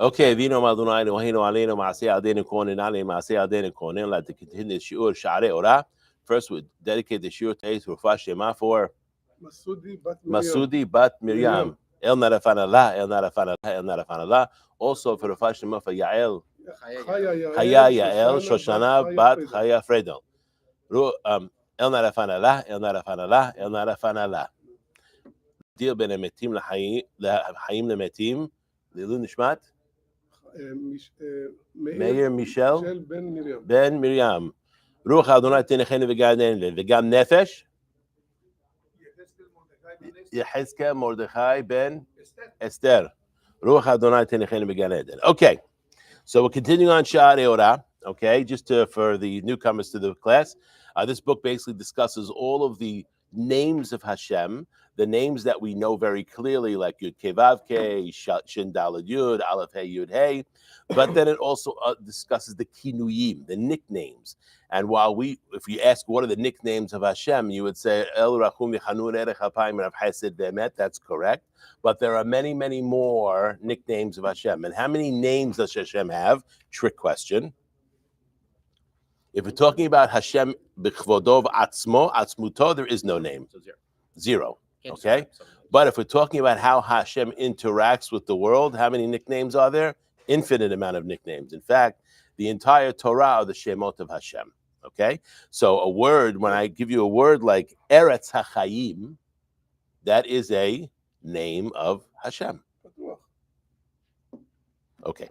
Okay, Vino Madunai, Wahino Aleno, Masi Aldena Konin, Ale, Masi Aldena Konin, like to continue the Shiur, Shaare, Orah. First, we dedicate the Shiur today to Rufah Shema for Masudi Bat Miriam. El Narafanallah, El Narafanallah, El Narafanallah. Also for Rufah Shema for Yael, Chaya Yael, Shoshana Bat Chaya Fredel. El Narafanallah, El Narafanallah, El Narafanallah. Deal Ben Emetim Lahayim Lemetim, Lilu Nishmat. מאיר מישל בן מרים. רוח אדוני תנחנו בגן עדן, וגם נפש. יחזקאל מרדכי בן אסתר. רוח אדוני תנחנו בגן עדן. Okay, so we're continuing on Shaare Orah. Okay, just for the newcomers to the class, this book basically discusses all of the names of Hashem, the names that we know very clearly, like Yud Kei Vav Kei, Shin Daled Yud, Aleph Hey Yud Hey, but then it also discusses the kinuyim, the nicknames. And while if you ask what are the nicknames of Hashem, you would say El Rachum Yechanun Erech Hapayim Rav Chesed Ve'emet. That's correct. But there are many, many more nicknames of Hashem. And how many names does Hashem have? Trick question. If we're talking about Hashem b'chvodov atzmo, atzmuto, there is no name. Zero. Okay? But if we're talking about how Hashem interacts with the world, how many nicknames are there? Infinite amount of nicknames. In fact, the entire Torah are the Shemot of Hashem. Okay? So a word, when I give you a word like Eretz HaChaim, that is a name of Hashem. Okay.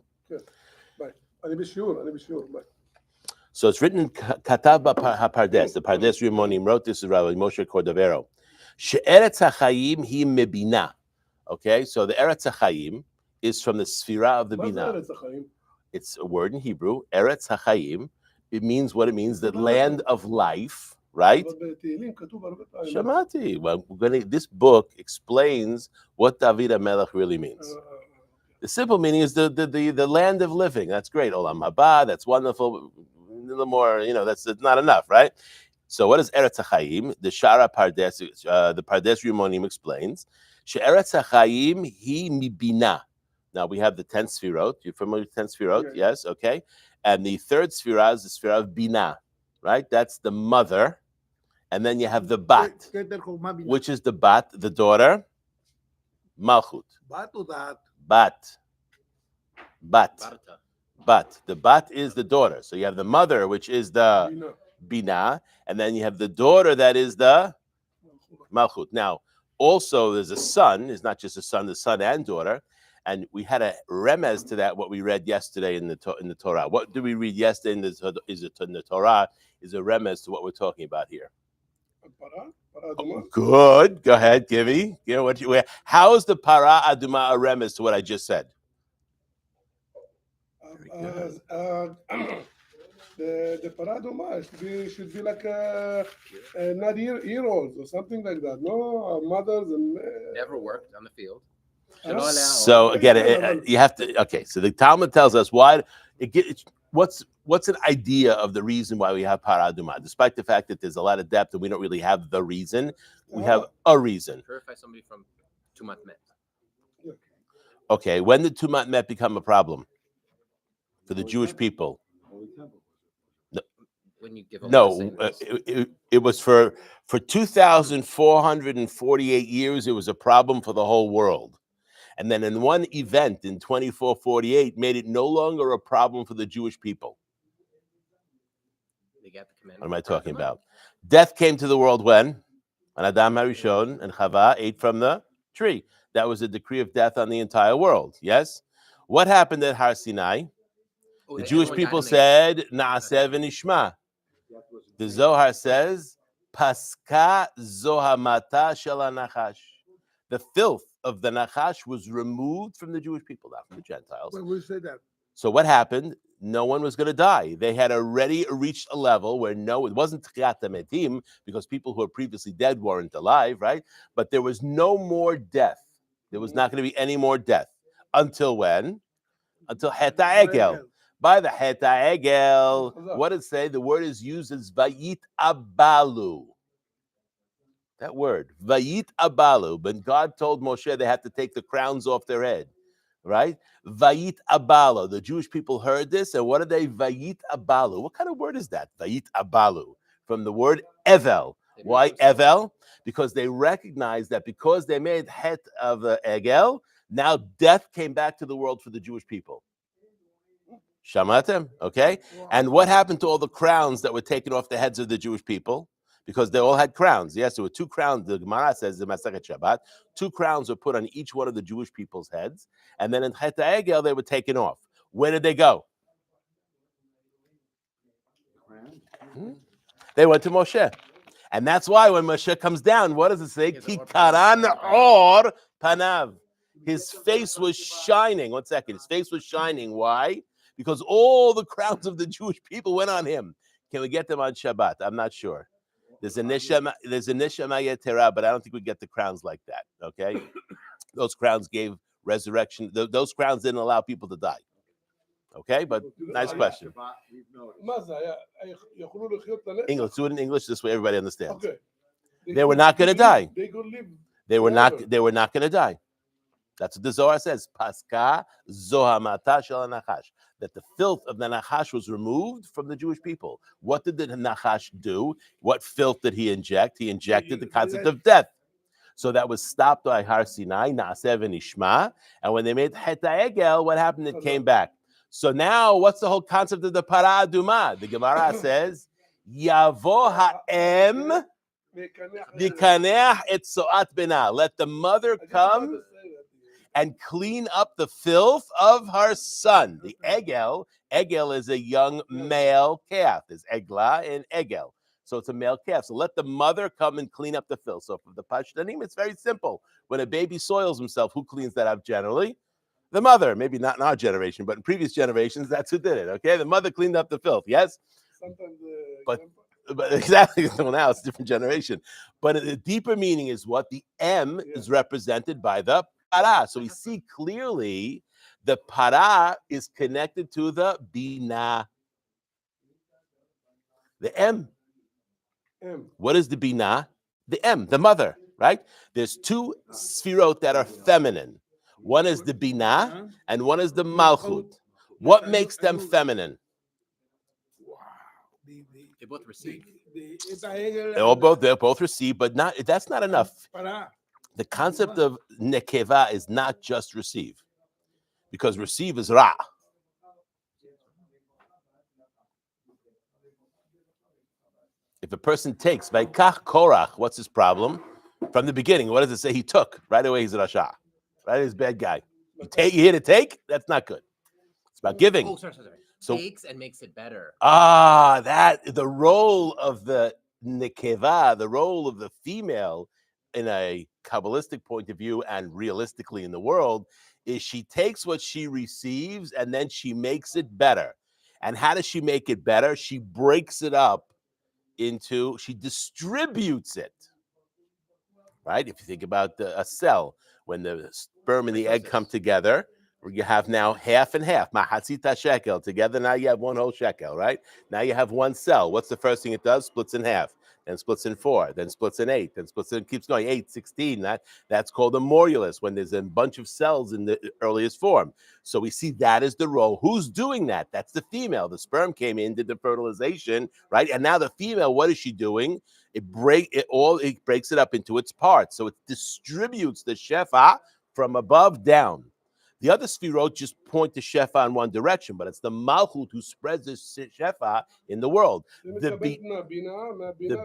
So it's written in Katav HaPardes. The Pardes Rimonim wrote this, is Rabbi Moshe Cordovero. She'eretz HaChaim hi mebina. Okay, so the Eretz HaChaim is from the Sphira of the Bina. It's a word in Hebrew, Eretz HaChaim. It means what it means, the land of life, right? Shamati. Well, this book explains what David HaMelech really means. The simple meaning is the land of living. That's great. Olam haba, that's wonderful. A little more, that's not enough, right? So what is Eretz HaChaim? The Shaare Pardes, the Pardes Rimonim explains, She'eretz HaChaim hi mibina. Now we have the 10 Sfirot. You're familiar with 10 Sfirot? Yeah. Yes, okay. And the third Sfirah is the Sfirah of Bina, right? That's the mother. And then you have the Bat, which is the Bat, the daughter, Malchut. Bat. The Bat is the daughter. So you have the mother, which is the Bina, and then you have the daughter that is the Malchut. Now, also there's a son. It's not just a son, the son and daughter. And we had a remez to that, what we read yesterday in the Torah. What did we read yesterday in the Torah is a remez to what we're talking about here. Good. Go ahead, Givi. How is the para aduma a remez to what I just said? The paradoma should be like not heroes or something like that. No, mothers and never worked on the field. So again, you have to. Okay, so the Talmud tells us why. What's an idea of the reason why we have paraduma, despite the fact that there's a lot of depth and we don't really have the reason. We have a reason. Purify somebody from tumat met. Okay, when did tumat met become a problem for the Jewish people? When you give it was for 2,448 years. It was a problem for the whole world. And then in one event in 2448 made it no longer a problem for the Jewish people. They got the command. What am I talking about? Death came to the world when Adam HaRishon and Chava ate from the tree. That was a decree of death on the entire world. Yes? What happened at Har Sinai? The Jewish people said, Na'aseh v'nishma. The Zohar says, Paska zohamata shel hanachash. The filth of the Nachash was removed from the Jewish people, not from the Gentiles. we say that. So what happened? No one was going to die. They had already reached a level where it wasn't Tchiyat HaMetim, because people who were previously dead weren't alive, right? But there was no more death. There was not going to be any more death. Until when? Until Het HaEgel. By the Het HaEgel, what does it say? The word is used as Vayit Abalu. That word, Vayit Abalu. When God told Moshe they had to take the crowns off their head. right? Vayit abalu. The Jewish people heard this, and what did they? Vayit abalu. What kind of word is that? Vayit abalu, from the word evel. Why evel? Because they recognized that because they made het of egel, now death came back to the world for the Jewish people. Shamatem, okay? And what happened to all the crowns that were taken off the heads of the Jewish people? Because they all had crowns. Yes, there were 2 crowns. The Gemara says in Masechet Shabbat, 2 crowns were put on each one of the Jewish people's heads, and then in Chet HaEgel they were taken off. Where did they go? They went to Moshe. And that's why when Moshe comes down, what does it say? Kikaran or panav. His face was shining. 1 second. His face was shining. Why? Because all the crowns of the Jewish people went on him. Can we get them on Shabbat? I'm not sure. There's a Neshama Yetera, but I don't think we get the crowns like that. Okay? Those crowns gave resurrection. Those crowns didn't allow people to die. Okay? But nice question. English. Do it in English. This way everybody understands. Okay. They were not going to die. They could live. They were not going to die. That's what the Zohar says. Paska zohamata shel nachash. That the filth of the nachash was removed from the Jewish people. What did the nachash do? What filth did he inject? He injected the concept of death. So that was stopped by Har Sinai, Na'aseh v'nishma. And when they made Het HaEgel, what happened? It came back. So now, what's the whole concept of the Para Aduma? The Gemara says, Yavo ha'em v'kaneach et so'at bena. Let the mother come and clean up the filth of her son. The egel is a young male calf. There's egla and egel. So it's a male calf. So let the mother come and clean up the filth. So for the Pashtanim, it's very simple. When a baby soils himself, who cleans that up generally? The mother. Maybe not in our generation, but in previous generations, that's who did it. Okay, the mother cleaned up the filth. Yes? Sometimes but exactly. So now it's a different generation. But the deeper meaning is what? The M is represented by the para. So we see clearly the para is connected to the bina. The M. What is the bina? The M, the mother, right? There's 2 sfirot that are feminine. One is the bina and one is the malchut. What makes them feminine? They both receive. They're both receive, but that's not enough. The concept of nekeva is not just receive, because receive is ra. If a person takes Vaikach Korach, what's his problem? From the beginning, what does it say? He took. Right away, he's a Rasha. Right? He's a bad guy. You here to take? That's not good. It's about giving. Oh, sorry. So, takes and makes it better. That the role of the nekeva, the role of the female in a Kabbalistic point of view and realistically in the world, is she takes what she receives and then she makes it better. And how does she make it better? She breaks it up she distributes it, right? If you think about a cell, when the sperm and the egg come together, you have now half and half, mahatzita shekel, together now you have 1 whole shekel, right? Now you have 1 cell. What's the first thing it does? Splits in half, then splits in 4, then splits in 8, then splits in, keeps going, 8, 16, that's called a morulus, when there's a bunch of cells in the earliest form. So we see that as the role. Who's doing that? That's the female. The sperm came in, did the fertilization, right? And now the female, what is she doing? It breaks it up into its parts. So it distributes the shefa from above down. The other sfirot just point to shefa in one direction, but it's the malchut who spreads the shefa in the world. The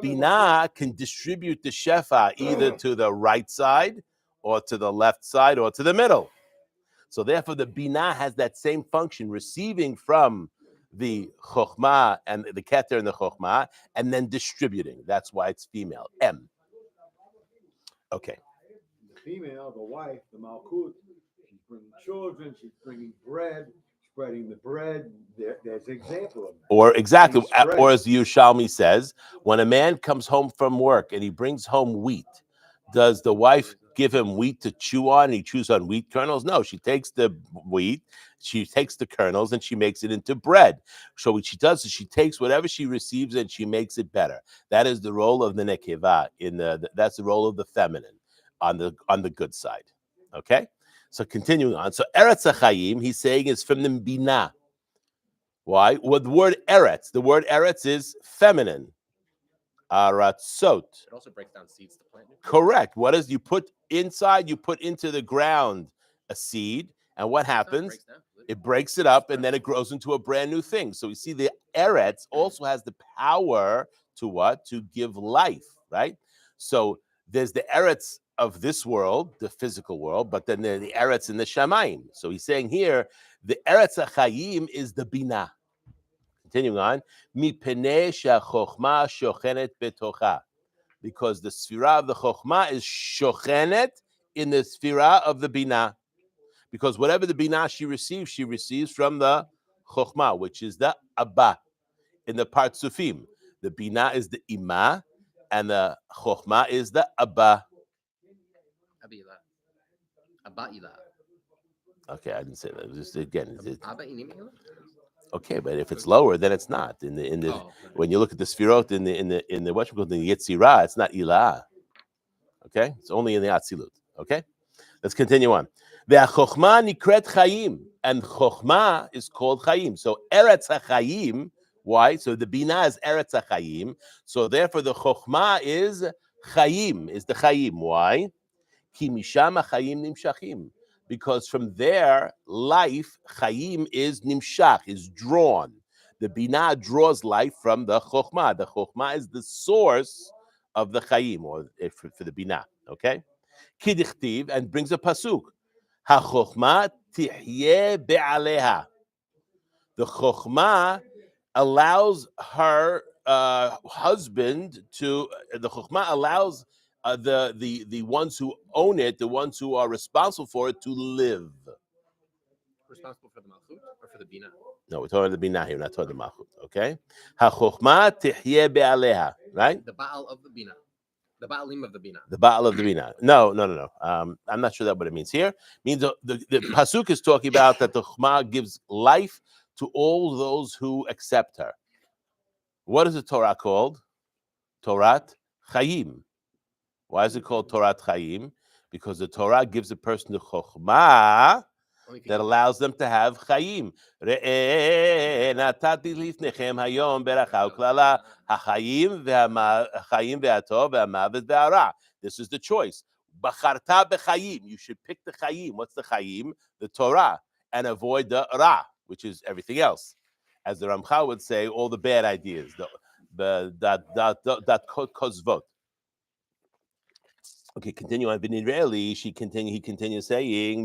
bina can distribute the shefa either to the right side or to the left side or to the middle. So therefore, the bina has that same function, receiving from the chokhmah and the keter and the chokhmah, and then distributing. That's why it's female. M. Okay. The female, the wife, the malchut, she's bringing children, she's bringing bread, spreading the bread. There's an example of that. Or exactly, or as the Yerushalmi says, when a man comes home from work and he brings home wheat, does the wife give him wheat to chew on? He chews on wheat kernels? No, she takes the wheat, she takes the kernels, and she makes it into bread. So what she does is she takes whatever she receives and she makes it better. That is the role of the nekeva. That's the role of the feminine on the good side. Okay, So continuing on. So Eretz HaChaim, he's saying, is from the Binah. Why? Well, the word Eretz is feminine. Aratzot. It also breaks down seeds to plant new. Correct. What is you put inside? You put into the ground a seed, and what happens? It breaks it up, and then it grows into a brand new thing. So we see the Eretz also has the power to what? To give life, right? So there's the Eretz of this world, the physical world, but then there's the Eretz in the Shamayim. So he's saying here, the Eretz HaChaim is the Binah. Continuing on, Mipenei she'chochma shochenet betocha. Because the sphira of the chokhmah is shochenet in the sphira of the binah. Because whatever the binah she receives from the chokhmah, which is the abba in the partsufim. The binah is the imah, and the chokhmah is the abba. Abila. Aba'ila. Okay, I didn't say that. Just again. Aba'inimila? Okay, but if it's lower, then it's not. When you look at the sphirot in the what you call the Yetzirah, it's not ilah. Okay, it's only in the Atzilut. Okay, let's continue on. The chokhmah nikret chayim, and chokhmah is called chayim. So Eretz HaChayim. Why? So the binah is Eretz HaChayim. So therefore the chokhmah is chayim, is the chayim. Why? Ki misham chayim nimshachim. Because from there, life, chayim, is nimshach, is drawn. The binah draws life from the chokhmah. The chokhmah is the source of the chayim, or for the binah. Okay? Kidichtiv, and brings a pasuk. HaChokhmah tihyeh be'aleha. The chokhmah allows her husband to, the chokhmah allows the ones who own it, the ones who are responsible for it, to live. Responsible for the malchut or for the bina? No, we're talking about the binah here, we're not talking about the malchut. Okay, hachokhmah tihyeh be'aleha, right? The baal of the bina, the baalim of the bina. The baal of the binah. No. I'm not sure that what it means here. It means the pasuk is talking about that the chokhmah gives life to all those who accept her. What is the Torah called? Torat Chayim. Why is it called Torat Chayim? Because the Torah gives a person the chokhmah that allows them to have chayim. Re'eh natati lifnechem hayom beracha uklala hachayim ve'atov ve'amavet ve'ara. This is the choice. Bacharta bechayim. You should pick the chayim. What's the chayim? The Torah, and avoid the ra, which is everything else. As the Ramchal would say, all the bad ideas. That kozvot. Okay, continue on. He continues saying,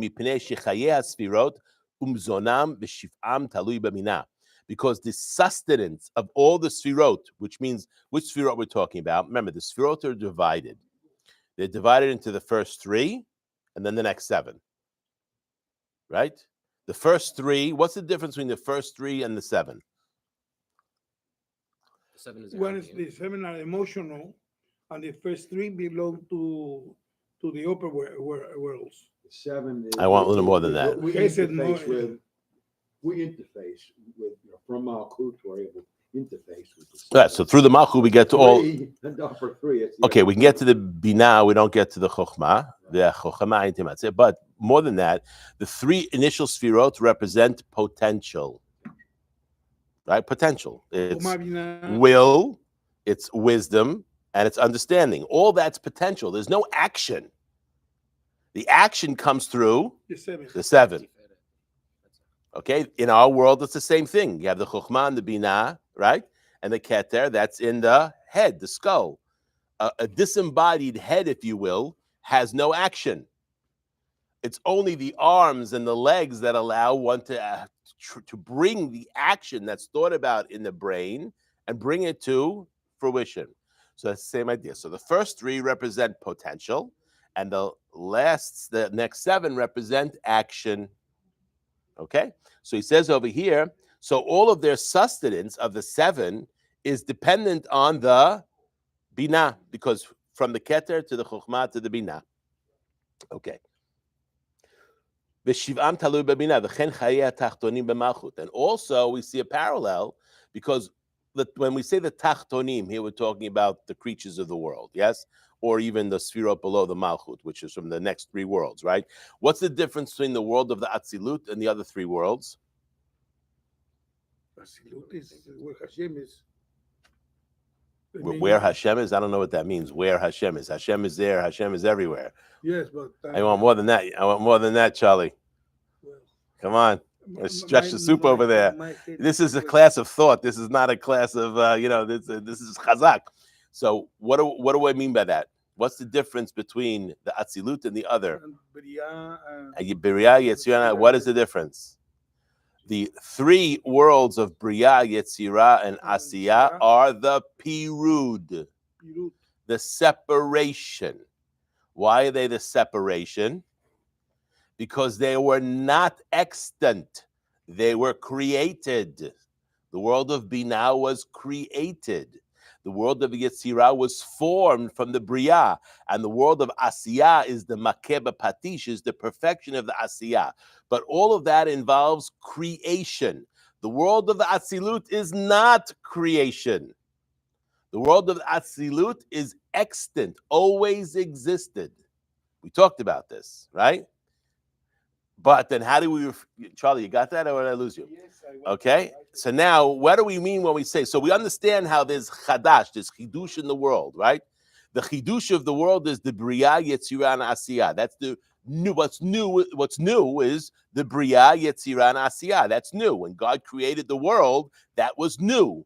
because the sustenance of all the sfirot, which means which sfirot we're talking about. Remember, the sfirot are divided. They're divided into the first three and then the next seven. Right? The first three, what's the difference between the first three and the seven? The seven is One is the seven are emotional, and the first three belong to the upper worlds. The seven is, I want a little more than that. We interface with, from Malchut, we're able to interface with the seven. Right, so through the Malchut we get to all. And upper three. Okay, we can get to the Binah, we don't get to the Chokhmah. The Chokhmah Intimat. But more than that, the three initial sfirot represent potential. Right? Potential. It's will, it's wisdom, and it's understanding. All that's potential. There's no action. The action comes through the seven. Okay? In our world, it's the same thing. You have the Chokhmah and the Binah, right? And the Keter, that's in the head, the skull. A disembodied head, if you will, has no action. It's only the arms and the legs that allow one to bring the action that's thought about in the brain and bring it to fruition. So that's the same idea. So the first three represent potential, and the next seven represent action. Okay? So he says over here, so all of their sustenance of the seven is dependent on the Binah, because from the Keter to the Chokhmah to the Binah. Okay. And also we see a parallel, because when we say the tachtonim, here we're talking about the creatures of the world. Yes? or even the Sfirot below the Malchut, which is from the next three worlds, right? What's the difference between the world of the Atzilut and the other three worlds? Asilut is where Hashem is. Where Hashem is? I don't know what that means. Where Hashem is. Hashem is there. Hashem is everywhere. Yes, but I want more than that. I want more than that, Charlie. well, Come on. Let's stretch the soup over there. This is a class of thought. This is not a class of, this is Chazak. So what do I mean by that? What's the difference between the Atzilut and the other? Bria, Yetzirah, what is the difference? The three worlds of Bria, Yetzirah, and Asiyah are the Pirud, the separation. Why are they the separation? Because they were not extant. They were created. The world of Binah was created. The world of Yetzirah was formed from the Bria. And the world of Asiyah is the Makeba Patish, is the perfection of the Asiyah. But all of that involves creation. The world of the Atzilut is not creation. The world of the Atzilut is extant, always existed. We talked about this, right? But then how do we, Charlie, you got that, or did I lose you? yes, Okay, so now what do we mean when we say, so we understand how there's chadash, there's chidush in the world, right? The chidush of the world is the Bria, Yetzirah, and Asiyah. That's the new, what's new is the Bria, Yetzirah, and Asiyah. That's new. When God created the world, that was new.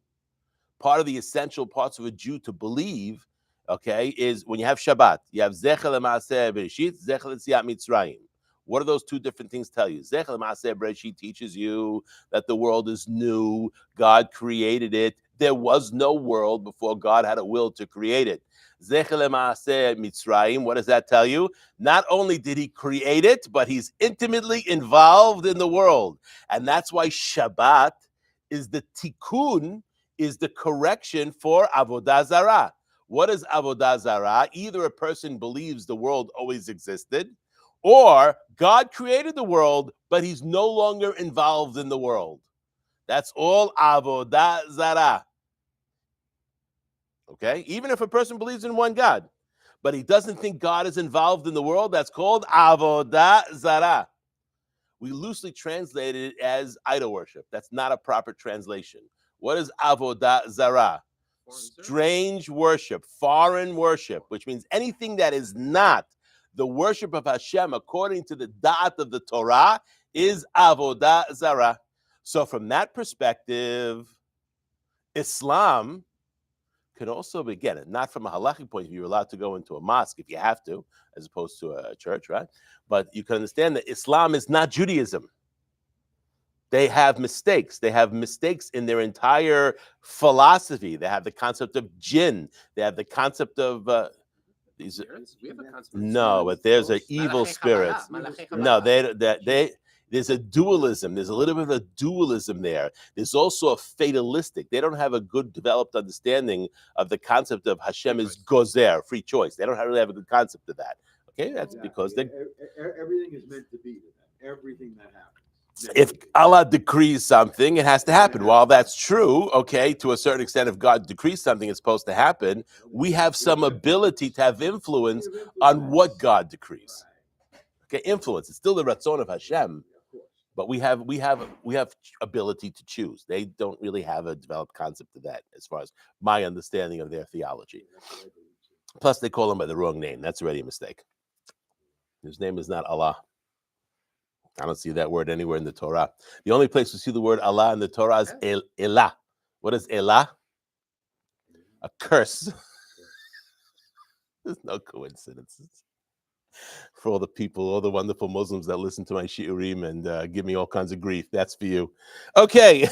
Part of the essential parts of a Jew to believe, okay, is when you have Shabbat, you have Zecher L'Maaseh Bereshit, Zecher L'Tziat Mitzrayim. What do those two different things tell you? Zecher L'Maaseh Bereshit teaches you that the world is new. God created it. There was no world before God had a will to create it. Zecher L'Maaseh Mitzrayim, what does that tell you? Not only did he create it, but he's intimately involved in the world. And that's why Shabbat is the tikkun, is the correction for Avodah Zarah. What is Avodah Zarah? Either a person believes the world always existed, or God created the world, but he's no longer involved in the world. That's all Avodah Zarah. Okay? Even if a person believes in one God, but he doesn't think God is involved in the world, that's called Avodah Zarah. We loosely translated it as idol worship. That's not a proper translation. What is Avodah Zarah? Strange worship, foreign worship, which means anything that is not the worship of Hashem according to the da'at of the Torah is Avodah Zarah. So from that perspective, Islam could also be, again, not from a halachic point of view, you're allowed to go into a mosque if you have to, as opposed to a church, right? But you can understand that Islam is not Judaism. They have mistakes. They have mistakes in their entire philosophy. They have the concept of jinn. They have the concept of these. We have a concept. No, but there's an evil spirit. No, there's a dualism. There's a little bit of a dualism there. There's also a fatalistic. They don't have a good developed understanding of the concept of Hashem is gozer, free choice. They don't really have a good concept of that. Okay, that's because they. Everything is meant to be to them. Everything that happens. If Allah decrees something, it has to happen. While that's true, okay, to a certain extent, if God decrees something, it's supposed to happen, we have some ability to have influence on what God decrees. Okay, influence. It's still the Ratzon of Hashem, but we have ability to choose. They don't really have a developed concept of that, as far as my understanding of their theology. Plus, they call him by the wrong name. That's already a mistake. His name is not Allah. I don't see that word anywhere in the Torah. The only place we see the word Allah in the Torah is Elah. What is Elah? A curse. There's no coincidences. For all the people, all the wonderful Muslims that listen to my shiurim and give me all kinds of grief, that's for you. Okay.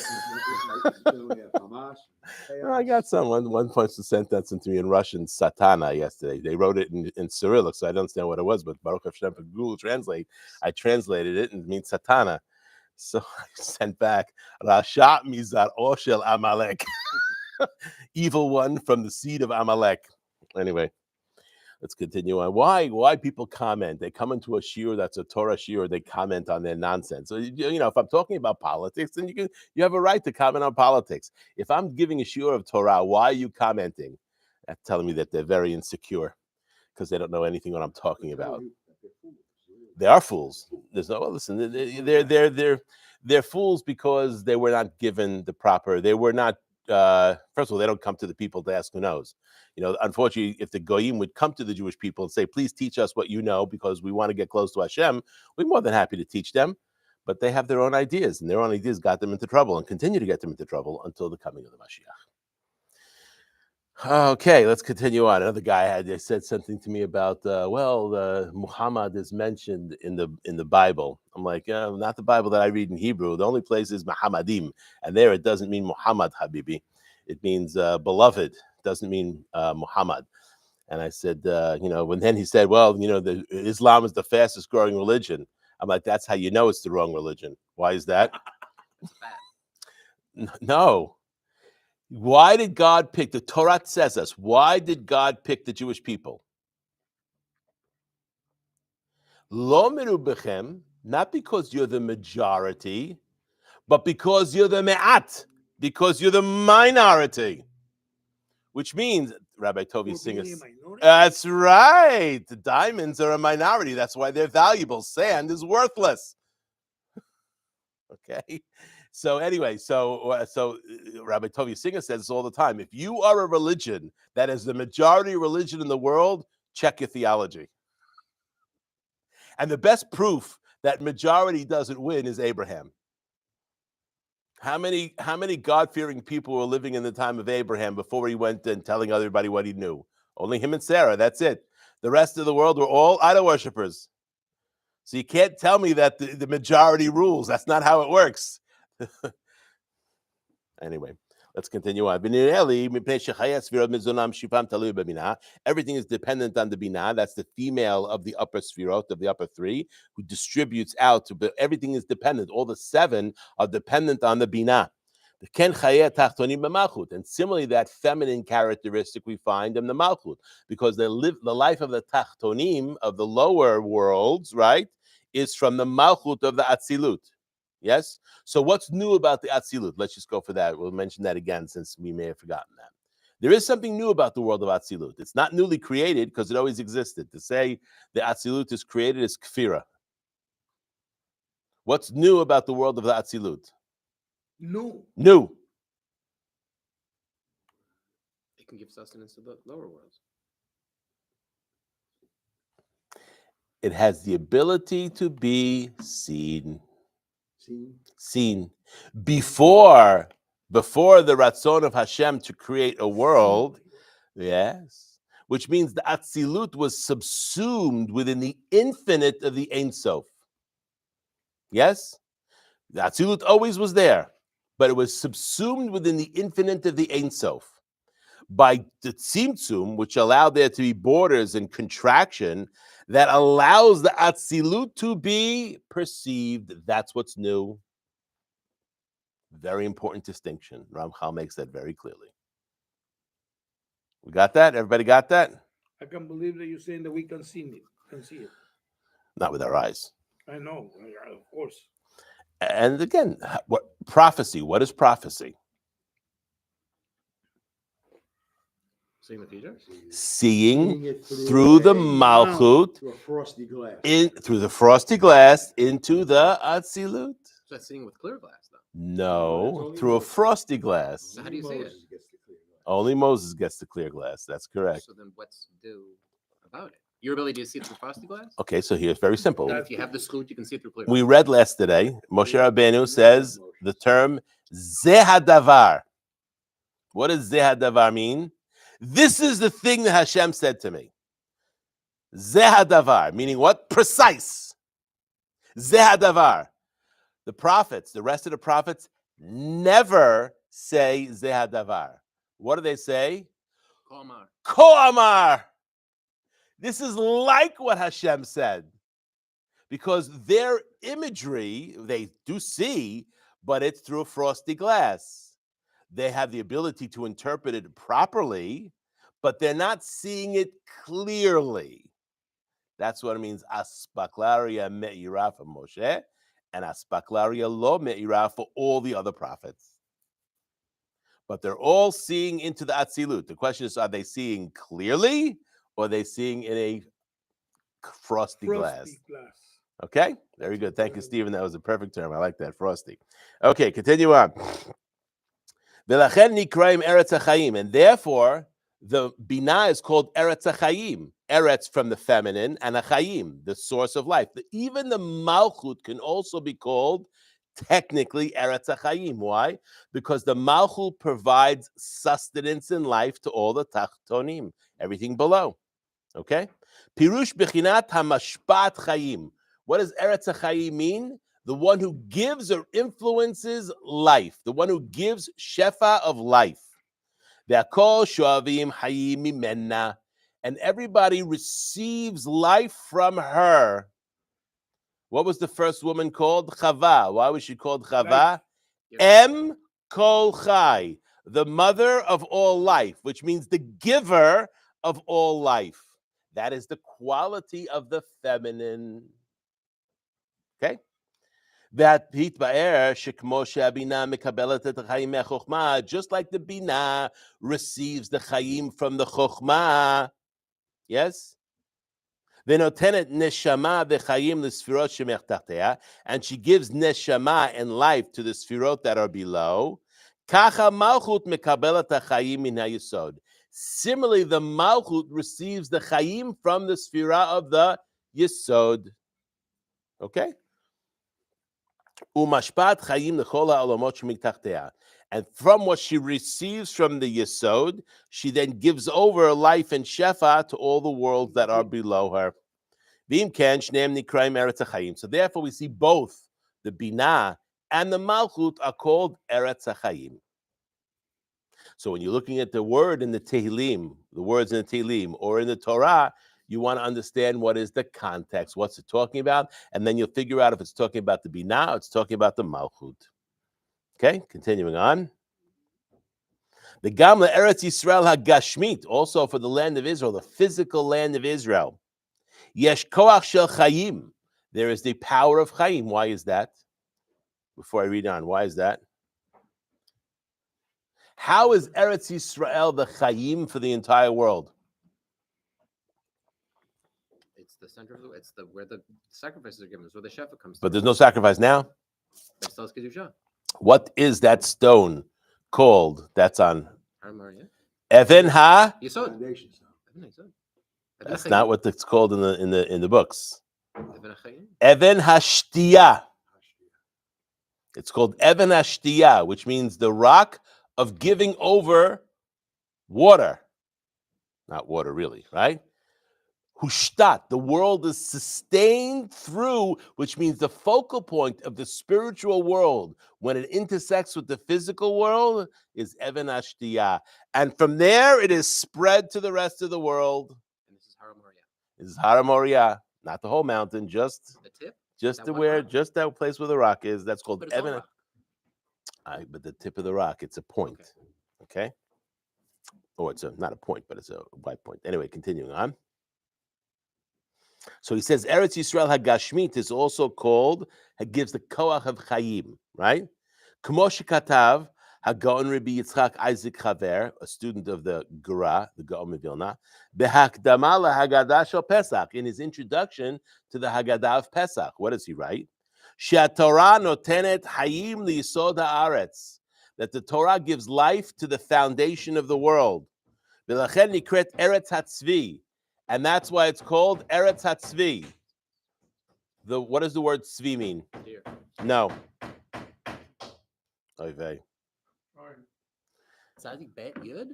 I got someone. One person sent that to me in Russian, Satana, yesterday. They wrote it in Cyrillic, so I don't understand what it was, but Baruch Hashem for Google Translate, I translated it and it means Satana. So I sent back, Rasha Mizar Oshel Amalek. Evil one from the seed of Amalek. Anyway. Let's continue on. Why people comment? They come into a shiur that's a Torah shiur. They comment on their nonsense. So if I'm talking about politics, then you have a right to comment on politics. If I'm giving a shiur of Torah, why are you commenting? That's telling me that they're very insecure. because they don't know anything what I'm talking Tell about. you that they're fools. They are fools. There's no, well, listen, they're fools because they were not given the proper, they were not, first of all, they don't come to the people to ask who knows. You know, unfortunately, if the Goyim would come to the Jewish people and say, please teach us what you know because we want to get close to Hashem, we're more than happy to teach them. But they have their own ideas, and their own ideas got them into trouble and continue to get them into trouble until the coming of the Mashiach. Okay, let's continue on. Another guy said something to me about, Muhammad is mentioned in the Bible. I'm like, not the Bible that I read in Hebrew. The only place is Muhammadim, and there it doesn't mean Muhammad, Habibi. It means beloved. It doesn't mean Muhammad. And I said, when then he said, well, Islam is the fastest growing religion. I'm like, that's how you know it's the wrong religion. Why is that? No. Why did God pick, the Torah says us, why did God pick the Jewish people? Lo miru bechem, not because you're the majority, but because you're the me'at, because you're the minority. Which means, Rabbi Tovi Singers, that's right. The diamonds are a minority. That's why they're valuable. Sand is worthless. Okay. So anyway, so Rabbi Tovia Singer says this all the time. If you are a religion that is the majority religion in the world, check your theology. And the best proof that majority doesn't win is Abraham. How many God-fearing people were living in the time of Abraham before he went and telling everybody what he knew? Only him and Sarah, that's it. The rest of the world were all idol worshippers. So you can't tell me that the majority rules. That's not how it works. Anyway, let's continue on. Everything is dependent on the binah. That's the female of the upper sfirot, of the upper three, who distributes out. But everything is dependent. All the seven are dependent on the binah. And similarly, that feminine characteristic we find in the malchut, because the life of the tachtonim, of the lower worlds, right, is from the malchut of the atzilut. Yes? So what's new about the Atzilut? Let's just go for that. We'll mention that again since we may have forgotten that. There is something new about the world of Atzilut. It's not newly created because it always existed. To say the Atzilut is created is kfira. What's new about the world of the Atzilut? New. It can give sustenance to the lower worlds. It has the ability to be seen. Seen. Before the Ratzon of Hashem to create a world, yes, which means the Atzilut was subsumed within the infinite of the Ein Sof. Yes? The Atzilut always was there, but it was subsumed within the infinite of the Ein Sof. By the Tzimtzum, which allowed there to be borders and contraction, that allows the Atzilut to be perceived. That's what's new. Very important distinction. Ramchal makes that very clearly. We got that? Everybody got that? I can't believe that you're saying that we can see it. Not with our eyes. I know, of course. And again, what prophecy? What is prophecy? Seeing the future? Seeing it through the malchut, through a frosty glass. through the frosty glass into the Atzilut. So that's seeing with clear glass, though. No, through a frosty glass. So how do you see it? Only Moses gets the clear glass. That's correct. So then what's do about it? Your ability to see through frosty glass? Okay, so here's very simple. If you have the screw, you can see through clear We glass. read yesterday, Moshe Rabbeinu says the term Zehadavar. What does Zehadavar mean? This is the thing that Hashem said to me. Zehadavar, meaning what? Precise. Zehadavar. The prophets, the rest of the prophets, never say Zehadavar. What do they say? Kolmar. Koamar. This is like what Hashem said. Because their imagery, they do see, but it's through a frosty glass. They have the ability to interpret it properly, but they're not seeing it clearly. That's what it means, aspaklaria me'ira for Moshe, and aspaklaria lo me'ira for all the other prophets. But they're all seeing into the Atzilut. The question is, are they seeing clearly, or they seeing in a frosty glass? Frosty glass. Okay, very good. Thank you, Stephen. That was a perfect term. I like that, frosty. Okay, continue on. V'lachen nikraim eretz hachayim, and therefore the binah is called eretz hachayim. Eretz from the feminine, and hachayim, the source of life. Even the malchut can also be called technically eretz hachayim. Why? Because the malchut provides sustenance in life to all the tachtonim, everything below. Okay? Pirush bechinat hamashpat chayim. What does eretz hachayim mean? The one who gives or influences life, the one who gives shefa of life. Ve'akol shoavim hayim mimena, and everybody receives life from her. What was the first woman called? Chava. Why was she called Chava? Em kol chai, the mother of all life, which means the giver of all life. That is the quality of the feminine. Okay? That hitba'er shekmo she'abina mekabelet et chayim me'chochma, just like the bina receives the chayim from the chochma. Yes? V'notenet neshama v'chayim l'sfirot shemech tachteha, and she gives neshama and life to the sfirot that are below. Kacha malchut mekabelet hachayim min hayesod. Similarly, the malchut receives the chayim from the sfira of the yesod. Okay? Umashpat chayim lechol ha'olamot shemitachteh. And from what she receives from the Yesod, she then gives over life and shefa to all the worlds that are below her. V'im ken shneim nikraim eretz hachayim. So therefore, we see both the Binah and the Malchut are called eretz hachayim. So when you're looking at the word in the Tehillim, the words in the Tehillim, or in the Torah, you want to understand what is the context, what's it talking about, and then you'll figure out if it's talking about the Binah or it's talking about the Malchut. Okay, continuing on. The Gamla Eretz Yisrael HaGashmit, also for the land of Israel, the physical land of Israel. Yesh koach shel chayim. There is the power of chayim. Why is that? Before I read on, why is that? How is Eretz Yisrael the chayim for the entire world? It's the center of the. It's the where the sacrifices are given. It's where the shefa comes. But there's no sacrifice now. But still, it's kedusha. What is that stone called? That's on Yeah. Even Ha. Yesod. Foundation stone. Even Yesod. That's not what it's called in the books. Even Achayim. Even HaShtiyah. It's called Even HaShtiyah, which means the rock of giving over water. Not water, really, right? Hushtat, the world is sustained through, which means the focal point of the spiritual world, when it intersects with the physical world, is Even HaShtiyah. And from there, it is spread to the rest of the world. And this is Har Moriah. This is Har Moriah, not the whole mountain, just The tip. just That to one where, rock? just that place where the rock is. That's called But it's all Even. rock. But the tip of the rock, it's a point. Okay? Or it's not a point, but it's a wide point. Anyway, continuing on. So he says Eretz Yisrael HaGashmit is also called, it gives the koach of chayim, right? Kmo shekatav HaGaon Rabbi Yitzchak Isaac Chaver, a student of the Gura, the Gaon of Vilna, behakdama lahagadah shel Pesach, in his introduction to the Haggadah of Pesach. What does he write? She'atorah notenet hayim liyisod haaretz, that the Torah gives life to the foundation of the world. V'lachen nikret Eretz HaTzvi, and that's why it's called Eretz HaTzvi. What does the word tzvi mean? Here. No. Oy vey. Tzadik bet yud.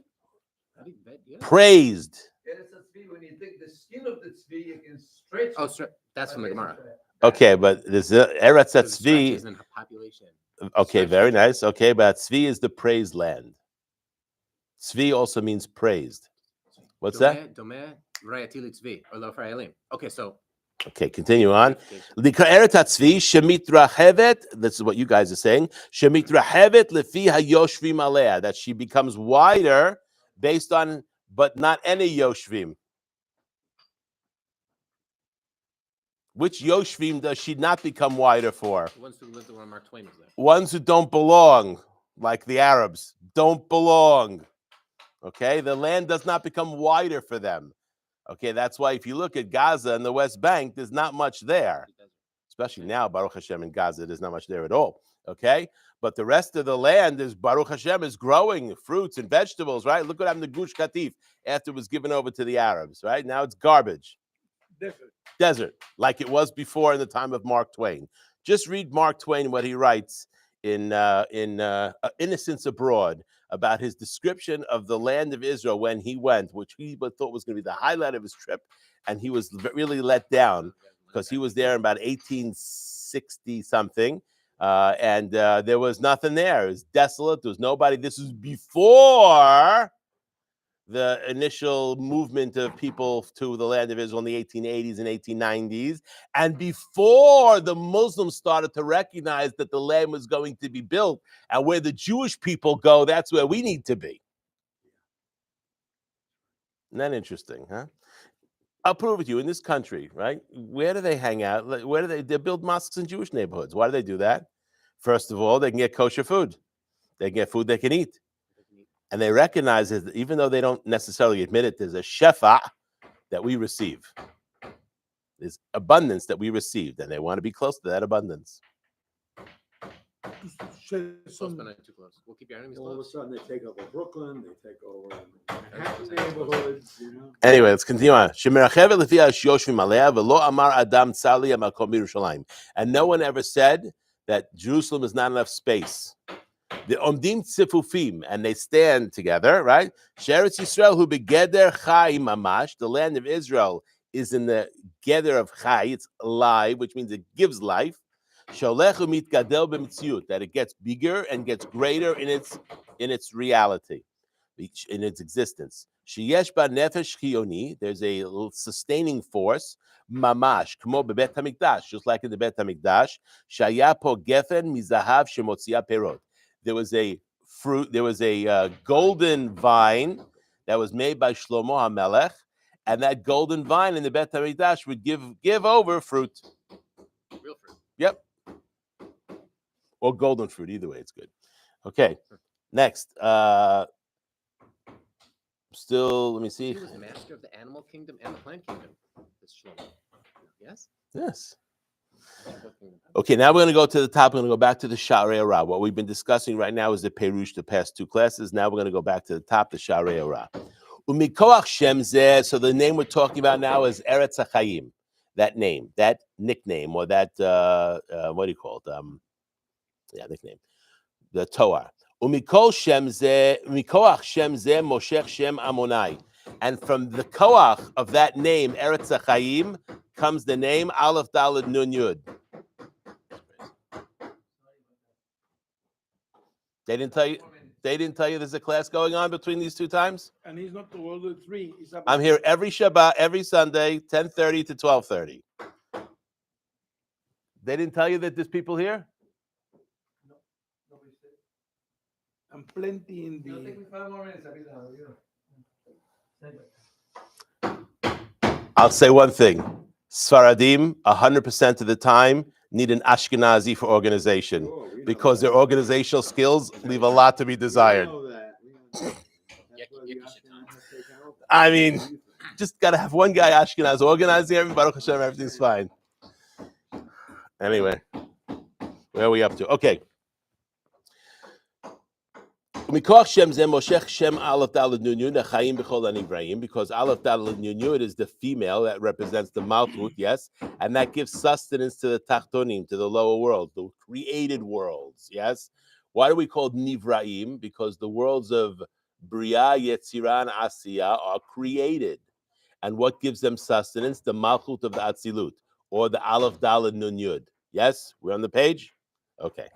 Tzadik bet yud. Praised. Eretz tzvi, when you take the skin of the tzvi, you can stretch Oh, it. that's from the Gemara. Okay, but there's Eretz So the stretches HaTzvi. in population. Okay, very nice. Okay, but tzvi is the praised land. Tzvi also means praised. What's that? Domeh rayatili tzvi or lo farayalim. Okay, so. Okay, continue on. Eretz HaTzvi shemit rachevet. This is what you guys are saying. Shemit rachevet lefi hayoshvim alea. That she becomes wider based on, but not any yoshvim. Which yoshvim does she not become wider for? The ones who lived around Mark Twain was there. Ones who don't belong, like the Arabs, don't belong. Okay, the land does not become wider for them. Okay, that's why if you look at Gaza and the West Bank, there's not much there. Especially now, Baruch Hashem in Gaza, there's not much there at all. Okay, but the rest of the land is Baruch Hashem is growing fruits and vegetables, right? Look what happened to Gush Katif after it was given over to the Arabs, right? Now it's garbage, desert, like it was before in the time of Mark Twain. Just read Mark Twain what he writes in Innocents Abroad about his description of the land of Israel when he went, which he thought was going to be the highlight of his trip, and he was really let down because he was there in about 1860 something, and there was nothing there. It was desolate. There was nobody. This was before the initial movement of people to the land of Israel in the 1880s and 1890s, and before the Muslims started to recognize that the land was going to be built, and where the Jewish people go, that's where we need to be. Isn't that interesting, huh? I'll prove it to you. In this country, right? Where do they hang out? Where do they build mosques in Jewish neighborhoods? Why do they do that? First of all, they can get kosher food. They can get food they can eat. And they recognize that even though they don't necessarily admit it, there's a shefa that we receive. There's abundance that we received, and they want to be close to that abundance. Close, but not too close. We'll keep your enemies All of a close. sudden, they take over Brooklyn, they take over Manhattan neighborhoods, you know. Anyway, let's continue on. And no one ever said that Jerusalem is not enough space. The omdim tzifufim, and they stand together, right? Sheretz Yisrael hu begeder chai mamash. The land of Israel is in the gather of chai. It's alive, which means it gives life. Sholechu mitgadel b'mitziut, that it gets bigger and gets greater in its reality, in its existence. Sheyesh ba nefesh chiyoni, there's a sustaining force, mamash, kmo bebet hamikdash, just like in the Bet Hamikdash. Shaya po gefen mizahav shemotzia perot. There was a golden vine that was made by Shlomo HaMelech, and that golden vine in the Bet HaMikdash would give over fruit. Real fruit. Yep. Or golden fruit, either way, it's good. Okay, next. Still, let me see. He was master of the animal kingdom and the plant kingdom. This Shlomo. Yes? Yes. Okay, now we're going to go to the top. We're going to go back to the Shaare Orah. What we've been discussing right now is the Perush, the past two classes. Now we're going to go back to the top, the Shaare Orah. Umikoach Shem Zeh, so the name we're talking about now is Eretz HaChaim. That name, that nickname, or that, what do you call it? Nickname. The Torah. Umikoach Shem Zeh Moshech Shem Amonai. And from the koach of that name, Eretz HaChaim, comes the name Aleph Daled Nun Yud. They didn't tell you there's a class going on between these two times? And he's not the world of three. He's I'm here every Shabbat, every Sunday, 10:30 to 12:30. They didn't tell you that there's people here? and plenty in It'll take the. me 5 more minutes. I'll be done, you know. I'll say one thing. Sfaradim, 100% of the time, need an Ashkenazi for organization because their organizational skills leave a lot to be desired. I mean, just got to have one guy Ashkenaz organizing everything. Baruch Hashem, everything's fine. Anyway, where are we up to? Okay. Because Aleph Daled Nun Yud, because Aleph Daled Nun Yud is the female that represents the Malchut, yes, and that gives sustenance to the Tachtonim, to the lower world, the created worlds, yes. Why do we call it Nivraim? Because the worlds of Bria, Yetzirah, and Asiya are created. And what gives them sustenance? The Malchut of the Atzilut, or the Aleph Daled Nun Yud. Yes, we're on the page? Okay.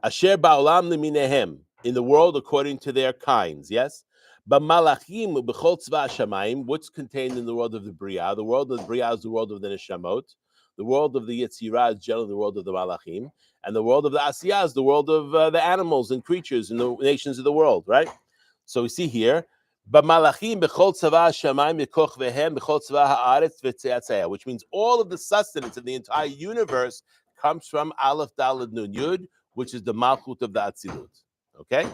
Asher ba'olam leminehem, in the world according to their kinds, yes? But malachim b'chol tzva shamayim, what's contained in the world of the Bria? The world of the Bria is the world of the Neshamot. The world of the Yetzirah is generally the world of the Malachim. And the world of the Asiyah is the world of the animals and creatures in the nations of the world, right? So we see here, but malachim b'chol tzva shamayim b'koch vehem b'chol tzva ha'aretz v'tzeatzea, which means all of the sustenance of the entire universe comes from Aleph Daled Nun Yud, which is the Malchut of the Atzilut. Okay?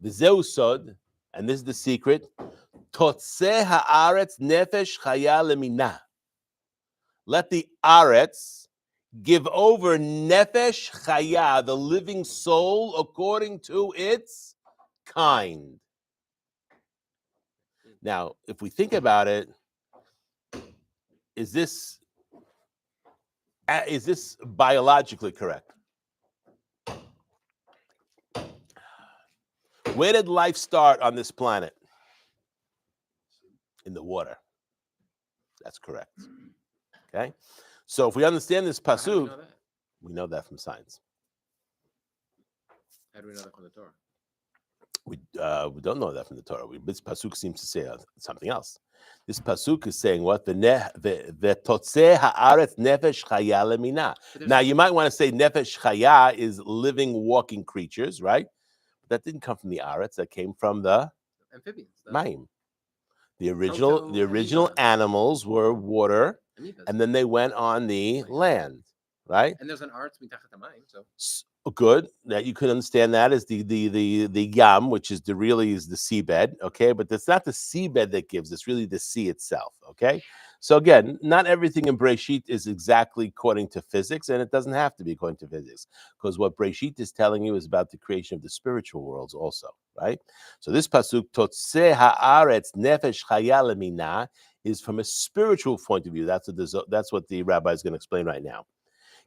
The Zeusod, and this is the secret, Totzeh haaretz nefesh chaya lemina. Let the aretz give over nefesh chaya, the living soul, according to its kind. Now, if we think about it, is this biologically correct? Where did life start on this planet? In the water. That's correct. Okay? So if we understand this How do we pasuk, know that? we know that from science. How do we know that from the Torah? We don't know that from the Torah. This pasuk seems to say something else. This pasuk is saying what? The totzeh haaretz nefesh chaya lemina. Now you might want to say nefesh chaya is living, walking creatures, right? That didn't come from the aretz. That came from the Amphibians. Mayim. The original animals were water, Amoebas. and then they went on the land, right? And there's an art mitachat hamayim, so Good. That you could understand that as the yam, which is the seabed, okay? But that's not the seabed that gives, it's really the sea itself, okay? So again, not everything in Breshit is exactly according to physics, and it doesn't have to be according to physics, because what Breshit is telling you is about the creation of the spiritual worlds also, right? So this pasuk, Totzeh haaretz nefesh chaya lemina, is from a spiritual point of view. That's what the rabbi is going to explain right now.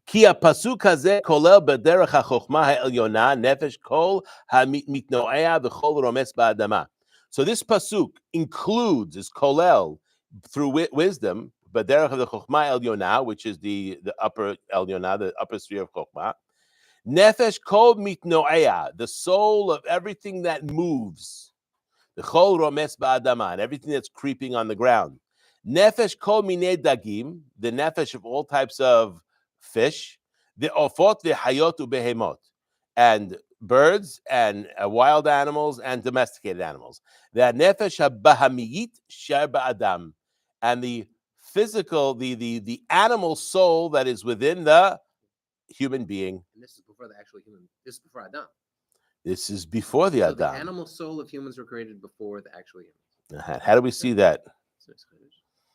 כי הפסוק הזה כולל בדרך החוכמה העליונה נפש כל המתנועע וכל רומס באדמה. So this pasuk includes, is kolel, through wisdom, בדרך of the חוכמה העליונה, which is the upper עליונה, the upper sphere of חוכמה. נפש כל מתנועע, the soul of everything that moves. וכל רומס באדמה, and everything that's creeping on the ground. נפש כל מיני דגים, the nefesh of all types of fish, the ofot v'hayot ubehemot, and birds and wild animals and domesticated animals. The nefesh habahamiyit shar ba'adam, and the physical, the animal soul that is within the human being. and this is before the actual human. This is before Adam. This is before the So Adam. the animal soul of humans were created before the actual humans. How do we see that?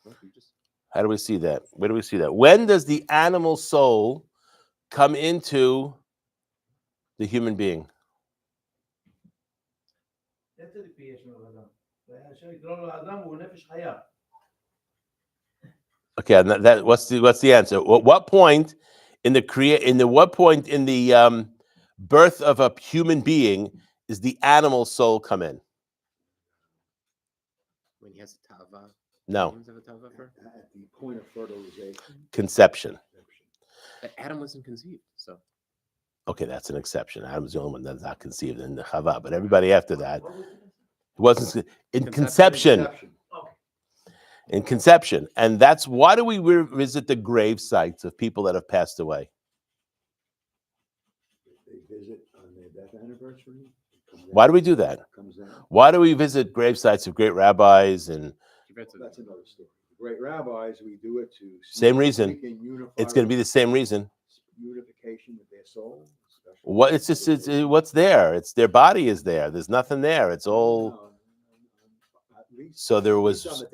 Well, you just How do we see that? Where do we see that? When does the animal soul come into the human being? After the creation of Adam. Hashem יקרא לו אדם והוא נפש חיה. Okay, and what's the answer? What point in the birth of a human being is the animal soul come in? when he has a tava. No, Humans have a tava for? At the point of fertilization. conception. But Adam wasn't conceived, so Okay, that's an exception. Adam's the only one that's not conceived in the Chava, but everybody after that wasn't in conception. In conception, and that's why do we visit the grave sites of people that have passed away? They visit on their death anniversary. Why do we do that? Why do we visit grave sites of great rabbis? And That's another story. The great rabbis, we do it to same reason. It's going to be the same reason. Unification of their soul. What it's just what's there. It's their body is there. There's nothing there. It's all. So there was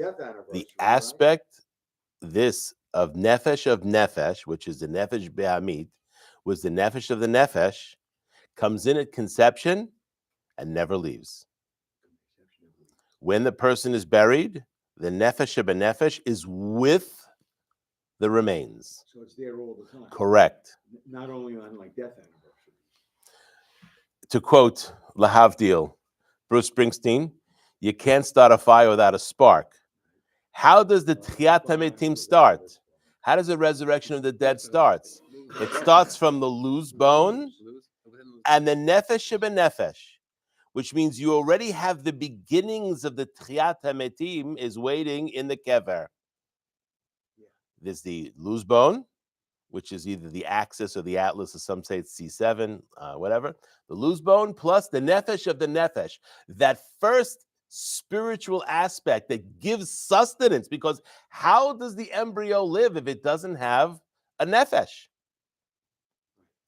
the aspect this of nefesh, which is the nefesh be'amit, was the nefesh of the nefesh, comes in at conception and never leaves. When the person is buried, the nefesh of a nefesh is with the remains. So it's there all the time. Correct. Not only on like death anniversary. To quote Lahavdil, Bruce Springsteen, you can't start a fire without a spark. How does the Tchiyat HaMetim start? How does the resurrection of the dead start? It starts from the loose bone and the nefesh nefesh, which means you already have the beginnings of the Tchiyat HaMetim is waiting in the kever. There's the loose bone, which is either the axis or the atlas, or some say it's C7, whatever. The loose bone plus the nefesh of the nefesh, that first spiritual aspect that gives sustenance, because how does the embryo live if it doesn't have a nefesh?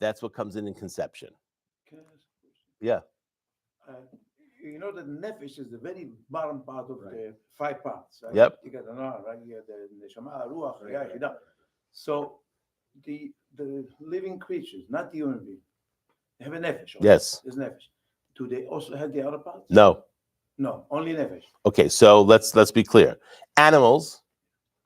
That's what comes in conception. Can I ask a question? Yeah. You know that nefesh is the very bottom part of the 5 parts. Right? Yep. You got the Noah, right? You got the neshama, ruach, right. So the living creatures, not the human being, they have a nefesh. Also. Yes. There's nefesh. Do they also have the other parts? No. No, only nefesh. Okay, so let's be clear. Animals,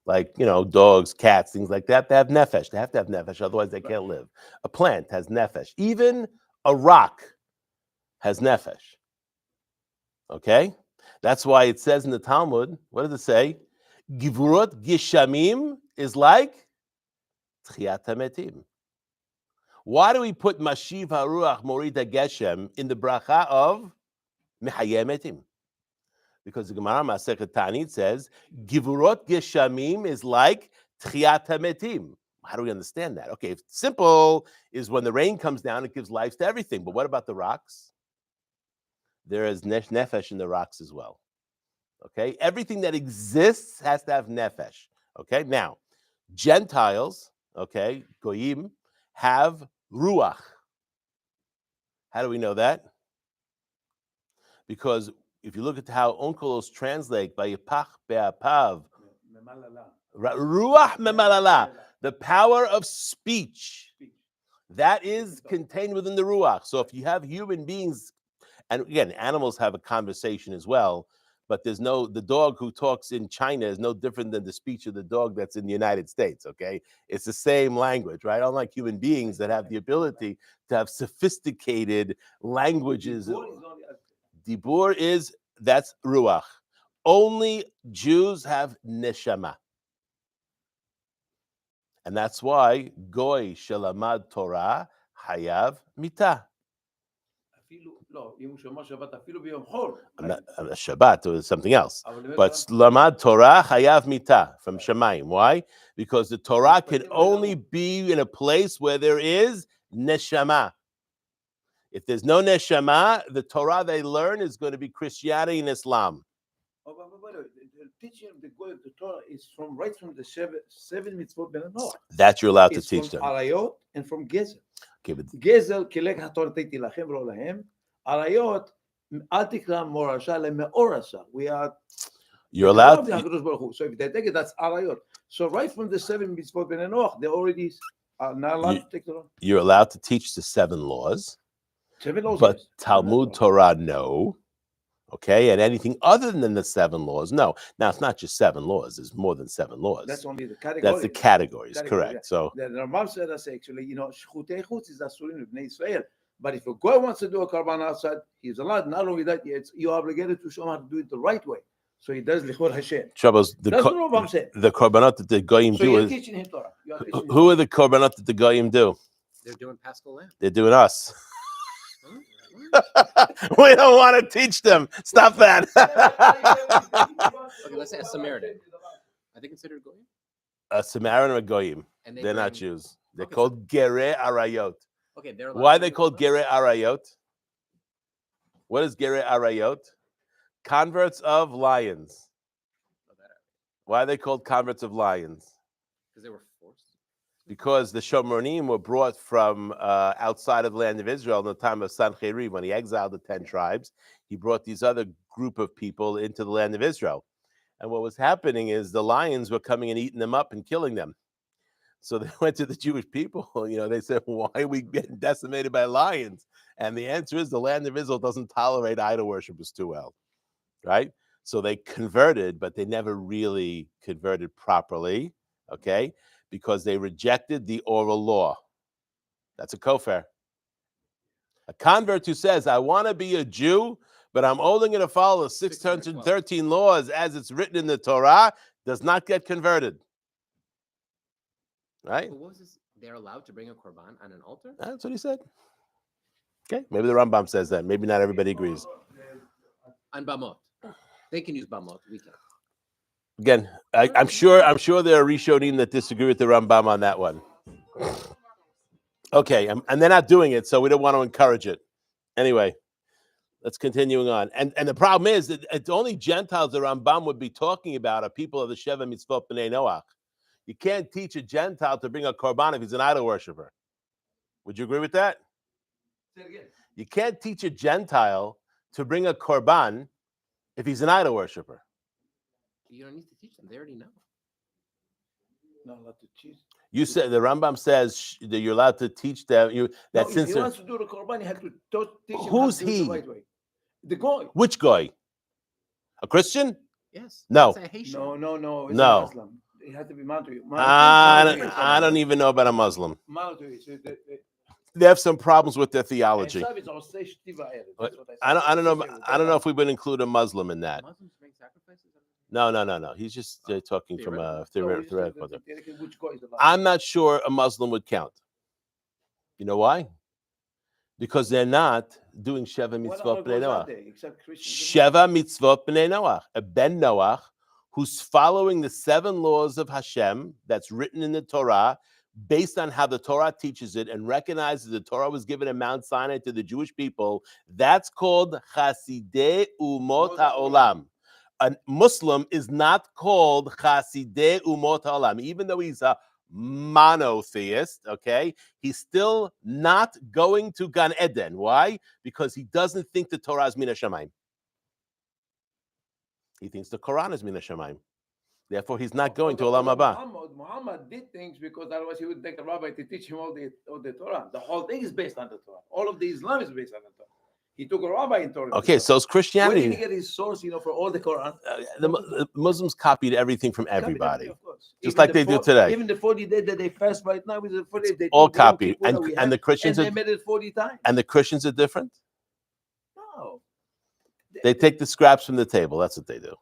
like dogs, cats, things like that, they have nefesh. They have to have nefesh, otherwise they can't live. A plant has nefesh. Even a rock has nefesh. Okay, that's why it says in the Talmud. What does it say? Givurot gishamim is like tchiyat hametim. Why do we put mashiv haruach morita geshem in the bracha of mechayeh metim? Because the Gemara Masechet Ta'anit says, Givurot Geshamim is like Tchiyat HaMetim. How do we understand that? Okay, simple is when the rain comes down, it gives life to everything. But what about the rocks? There is nefesh in the rocks as well. Okay, everything that exists has to have nefesh. Okay, now, Gentiles, okay, Goyim, have ruach. How do we know that? Because if you look at how Onkelos translate by Yipach Be'apav, Ruach Memalala, the power of speech, that is contained within the Ruach. So if you have human beings, and again, animals have a conversation as well, but the dog who talks in China is no different than the speech of the dog that's in the United States, okay? It's the same language, right? Unlike human beings that have the ability to have sophisticated languages. Dibur that's ruach. Only Jews have neshama. And that's why goy shelamad Torah hayav mitah. Shabbat or something else. But lamad Torah hayav mitah from Shemayim. Why? Because the Torah can only be in a place where there is neshama. If there's no neshama, the Torah they learn is going to be Christianity and Islam. The teaching of the Torah is right from the seven mitzvot ben Noah. That you're allowed to teach them. From Arayot and from Gezel. Okay, but Gezel kilek haTorah teilachem v'lo lahem. Arayot al tikra morasha lemeorasha. You're allowed. So if they take it, that's Arayot. So right from the seven mitzvot ben Noah, they already are not allowed to take Torah. You're allowed to teach the 7 laws. But Talmud Torah, no. Okay, and anything other than the 7 laws, no. Now, it's not just 7 laws. There's more than 7 laws. That's only the category. That's the categories, correct. Yeah. So the Rambam said us actually, shchutei chutz is asurim b'nei Israel. But if a guy wants to do a korban outside, he's allowed. Not only that, you're obligated to show him how to do it the right way. So he does lichur Hashem. Troubles. That's what Rambam said. The korbanot that the goyim do you're is. Teaching him Torah. Who are the korbanot that the goyim do? They're doing Paschal Lamb. They're doing us. We don't want to teach them. Stop that. Okay, let's say a Samaritan. Are they considered goyim? A Samaritan or goyim? And they're not Jews. They're called gerei arayot. Okay, they're. Why are they called gerei arayot? What is gerei arayot? Converts of lions. Why are they called converts of lions? Because they were forced. Because the Shomronim were brought from outside of the land of Israel in the time of Sancherib. When he exiled the 10 tribes, he brought these other group of people into the land of Israel. And what was happening is the lions were coming and eating them up and killing them. So they went to the Jewish people, they said, why are we getting decimated by lions? And the answer is the land of Israel doesn't tolerate idol worshippers too well, right? So they converted, but they never really converted properly, okay? Because they rejected the oral law. That's a kofar. A convert who says, I want to be a Jew, but I'm only going to follow the 613 laws as it's written in the Torah, does not get converted. Right? But what was this? They're allowed to bring a korban on an altar? That's what he said. Okay, maybe the Rambam says that. Maybe not everybody agrees. On bamot. They can use bamot. We can. Again, I'm sure there are Rishonim that disagree with the Rambam on that one. Okay, and they're not doing it, so we don't want to encourage it. Anyway, let's continuing on. And the problem is that it's only Gentiles the Rambam would be talking about are people of the Sheva Mitzvot B'nai Noach. You can't teach a Gentile to bring a korban if he's an idol worshiper. Would you agree with that? Say it again. You can't teach a Gentile to bring a korban if he's an idol worshiper? You don't need to teach them. They already know. Not allowed to teach. You said the Rambam says that you're allowed to teach them. No, That if since he they're- wants to do the korban, you have to teach him Who's how to do it he? the right way. The guy. which guy? A Christian? Yes. No. It's a Haitian. No. It's No. a Muslim. He had to be married to you. I don't even know about a Muslim. They have some problems with their theology. I don't know if we would include a Muslim in that. Muslims bring sacrifices. No. He's just talking from a theoretical. Which guy is the I'm not sure a Muslim would count. You know why? Because they're not doing Sheva Mitzvot B'nai Noach. Sheva Mitzvot B'nai Noach. A Ben Noach who's following the 7 laws of Hashem that's written in the Torah based on how the Torah teaches it and recognizes the Torah was given at Mount Sinai to the Jewish people. That's called Chasidei Umot HaOlam. A Muslim is not called Chasidei Umot HaOlam, even though he's a monotheist, okay? He's still not going to Gan Eden. Why? Because he doesn't think the Torah is Min HaShamayim. He thinks the Quran is Min HaShamayim. Therefore, he's not going to Olam Haba. Muhammad did things because otherwise he would take a rabbi to teach him all the Torah. The whole thing is based on the Torah. All of the Islam is based on the Torah. He took a rabbi in Torah. Okay, so it's Where Christianity. did he get his source, for all the Quran? The Muslims copied everything from everybody, Of course. just Even like the they do 40 today. Even the 40 days that they fast right now is the 40 days they All do Yom copied, Kippur that we and have, the Christians and are, they made it 40 times. and the Christians are different. No. They take the scraps from the table. That's what they do.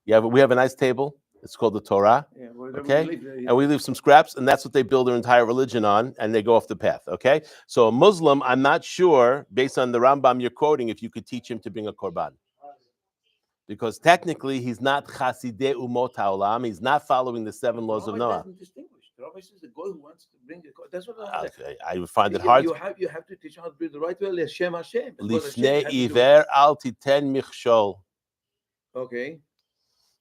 Yeah, but we have a nice table. It's called the Torah. Yeah, Okay. And we leave some scraps, and that's what they build their entire religion on, and they go off the path. Okay. So a Muslim, I'm not sure, based on the Rambam you're quoting, if you could teach him to bring a korban, because technically he's not Chasidei Umot HaOlam. He's not following the 7 laws of Noah. Doesn't distinguish. The rabbi says the guy who wants to bring the that's what Okay, I would find it hard. You have to teach him how to do it the right way. Hashem. Lifnei iver al titen michshol. Okay.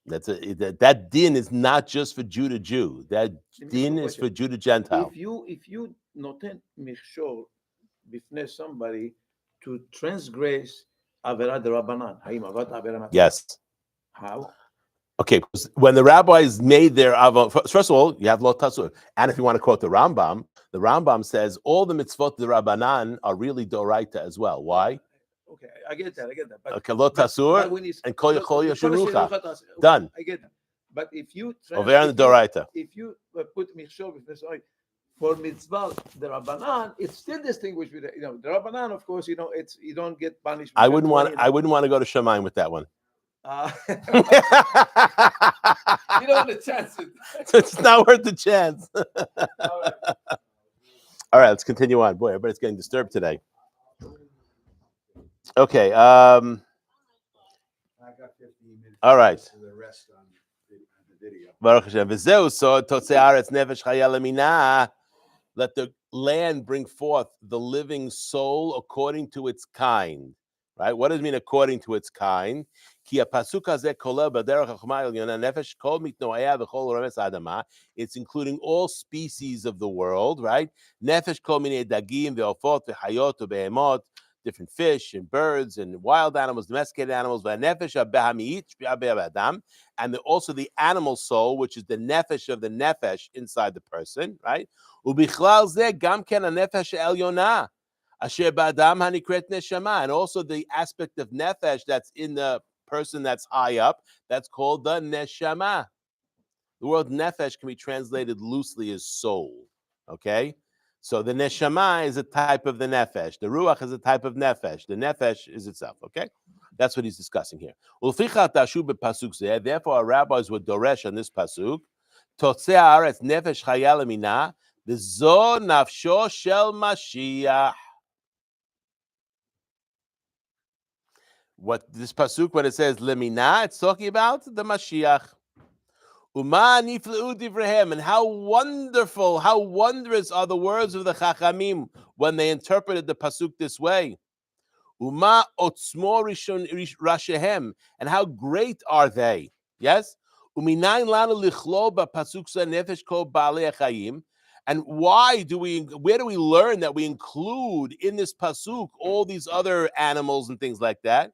That din is not just for Jew to Jew. That din is for Jew to Gentile. If you noten michshol bifnei somebody to transgress avera derabanan, haim avat avera. Yes. How? Okay, when the rabbis made their avot, first of all, you have lo tasur, and if you want to quote the Rambam says all the mitzvot the Rabbanan are really doraita as well. Why? Okay, I get that. But, Okay, lo tasur and kol yachol yashurucha. Done. I get that. But if you Over on the doraita. if you put michshol for mitzvah the Rabbanan, it's still distinguished with the Rabbanan. Of course, it's you don't get punished. I wouldn't want to go to Shemaim with that one. You don't want to chance it. It's not worth the chance. All right, let's continue on. Boy, everybody's getting disturbed today. Okay. I got 15 minutes. All right. For the rest on the video. Baruch Hashem. V'zeu so totzei haaretz nefesh chaya lemina. Let the land bring forth the living soul according to its kind. Right? What does it mean according to its kind? Ki pasuk hazeh koleh b'derech hachma elyona nefesh kol mitnoaya v'chol remes adama. It's including all species of the world, right? Nefesh kol minei dagim ve'ofot ve'hayot ve'behemot, different fish and birds and wild animals, domesticated animals, and also the animal soul, which is the nefesh of the nefesh inside the person, right? And also the aspect of nefesh that's in the person that's high up, that's called the neshama. The word nefesh can be translated loosely as soul, okay? So the neshama is a type of the nefesh. The ruach is a type of nefesh. The nefesh is itself. Okay, that's what he's discussing here. Therefore, our rabbis would doresh on this pasuk. Totzei haaretz nefesh chaya lemina v'zo nafsho shel Mashiach. What this pasuk, when it says lemina, it's talking about the Mashiach. And how wonderful, how wondrous are the words of the Chachamim when they interpreted the pasuk this way. Uma otzmo rashehem, and how great are they? Yes. And And where do we learn that we include in this pasuk all these other animals and things like that?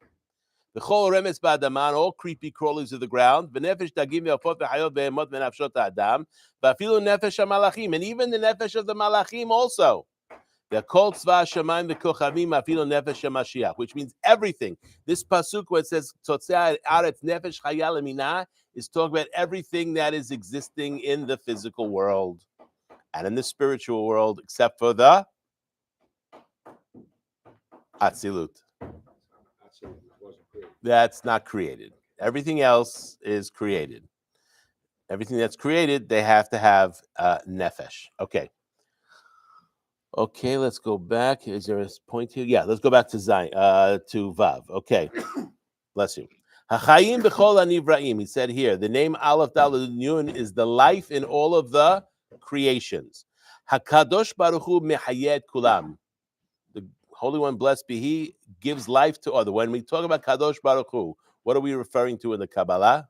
The chol remes ba'adaman, all creepy crawlies of the ground. V'nefesh dagim ve'afot ve'hayot ve'emot ve'nafshot ha'adam. V'afilu nefesh ha'malachim, and even the nefesh of the malachim also. The kol tzva shamayim v'kochavim afilu nefesh hamashiach, which means everything. This pasuk where it says tzotzei aretz nefesh chaya lemina is talking about everything that is existing in the physical world and in the spiritual world, except for the Atzilut. That's not created. Everything else is created. Everything that's created, they have to have nefesh. Okay. Okay, let's go back. Is there a point here? Yeah, let's go back to Zion, to Vav. Okay. Bless you. Hachayim b'chol hanivraim. He said here, the name Aleph Daled Nun is the life in all of the creations. Hakadosh Baruch Hu mehayed kulam. The Holy One, blessed be He, gives life to other. When we talk about Kadosh Baruch Hu, what are we referring to in the Kabbalah?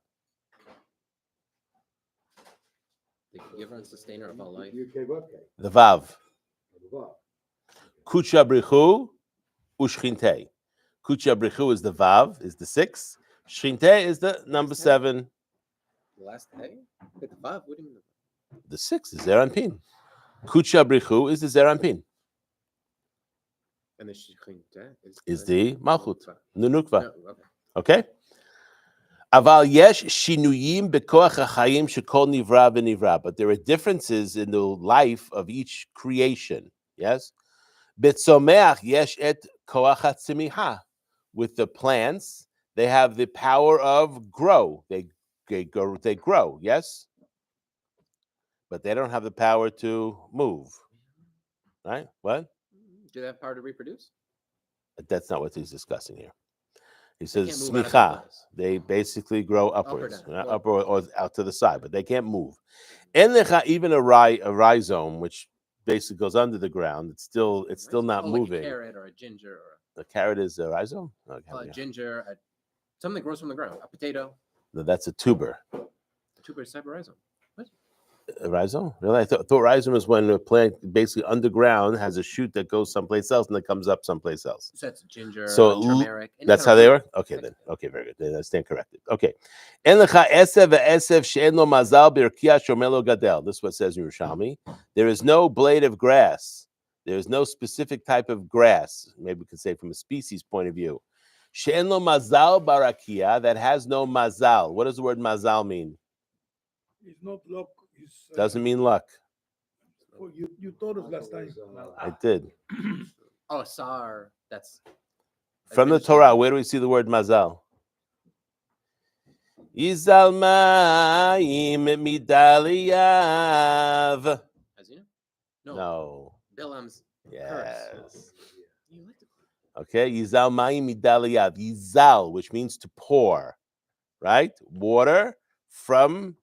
The giver and sustainer of all life. The Vav. Kucha Brichu Ushchinte. Kucha Brichu is the Vav, is the 6. Shchinte is the number 7. The last day? Wait, the Vav? What do you mean? The 6 is Zeranpin. Kucha Brichu is the Zeranpin. And the Shechinte Is the Malchut. Nunukva. No, Okay? Aval yesh shinuyim bekoach hachayim shekol nivra v'nivra. But there are differences in the life of each creation. Yes? Betzomeach yesh et koach hatzimiha. With the plants, they have the power of grow. They grow, yes? But they don't have the power to move. Right? What? do they have power to reproduce? That's not what he's discussing here. He They says can't move out of smicha. their place. They basically grow Up or upwards, down. not up or out to the side, but they can't move. En lecha, even a rhizome, which basically goes under the ground, it's still not Oh, like moving. a carrot or a ginger or The carrot is a rhizome. Okay, a yeah. ginger, something that grows from the ground. A potato. No, that's a tuber. A tuber is type of rhizome. What? A rhizome? Really? I thought rhizome is when a plant basically underground has a shoot that goes someplace else and then comes up someplace else. So that's ginger, So turmeric. any That's kind how of they root. are? Okay, then. Okay, very good. Then I stand corrected. Okay. En lecha esev ve'esev she'en lo mazal b'irkia shomer lo gadel. This is what it says in Yerushalmi. There is no blade of grass. There is no specific type of grass. Maybe we could say from a species point of view. She'en lo mazal barakia, that has no mazal. What does the word mazal mean? It's not luck. It's, Doesn't mean luck. oh, you told us last time. I did. Oh, sar. That's From the Torah, where do we see the word mazal? Yizal ma'im midaliyav. as you know. No. Bilam's Yes. You like to Okay. Yizal ma'im midaliyav. Yizal, which means to pour, right? Water from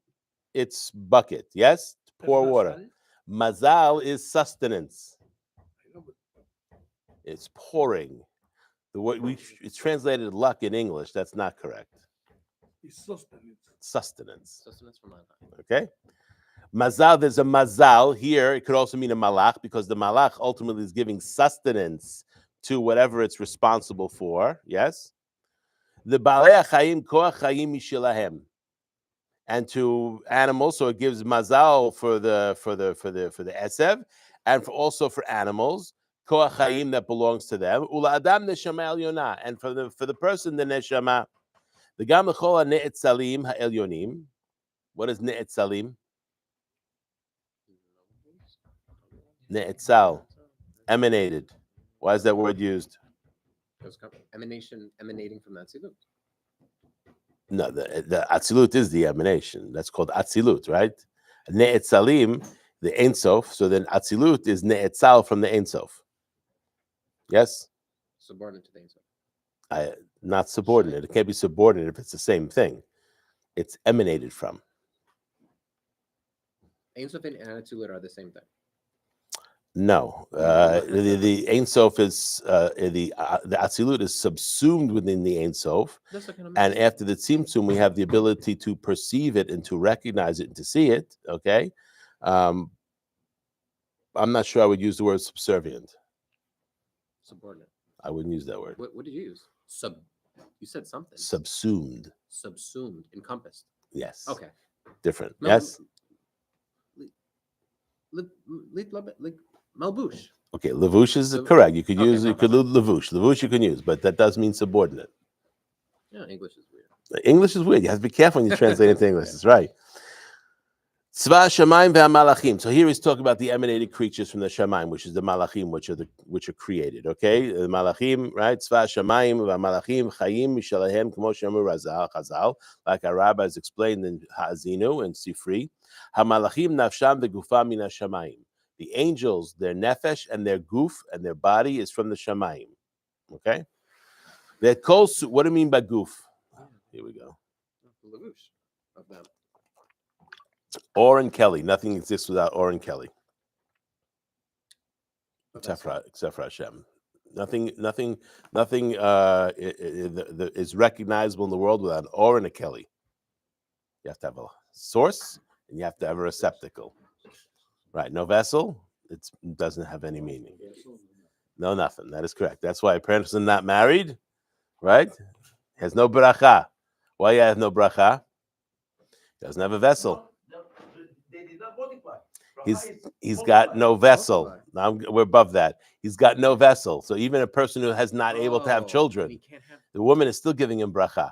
its bucket. Yes? To pour water. Mazal is sustenance. It's pouring. The word it's translated luck in English. That's not correct. It's sustenance. Sustenance. sustenance from Allah. Okay. Mazal, there's a mazal here. It could also mean a malach because the malach ultimately is giving sustenance to whatever it's responsible for. Yes. The balei chayim koach chayim mishilahem, and to animals, so it gives mazal for the esev, and also for animals koach chayim that belongs to them. Ula adam neshama elyona, and for the person the neshama. The gam lechol ne'etzalim ha'elyonim. What is ne'etzalim? Ne'etzal, emanated. Why is that word used? Emanating from that Tzilut. No, the Atzilut is the emanation. That's called Atzilut, right? Ne'etzalim, the Ein Sof. So then Atzilut is Ne'etzal from the Ein Sof. Yes? Subordinate to the Ein Sof. Not subordinate. It can't be subordinate if it's the same thing. It's emanated from. Ein Sof and Atzilut are the same thing. No, the Ein Sof is the Atzilut is subsumed within the Ein Sof, That's what kind of and after the Tzimtzum, we have the ability to perceive it and to recognize it and to see it. Okay, I'm not sure I would use the word subservient. Subordinate. I wouldn't use that word. What did you use? You said something. Subsumed. Subsumed. Encompassed. Yes. Okay. Different. Mel- Yes. Like Malbush. Okay. Lavush is Lav- correct. You could okay, use. You could use lavush. Lavush you can use, but that does mean subordinate. Yeah, English is weird. English is weird. You have to be careful when you translate into English. That's right. Tzva Shamayim ve'Malachim. So here he's talking about the emanated creatures from the Shamayim, which is the Malachim, which are created. Okay, the Malachim, right? Tzva Shamayim ve'Malachim Chayim Mishalahem Kmo Shemer Chazal, like our rabbis explained in Ha'azinu and Sifri. HaMalachim Nafsham ve'Gufam Min Shamayim. The angels, their nefesh and their guf and their body is from the Shamayim. Okay. That calls. What do you mean by guf? Here we go. The Lavush of them. Orah and Kelly. Nothing exists without Orah and Kelly. Except for Hashem. Nothing is recognizable in the world without an Orah and a Kelly. You have to have a source and you have to have a receptacle. Right. No vessel, it doesn't have any meaning. No, nothing. That is correct. That's why a person not married, right, has no bracha. Why you have no bracha? Doesn't have a vessel. They did not multiply. He's got no vessel. Now we're above that. He's got no vessel. So even a person who has not able to have children, He can't have. the woman is still giving him bracha.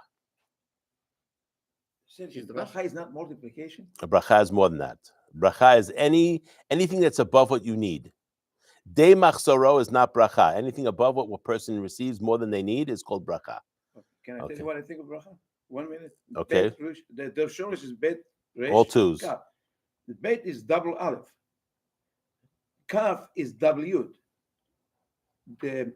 Seriously, bracha is not multiplication. A bracha is more than that. Bracha is anything that's above what you need. De machzoro is not bracha. Anything above what a person receives more than they need is called bracha. Can I tell Okay. you what I think of bracha? 1 minute. Okay. Bet, Rush, the Shorish is bet. Resh, All twos. Kaf. The bet is double aleph. Kaf is double yud. The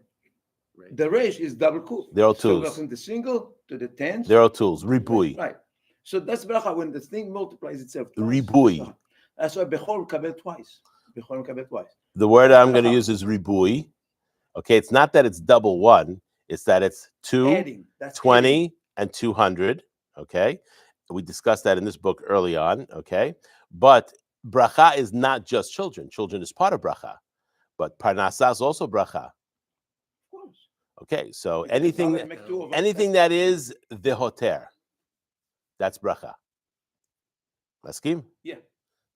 resh is double kuf. They're all So we go twos. from the single to the tens. They're all tools. Ribui. Right. So that's bracha when the thing multiplies itself. Twice. Ribui. That's why bechol kabel twice. Bechol kabel twice. The word I'm going to use is ribui. Okay, it's not that it's double one. It's that it's 2, Adding. That's 20, and 200. Okay, we discussed that in this book early on. Okay, but bracha is not just children. Children is part of bracha, but parnasa is also bracha. Of course. Okay, so Because anything Aleph make two of us. anything that is the hoter, that's bracha. Maskim? Yeah.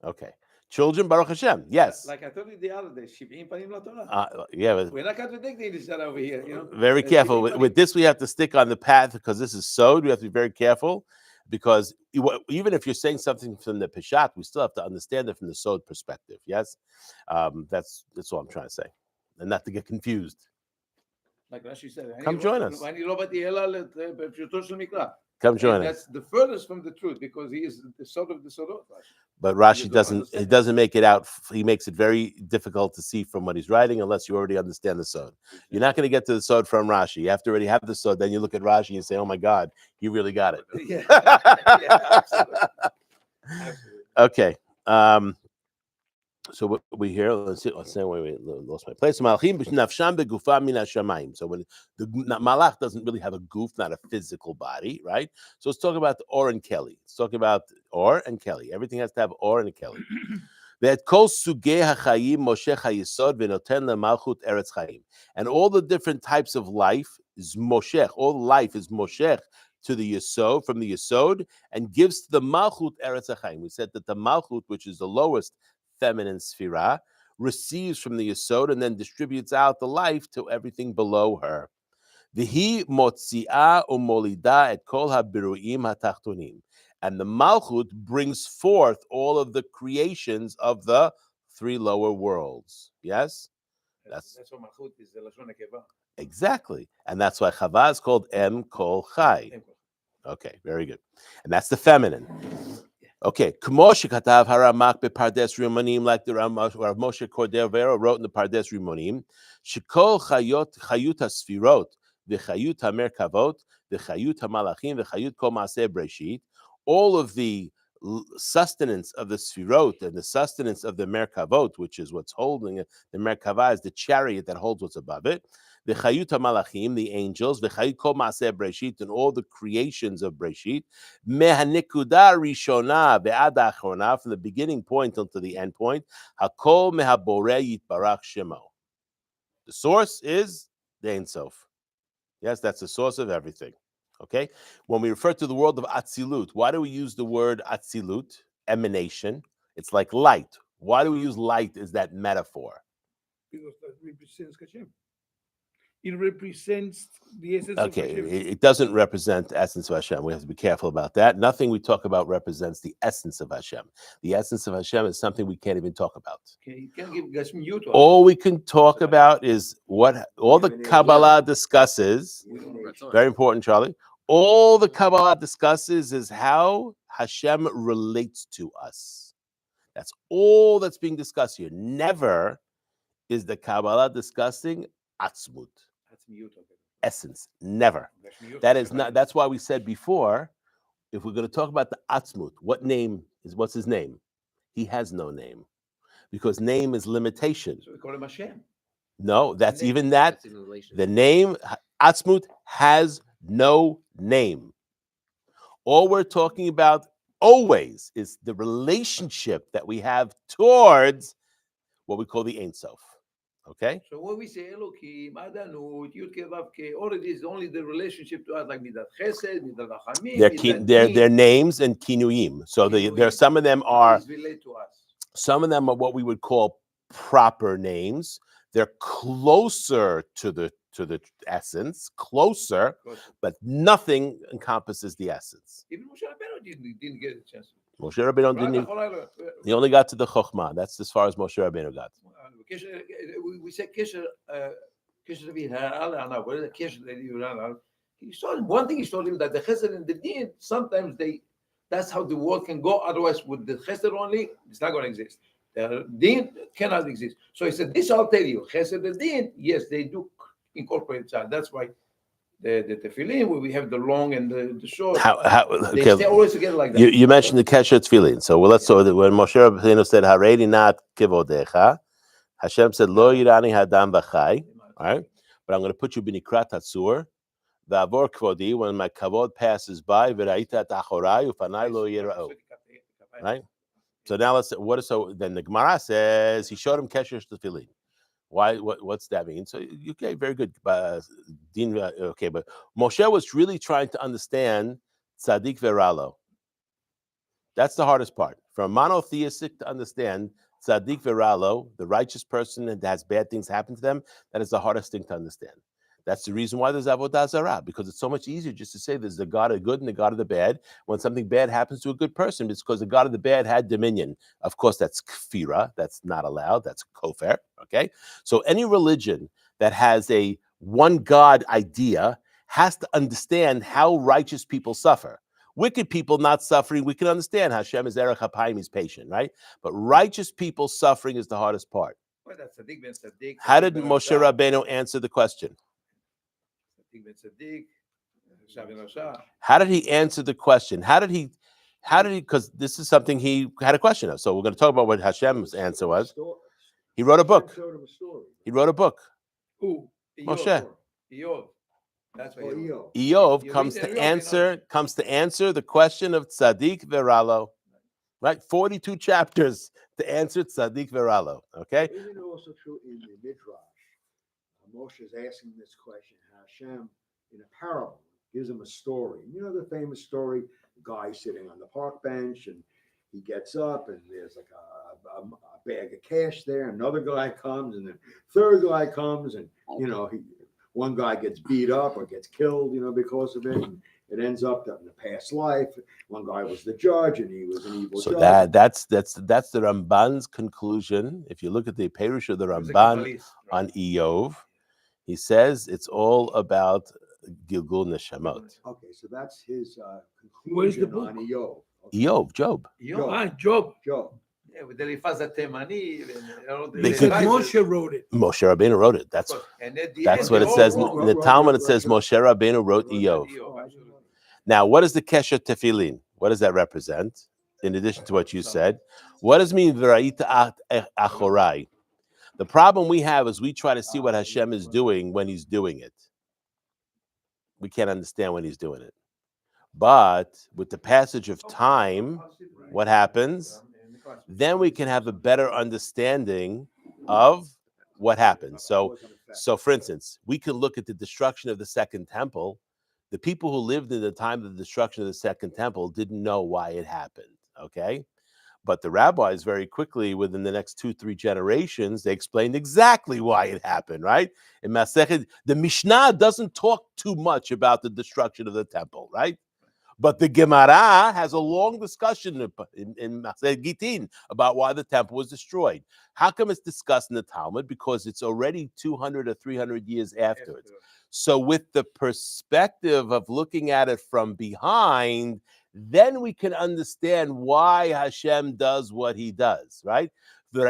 Okay. Children, Baruch Hashem. Yes. Like I told you the other day, Shiv'im panim laTorah. Yeah, but We're not contradicting each other over here, you know. very careful. With this, we have to stick on the path because this is sod. We have to be very careful because even if you're saying something from the Peshat, we still have to understand it from the sod perspective. Yes, that's all I'm trying to say, and not to get confused. Like Rashi said, Come join us. Come join us. That's the furthest from the truth because he is the sort of the Sodot. But You Rashi don't doesn't. understand He that. doesn't make it out. He makes it very difficult to see from what he's writing unless you already understand the sod. You're not going to get to the sod from Rashi. You have to already have the sod. Then you look at Rashi and say, "Oh my God, you really got it." Yeah, yeah, absolutely. Absolutely. Okay. So what we hear, let's see. Wait, lost my place. Malachim b'nafsham begufam min hashamayim. So when the malach doesn't really have a goof, not a physical body, right? So let's talk about the Orah and Kelly. Let's talk about Orah and Kelly. Everything has to have Orah and Kelly. That kol sugei hachayim moshech hayisod v'noten lemalchut eretz chayim. And all the different types of life is moshech. All life is moshech to the yesod, from the yesod, and gives to the malchut eretz chayim. We said that the malchut, which is the lowest feminine sphira, receives from the yesod and then distributes out the life to everything below her. V'hi motziah umolida et kol habiruim hatachtonim. And the malchut brings forth all of the creations of the 3 lower worlds. Yes? That's what Malchut is, the Lashon HaKeva. Exactly. And that's why Chava is called Em Kol Chai. Okay, very good. And that's the feminine. Okay, Kmo shekatav haramak bepardes rimonim, like the Rav Moshe Cordero wrote in the Pardes Rimonim, shekol chayut hasfirot, v'chayut hamerkavot, v'chayut hamalachim, v'chayut kol maaseh breshit, all of the sustenance of the sfirot and the sustenance of the merkavot, which is what's holding it, the merkava is the chariot that holds what's above it, V'chayut malachim, the angels, v'chayut kol maaseh Breshit, and all the creations of Breshit, mehanikuda rishona ve'ad achrona, from the beginning point until the end point, hakol mehaboreh yitbarach shemo. The source is the Ein Sof. Yes, that's the source of everything. Okay? When we refer to the world of Atzilut, why do we use the word Atzilut, emanation? It's like light. Why do we use light as that metaphor? Because that represents Hashem. It represents the essence Okay, of Hashem. it doesn't represent the essence of Hashem. We have to be careful about that. Nothing we talk about represents the essence of Hashem. The essence of Hashem is something we can't even talk about. Okay, you can't give Gashmiyut to us. All we can talk about is what all the Kabbalah discusses. Very important, Charlie. All the Kabbalah discusses is how Hashem relates to us. That's all that's being discussed here. Never is the Kabbalah discussing Atzmut, essence. Never. That is not. That's why we said before, if we're going to talk about the Atzmut, what's his name? He has no name, because name is limitation. So we call him Hashem. No, that's Name. even that. That's even relation. The name Atzmut has no name. All we're talking about always is the relationship that we have towards what we call the Ein Sof. Okay? So when we say Elokim, Adanut, Yud Ke Vav Ke, all of this is only the relationship to us, like Midat Chesed, Midat Rachamim, They're names and kinuyim. So there some of them are relate to us. some of them are what we would call proper names. They're closer to the essence, closer, but nothing encompasses the essence. Even Moshe Rabbeinu didn't get a chance. Moshe Rabbeinu didn't. He only got to the Chokhmah. That's as far as Moshe Rabbeinu got. We say Kesher V'Ha'al. What is the Kesher V'Ha'al? He told him one thing. He told him that the Chesed and the Din sometimes that's how the world can go. Otherwise, with the Chesed only, it's not going to exist. The Din cannot exist. So he said, "This I'll tell you. Chesed and Din, yes, they do incorporate each other. That's why the tefillin, where we have the long and the short, they stay always together like that." You mentioned the Kesher Tefillin. So let's when Moshe Rabbeinu said, "Hareini not kivodecha," Hashem said, "Lo yirani hadam v'chai." All right, but I'm going to put you b'nikrat hatzur. V'avor kvodi, when my kavod passes by, v'ra'ita et achorai ufanai lo yira'u. Right. So now then the Gemara says he showed him Kesher Tefillin. Why? What's that mean? So okay, very good. Okay, but Moshe was really trying to understand tzaddik veralo. That's the hardest part. For a monotheistic to understand tzaddik veralo, the righteous person that has bad things happen to them, that is the hardest thing to understand. That's the reason why there's avodah zarah, because it's so much easier just to say there's the God of the good and the God of the bad. When something bad happens to a good person, it's because the God of the bad had dominion. Of course, that's kfira. That's not allowed. That's kofar. Okay? So any religion that has a one God idea has to understand how righteous people suffer. Wicked people not suffering, we can understand. Hashem is erech hapayim, he's patient, right? But righteous people suffering is the hardest part. How did Moshe Rabbeinu answer the question? How did he answer the question? How did he, because this is something he had a question of. So we're going to talk about what Hashem's answer was. He wrote a book. He wrote a book. Who? Moshe. Eov. That's why Eov comes to answer the question of tzaddik veralo. Right? 42 chapters to answer tzaddik veralo. Okay? Isn't it also true in the Midrash? Moshe is asking this question. Hashem, in a parable, gives him a story. You know the famous story, the guy sitting on the park bench, and he gets up, and there's like a bag of cash there. Another guy comes, and the third guy comes, and one guy gets beat up or gets killed, because of it. And it ends up that in the past life, one guy was the judge, and he was an evil judge. So that's the Ramban's conclusion. If you look at the Perush of the Ramban on Eov, he says it's all about Gilgul Neshamot. Okay, so that's his Where's the conclusion book? on Eov. Okay. Job. Job. Job. Yeah, with the Rifaz Temani. Moshe wrote it. Moshe Rabbeinu wrote it. That's what it says. In the Talmud, it says Moshe Rabbeinu wrote Eov. Now, what is the Kesher Tefillin? What does that represent? In addition to what you said, what does it mean V'ra'ita achorai? The problem we have is we try to see what Hashem is doing when he's doing it. We can't understand when he's doing it. But with the passage of time, what happens? Then we can have a better understanding of what happened. So for instance, we can look at the destruction of the Second Temple. The people who lived in the time of the destruction of the Second Temple didn't know why it happened, okay? But the rabbis very quickly, within the next 2-3 generations, they explained exactly why it happened, right? In Masechet, the Mishnah doesn't talk too much about the destruction of the temple, right? But the Gemara has a long discussion in Masechet Gitin about why the temple was destroyed. How come it's discussed in the Talmud? Because it's already 200 or 300 years afterwards. So with the perspective of looking at it from behind, then we can understand why Hashem does what he does, right? Which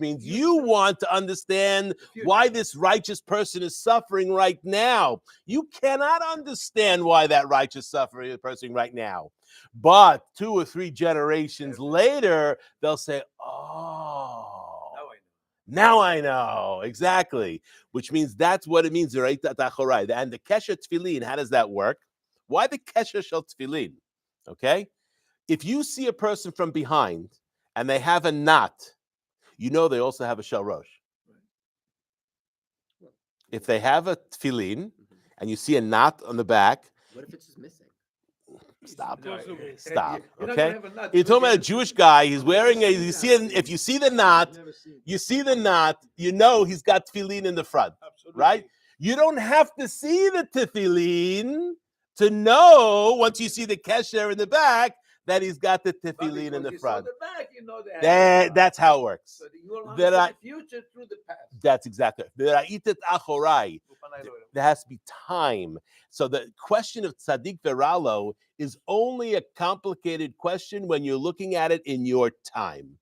means you want to understand why this righteous person is suffering right now. You cannot understand why that righteous suffering is suffering right now. But 2 or 3 generations later, they'll say, oh, now I know. Exactly. Which means that's what it means. And the Kesher Tefillin, how does that work? Why the Kesher Shel Tefillin? Okay? If you see a person from behind and they have a knot, you know they also have a Shel Rosh. If they have a tefillin and you see a knot on the back, What if it's just missing? Stop. Okay? You're talking about a Jewish guy. He's wearing if you see the knot, you know he's got tefillin in the front, right? You don't have to see the tefillin to know, once you see the kesher in the back, that he's got the tefillin in the front. That's how it works. So you will understand the future through the past. That's exactly it. There has to be time. So the question of tzaddik veralo is only a complicated question when you're looking at it in your time.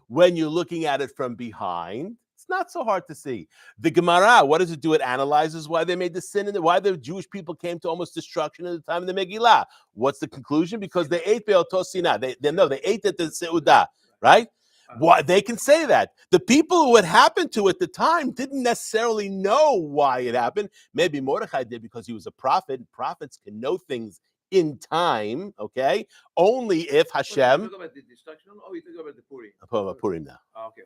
When you're looking at it from behind, it's not so hard to see. The Gemara, what does it do? It analyzes why they made the sin and why the Jewish people came to almost destruction at the time of the Megillah. What's the conclusion? Because they ate be'oto sinah. They ate at the seudah, right? Why they can say that. The people who it happened to at the time didn't necessarily know why it happened. Maybe Mordechai did because he was a prophet. Prophets can know things in time, okay? Only if Hashem. You talk about the destruction, or you talk about the Purim? I'm talking about Purim now. Okay.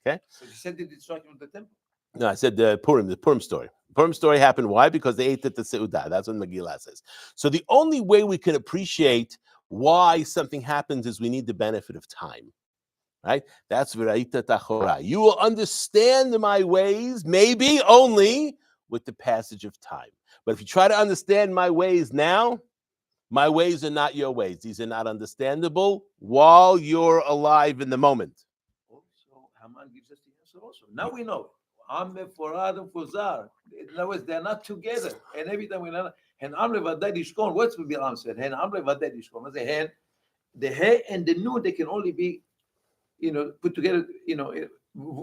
Okay? So you said the destruction of the temple? No, I said the Purim story. The Purim story happened. Why? Because they ate at the seudah. That's what Megillah says. So the only way we can appreciate why something happens is we need the benefit of time. Right? That's v'ra'ita tachora. You will understand my ways, maybe only with the passage of time. But if you try to understand my ways now, my ways are not your ways. These are not understandable while you're alive in the moment. So Haman gives us the answer also. Now we know. Amr for Adam for Zar. In other words, they're not together. And every time we learn, and Amr vadad ishkon. What's the Bilam said? And Amr vadad ishkon. What's the hand? The he and the nu, they can only be, put together,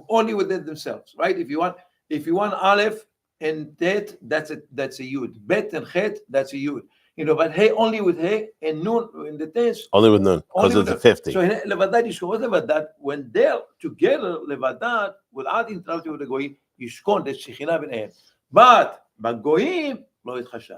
only within themselves, right? If you want Aleph and Tet, that's a Yud. Bet and Chet, that's a Yud. But Hey only with Hey and Nun in the tense. Only with Nun, because of the 50. So Levadad Yishkon, what's Levadad? When they're together, Levadad, without interacting with the Goyim, Yishkon, that's Shekhinah b'neihem. But Goyim, lo yitchashav.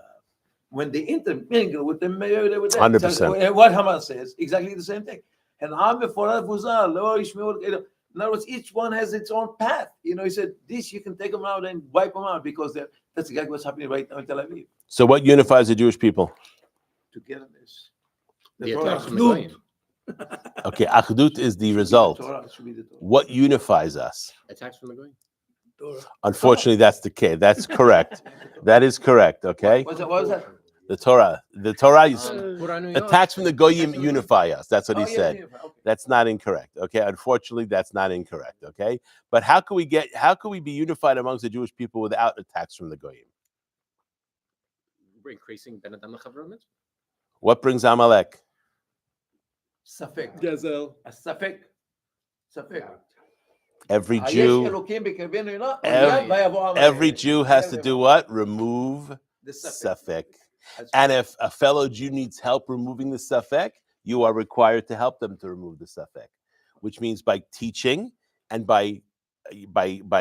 When they intermingle with them, 100%. What Haman says, exactly the same thing. And Amr for Fuzal, lo Yishmeul. In other words, each one has its own path. He said, this you can take them out and wipe them out because that's exactly what's happening right now in Tel Aviv. So what unifies the Jewish people? Togetherness. The attacks from the Goyim. Okay, Achdut is the result. What unifies us? Attacks from the Goyim. Unfortunately, that's the case. That's correct. That is correct, okay? What was that? The Torah is attacks from the Goyim unify us. That's what he said. Okay. That's not incorrect. Okay, unfortunately, that's not incorrect. Okay, but how can we be unified amongst the Jewish people without attacks from the Goyim? We're increasing Ben Adam L'Chavro Mitzvah. What brings Amalek? Safek. Gazel. A Safek. Safek. Every Jew has to do what? Remove the Safek. And if a fellow Jew needs help removing the Safek, you are required to help them to remove the Safek. which means by teaching and by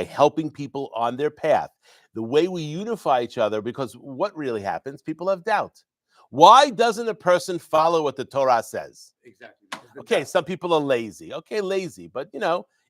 helping people on their path. The way we unify each other, because what really happens? People have doubt. Why doesn't a person follow what the Torah says? Exactly. because the Okay, doubt- some people are lazy. Okay, lazy, but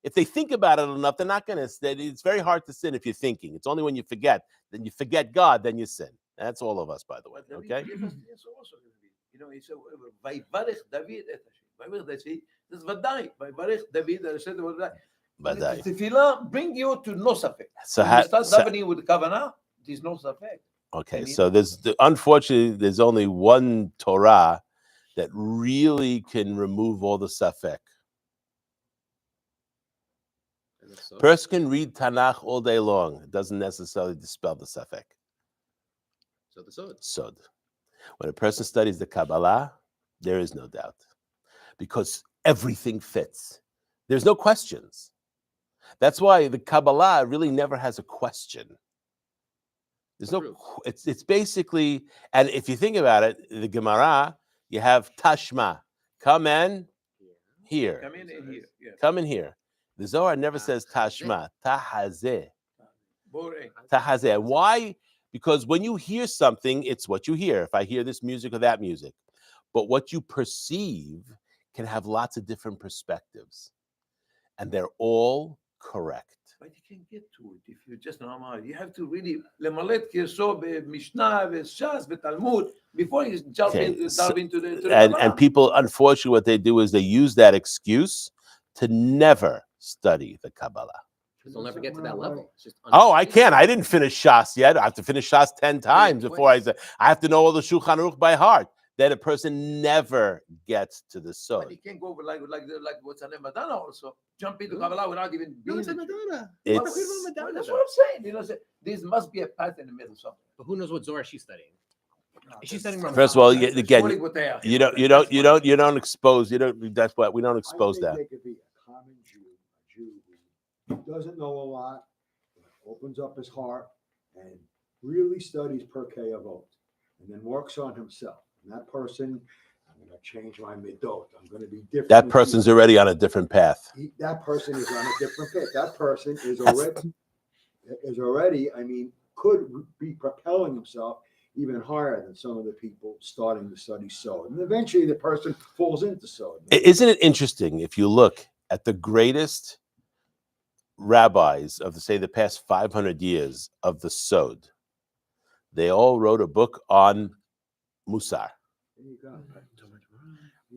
if they think about it enough, they're not going to. It's very hard to sin if you're thinking. It's only when you forget, then you forget God, then you sin. That's all of us, by the way. But David Okay. gave us the answer also, David. He said, "Vayvarech David et Hashem." Vayvarech David. This is Vadai. Vayvarech David. Hashem Vadai. But The tefillah bring you to no safek. so, When you start so davening with kavanah, there's no safek. okay, And so unfortunately there's only one Torah that really can remove all the safek. And it's so- Person can read Tanakh all day long. It doesn't necessarily dispel the safek. So the sod. Sod. When a person studies the Kabbalah, there is no doubt, because everything fits. There's no questions. That's why the Kabbalah really never has a question. There's no. True. It's basically, and if you think about it, the Gemara, you have Tashma, come in here, Come in and here. Yeah. come in here. The Zohar never says Tashma, Tahazeh. Boring. Tahazeh. Why? Because when you hear something, it's what you hear. If I hear this music or that music, but what you perceive can have lots of different perspectives, and they're all correct. But you can get to it if you just know. You have to really lemalet kirso b'mishnah v'shas v'talmud before you jump Okay, into the And Kabbalah. people, unfortunately, what they do is they use that excuse to never study the Kabbalah. Because they'll never get to that level. It's just Oh, I unstable. can't. I didn't finish Shas yet. I have to finish Shas 10 times wait. before I say I have to know all the Shulchan Aruch by heart. That a person never gets to the But Sod. you can't go like what's her name, Madonna also jump into Kabbalah without even being. No, it's a Madonna. It's- That's what I'm saying. This must be a path in the middle somewhere. But who knows what Zohar she's studying? Is she studying First of all, That's again, Shmulik Botayach, you know, don't expose. That's what we don't expose I think that. they could be a common Jew, a Jew who doesn't know a lot, but opens up his heart and really studies Pirkei Avot, and then works on himself. And that person, I'm going to change my midot. I'm going to be different. That person's already on a different path. That person is on a different path. That person is That's- already. I mean, could be propelling himself even higher than some of the people starting to study Sod. And eventually the person falls into Sod. Isn't it interesting if you look at the greatest rabbis of, say, the past 500 years of the Sod? They all wrote a book on Musar. There you go.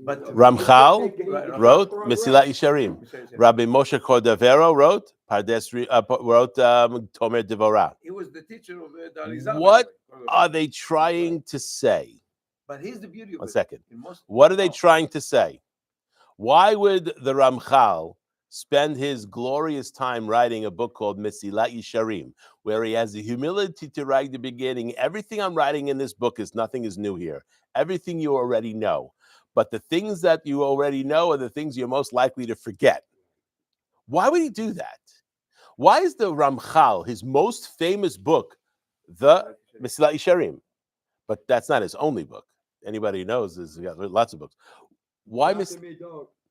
But Ramchal Right. wrote Mesilat Yesharim. Rabbi Moshe Cordovero wrote Tomer Devorah. He was the teacher of the Arizal. What are they trying to say? But here's the beauty of One it. second. In most- What are they trying to say? Why would the Ramchal spend his glorious time writing a book called Mesilat Yesharim, where he has the humility to write the beginning? Everything I'm writing in this book nothing is new here. Everything you already know. But the things that you already know are the things you're most likely to forget. Why would he do that? Why is the Ramchal, his most famous book, the Mesilat Yesharim? But that's not his only book. Anybody who knows he's got lots of books. Why The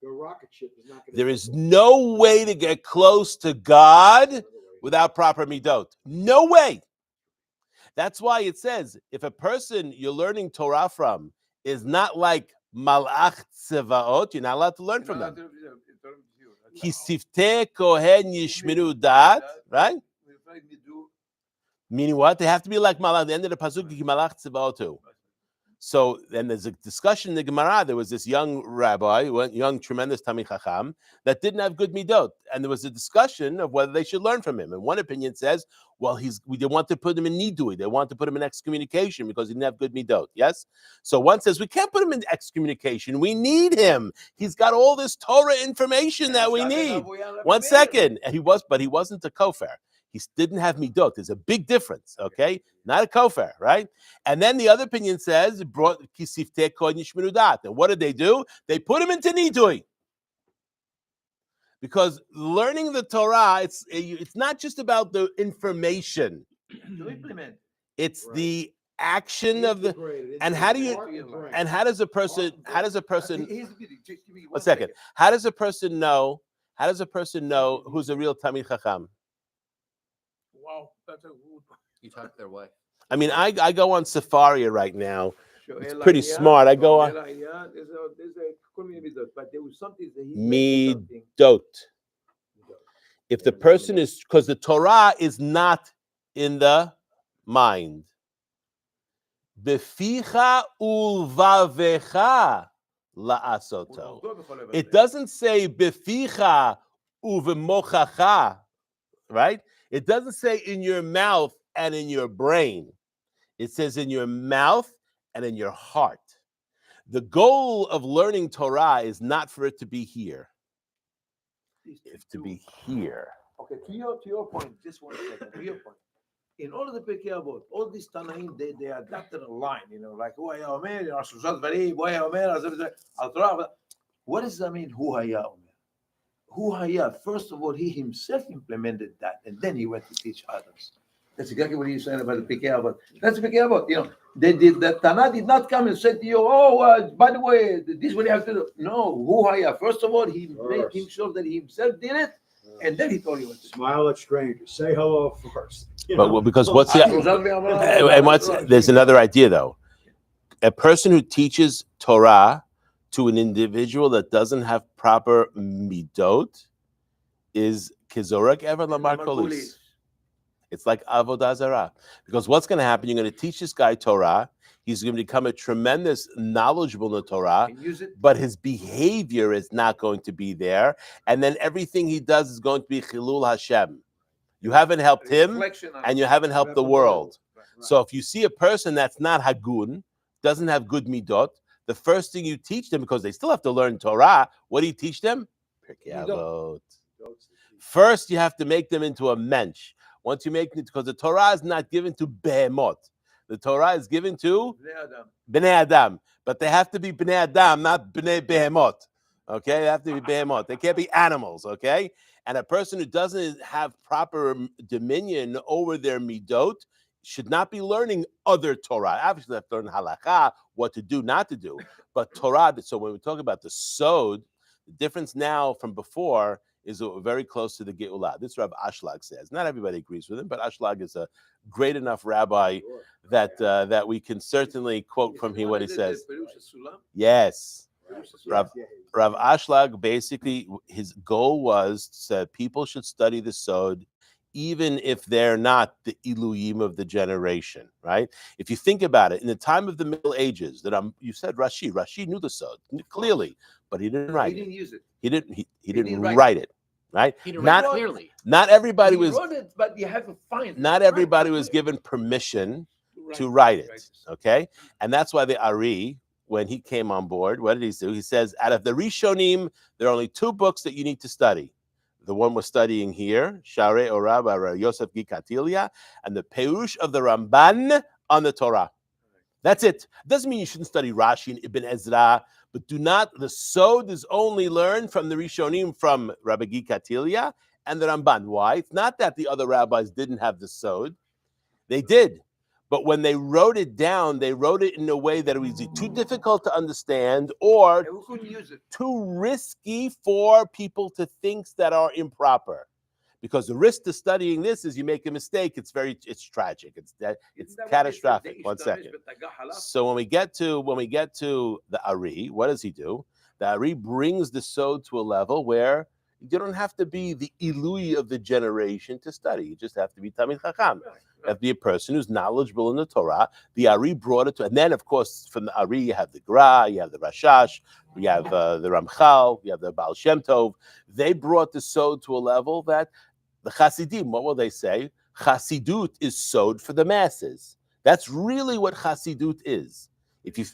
rocket ship is not going There is no way to get close to God without proper midot. No way. That's why it says if a person you're learning Torah from is not like Malach Tzevaot, you're not allowed to learn from them. Kisifte kohen yishmiru dat, right? Meaning what? They have to be like Malach. The end of the pasuk, Malach Tzevaotu. So then there's a discussion in the Gemara. There was this young rabbi, young tremendous Talmid Chacham, that didn't have good midot, and there was a discussion of whether they should learn from him. And one opinion says, well, we didn't want to put him in nidui. They want to put him in excommunication because he didn't have good midot. Yes. So one says we can't put him in excommunication. We need him. He's got all this Torah information that we need. 1 second. And he wasn't a kofar. He didn't have midot. There's a big difference, okay? Not a kofar, right? And then the other opinion says, brought kisifte kohen yishmiru dat. And what did they do? They put him into nidui. Because learning the Torah, it's not just about the information. To implement. It's the action of the. Integrated And into how the do you- heart and brain. And how does a person? How does a person? Here's the beauty. Just give me One second. How does a person know? How does a person know who's a real Talmid Chacham? Wow, that's a good. You talk their way. I mean, I go on Safari right now. It's Shoel pretty Aya, smart. I go Shoel on Aya, there's a community, but there was something that he Midot. If the person is, because the Torah is not in the mind. Beficha ulvavecha la'asoto. It doesn't say beficha uvemochacha, right? It doesn't say in your mouth and in your brain. It says in your mouth and in your heart. The goal of learning Torah is not for it to be here. It's to be here. Okay, to your point, just 1 second. To your point, in all of the Pirkei Avot, all these Tanaim, they adapted a line, like Hu Haya Omer, Shushat Varim, Hu Haya Omer, Al Torah. What does that mean? Hu Haya Omer. Hu Haya. First of all, he himself implemented that, and then he went to teach others. That's exactly what he's saying about the Pirkei Avot. That's the Pirkei Avot. The Tana did not come and say to you, by the way, this is what you have to do. No, Hu Haya. First of all, he made himself that he himself did it. And then he told you what to do. Smile at strangers. Say hello first. But because what's the, and what's there's another idea though. A person who teaches Torah to an individual that doesn't have proper midot is kizorek ever lamar kolis. It's like avodah zarah. Because what's going to happen? You're going to teach this guy Torah. He's going to become a tremendous knowledgeable in the Torah, but his behavior is not going to be there. And then everything he does is going to be chilul Hashem. You haven't helped him, and you haven't helped the world. So if you see a person that's not hagun, doesn't have good midot, the first thing you teach them, because they still have to learn Torah, what do you teach them? Pirkei Avot. First, you have to make them into a mensch. Once you make it, because the Torah is not given to behemot. The Torah is given to Bnei Adam. But they have to be Bnei Adam, not Bnei Behemot. Okay? They have to be Behemot. They can't be animals, okay? And a person who doesn't have proper dominion over their midot should not be learning other Torah. Obviously, they have to learn halakha, what to do, not to do. But Torah, so when we talk about the sod, the difference now from before is very close to the Geulah. This Rav Ashlag says. Not everybody agrees with him, but Ashlag is a great enough rabbi that we can certainly quote from him what he says. Yes. Rav Ashlag, basically, his goal was that people should study the Sod, even if they're not the Iluyim of the generation, right? If you think about it, in the time of the Middle Ages, you said Rashi knew the Sod clearly, but he didn't write it. He didn't use it. He didn't write it, right? He didn't write it clearly. Not everybody He was. wrote it, but you have to find it. Not everybody was given permission to write it. Okay, and that's why the Ari, when he came on board, what did he do? He says, out of the Rishonim, there are only 2 books that you need to study. The one we're studying here, Shaare Orah by Yosef Gikatilia, and the Perush of the Ramban on the Torah. That's it. Doesn't mean you shouldn't study Rashi and Ibn Ezra, but do not. The Sod is only learned from the Rishonim, from Rabbi Gikatilia and the Ramban. Why? It's not that the other rabbis didn't have the Sod. They did. But when they wrote it down, they wrote it in a way that it was too difficult to understand or too risky for people to think that are improper. Because the risk to studying this is you make a mistake. It's tragic. It's catastrophic. 1 second. So when we get to the Ari, what does he do? The Ari brings the Sod to a level where you don't have to be the Ilui of the generation to study. You just have to be Talmid Chacham. You have to be a person who's knowledgeable in the Torah. The Ari brought it to, and then of course from the Ari you have the Gra, you have the Rashash, you have the Ramchal, you have the Baal Shem Tov. They brought the Sod to a level that the Hasidim, what will they say? Hasidut is Sod for the masses. That's really what Hasidut is.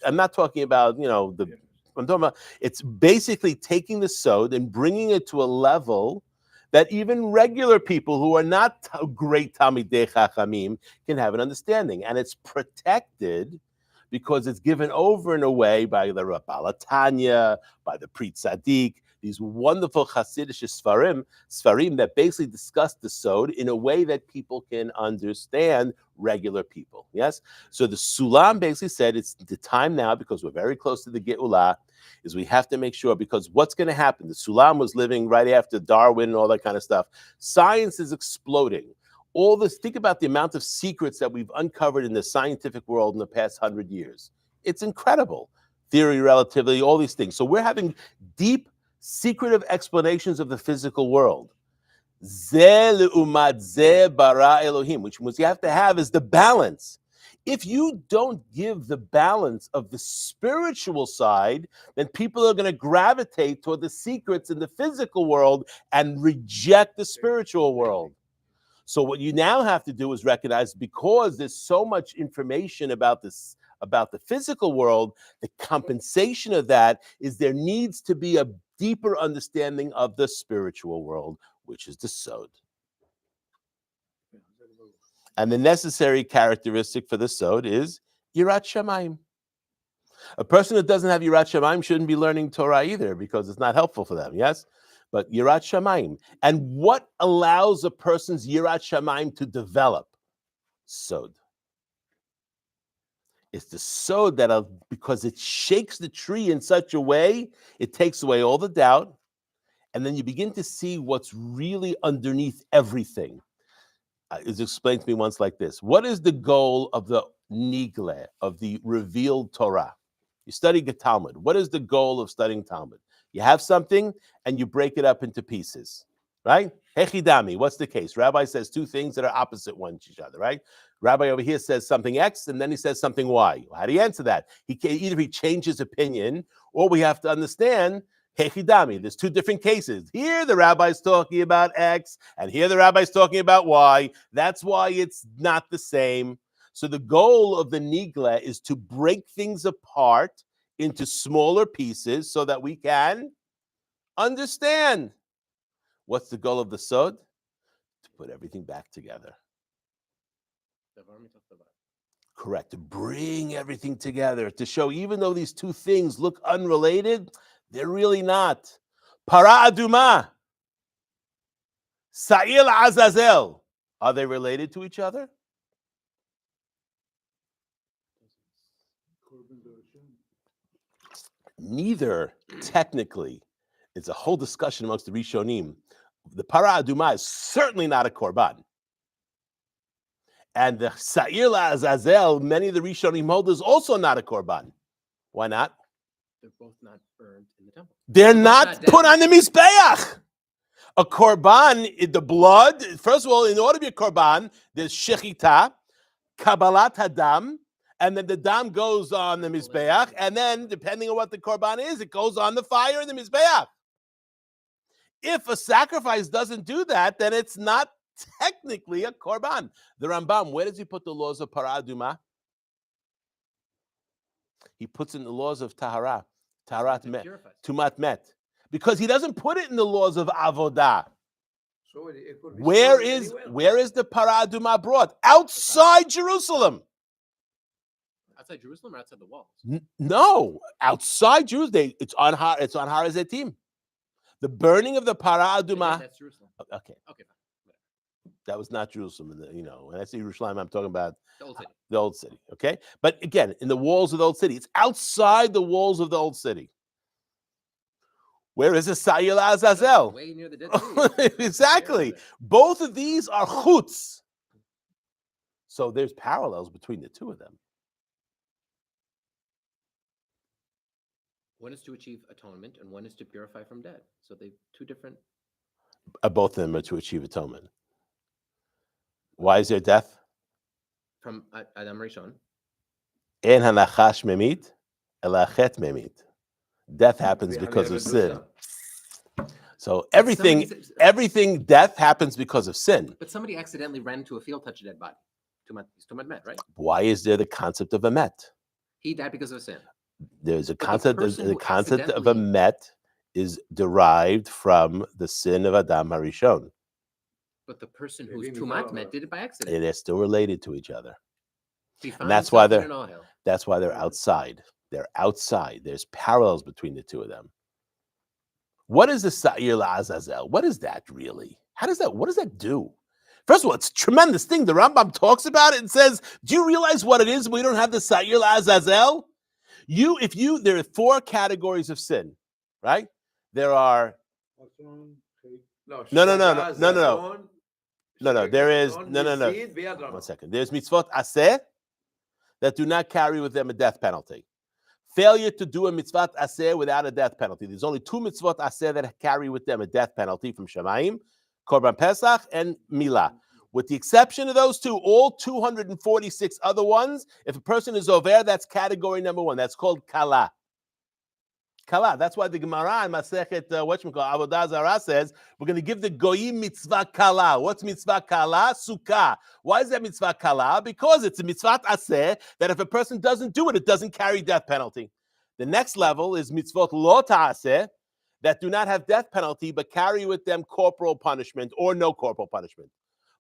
I'm not talking about, I'm talking about, it's basically taking the Sod and bringing it to a level that even regular people who are not great Talmidei Chachamim can have an understanding. And it's protected because it's given over in a way by the Balatanya, by the Pri Tzadik. these wonderful Hasidic Sfarim that basically discuss the Sod in a way that people can understand regular people. Yes? So the Sulam basically said it's the time now, because we're very close to the Geulah, is we have to make sure, because what's going to happen? The Sulam was living right after Darwin and all that kind of stuff. Science is exploding. All this, think about the amount of secrets that we've uncovered in the scientific world in the past 100 years. It's incredible. Theory, relativity, all these things. So we're having deep, secretive explanations of the physical world. Zeh le'umat zeh bara Elohim, which you have to have is the balance. If you don't give the balance of the spiritual side, then people are going to gravitate toward the secrets in the physical world and reject the spiritual world. So what you now have to do is recognize, because there's so much information about this, about the physical world, the compensation of that is there needs to be a deeper understanding of the spiritual world, which is the Sod. And the necessary characteristic for the Sod is Yirat Shamayim. A person that doesn't have Yirat Shamayim shouldn't be learning Torah either, because it's not helpful for them, yes? But Yirat Shamayim. And what allows a person's Yirat Shamayim to develop? Sod. It's the Sod that, because it shakes the tree in such a way, it takes away all the doubt, and then you begin to see what's really underneath everything. It was explained to me once like this. What is the goal of the Nigle, of the revealed Torah? You study the Talmud. What is the goal of studying Talmud? You have something and you break it up into pieces, right? Hechidami, what's the case? Rabbi says two things that are opposite one to each other, right? Rabbi over here says something X and then he says something Y. How do you answer that? Either he changes opinion, or we have to understand Hechidami. There's two different cases. Here the rabbi's talking about X, and here the rabbi's talking about Y. That's why it's not the same. So the goal of the Nigla is to break things apart into smaller pieces so that we can understand. What's the goal of the Sod? To put everything back together. Correct. To bring everything together, to show even though these two things look unrelated, they're really not. Para aduma, Sa'il Azazel. Are they related to each other? Neither, technically. It's a whole discussion amongst the Rishonim. The Para aduma is certainly not a korban. And the Sa'ir Azazel, many of the Rishonim hold, is also not a korban. Why not? They're both not burned in the temple. They're not put on the Mizbeach. A korban, the blood, first of all, in order to be a korban, there's shechita, kabbalat hadam, and then the dam goes on the Mizbeach, and then, depending on what the korban is, it goes on the fire in the Mizbeach. If a sacrifice doesn't do that, then it's not technically a korban. The Rambam, where does he put the laws of Para Aduma? He puts in the laws of Tahara, Taharat Met, Tumat Met, because he doesn't put it in the laws of Avodah. So it could be Where stored is anywhere. the Para Aduma brought? Outside Jerusalem. Outside Jerusalem or outside the walls? No, outside Jerusalem. It's on Har Hazetim. The burning of the Para Aduma. That's Jerusalem. Okay. Okay. That was not Jerusalem. When I say Jerusalem, I'm talking about The old city. the old city. Okay, but again, in the walls of the old city, it's outside the walls of the old city. Where is the Sa'il Azazel? Way near the Dead Sea. Exactly. Both of these are chutz. So there's parallels between the two of them. One is to achieve atonement, and one is to purify from dead. So they two different. Both of them are to achieve atonement. Why is there death? From Adam Rishon. En hanachash memit, elachet memit. Death happens because of sin. So everything death happens because of sin. But somebody accidentally ran into a field, touched a dead body. He's Tumat Met, right? Why is there the concept of a met? He died because of sin. There's a But concept. the person The who concept of a accidentally- met is derived from the sin of Adam Harishon. But the person They who's didn't Tumat follow Met that. did it by And accident. they're still related to each other. He And found that's why himself in they're an ohel. that's why they're outside. They're outside. There's parallels between the two of them. What is the Sa'ir La'azazel? What is that really? What does that do? First of all, it's a tremendous thing. The Rambam talks about it and says, do you realize what it is when we don't have the Sa'ir La'azazel? There are 4 categories of sin, right? There are, there is, one second. There's mitzvot aseh that do not carry with them a death penalty. Failure to do a mitzvot aseh without a death penalty. There's only 2 mitzvot aseh that carry with them a death penalty from Shemayim, Korban Pesach, and Milah. With the exception of those 2, all 246 other ones, if a person is over, that's category number 1. That's called kala. Kala. That's why the Gemara in Masechet Avodah Zarah says we're going to give the goyim mitzvah kala. What's mitzvah kala? Sukkah. Why is that mitzvah kala? Because it's a mitzvah aseh that if a person doesn't do it, it doesn't carry death penalty. The next level is mitzvot lo ta'aseh that do not have death penalty but carry with them corporal punishment or no corporal punishment.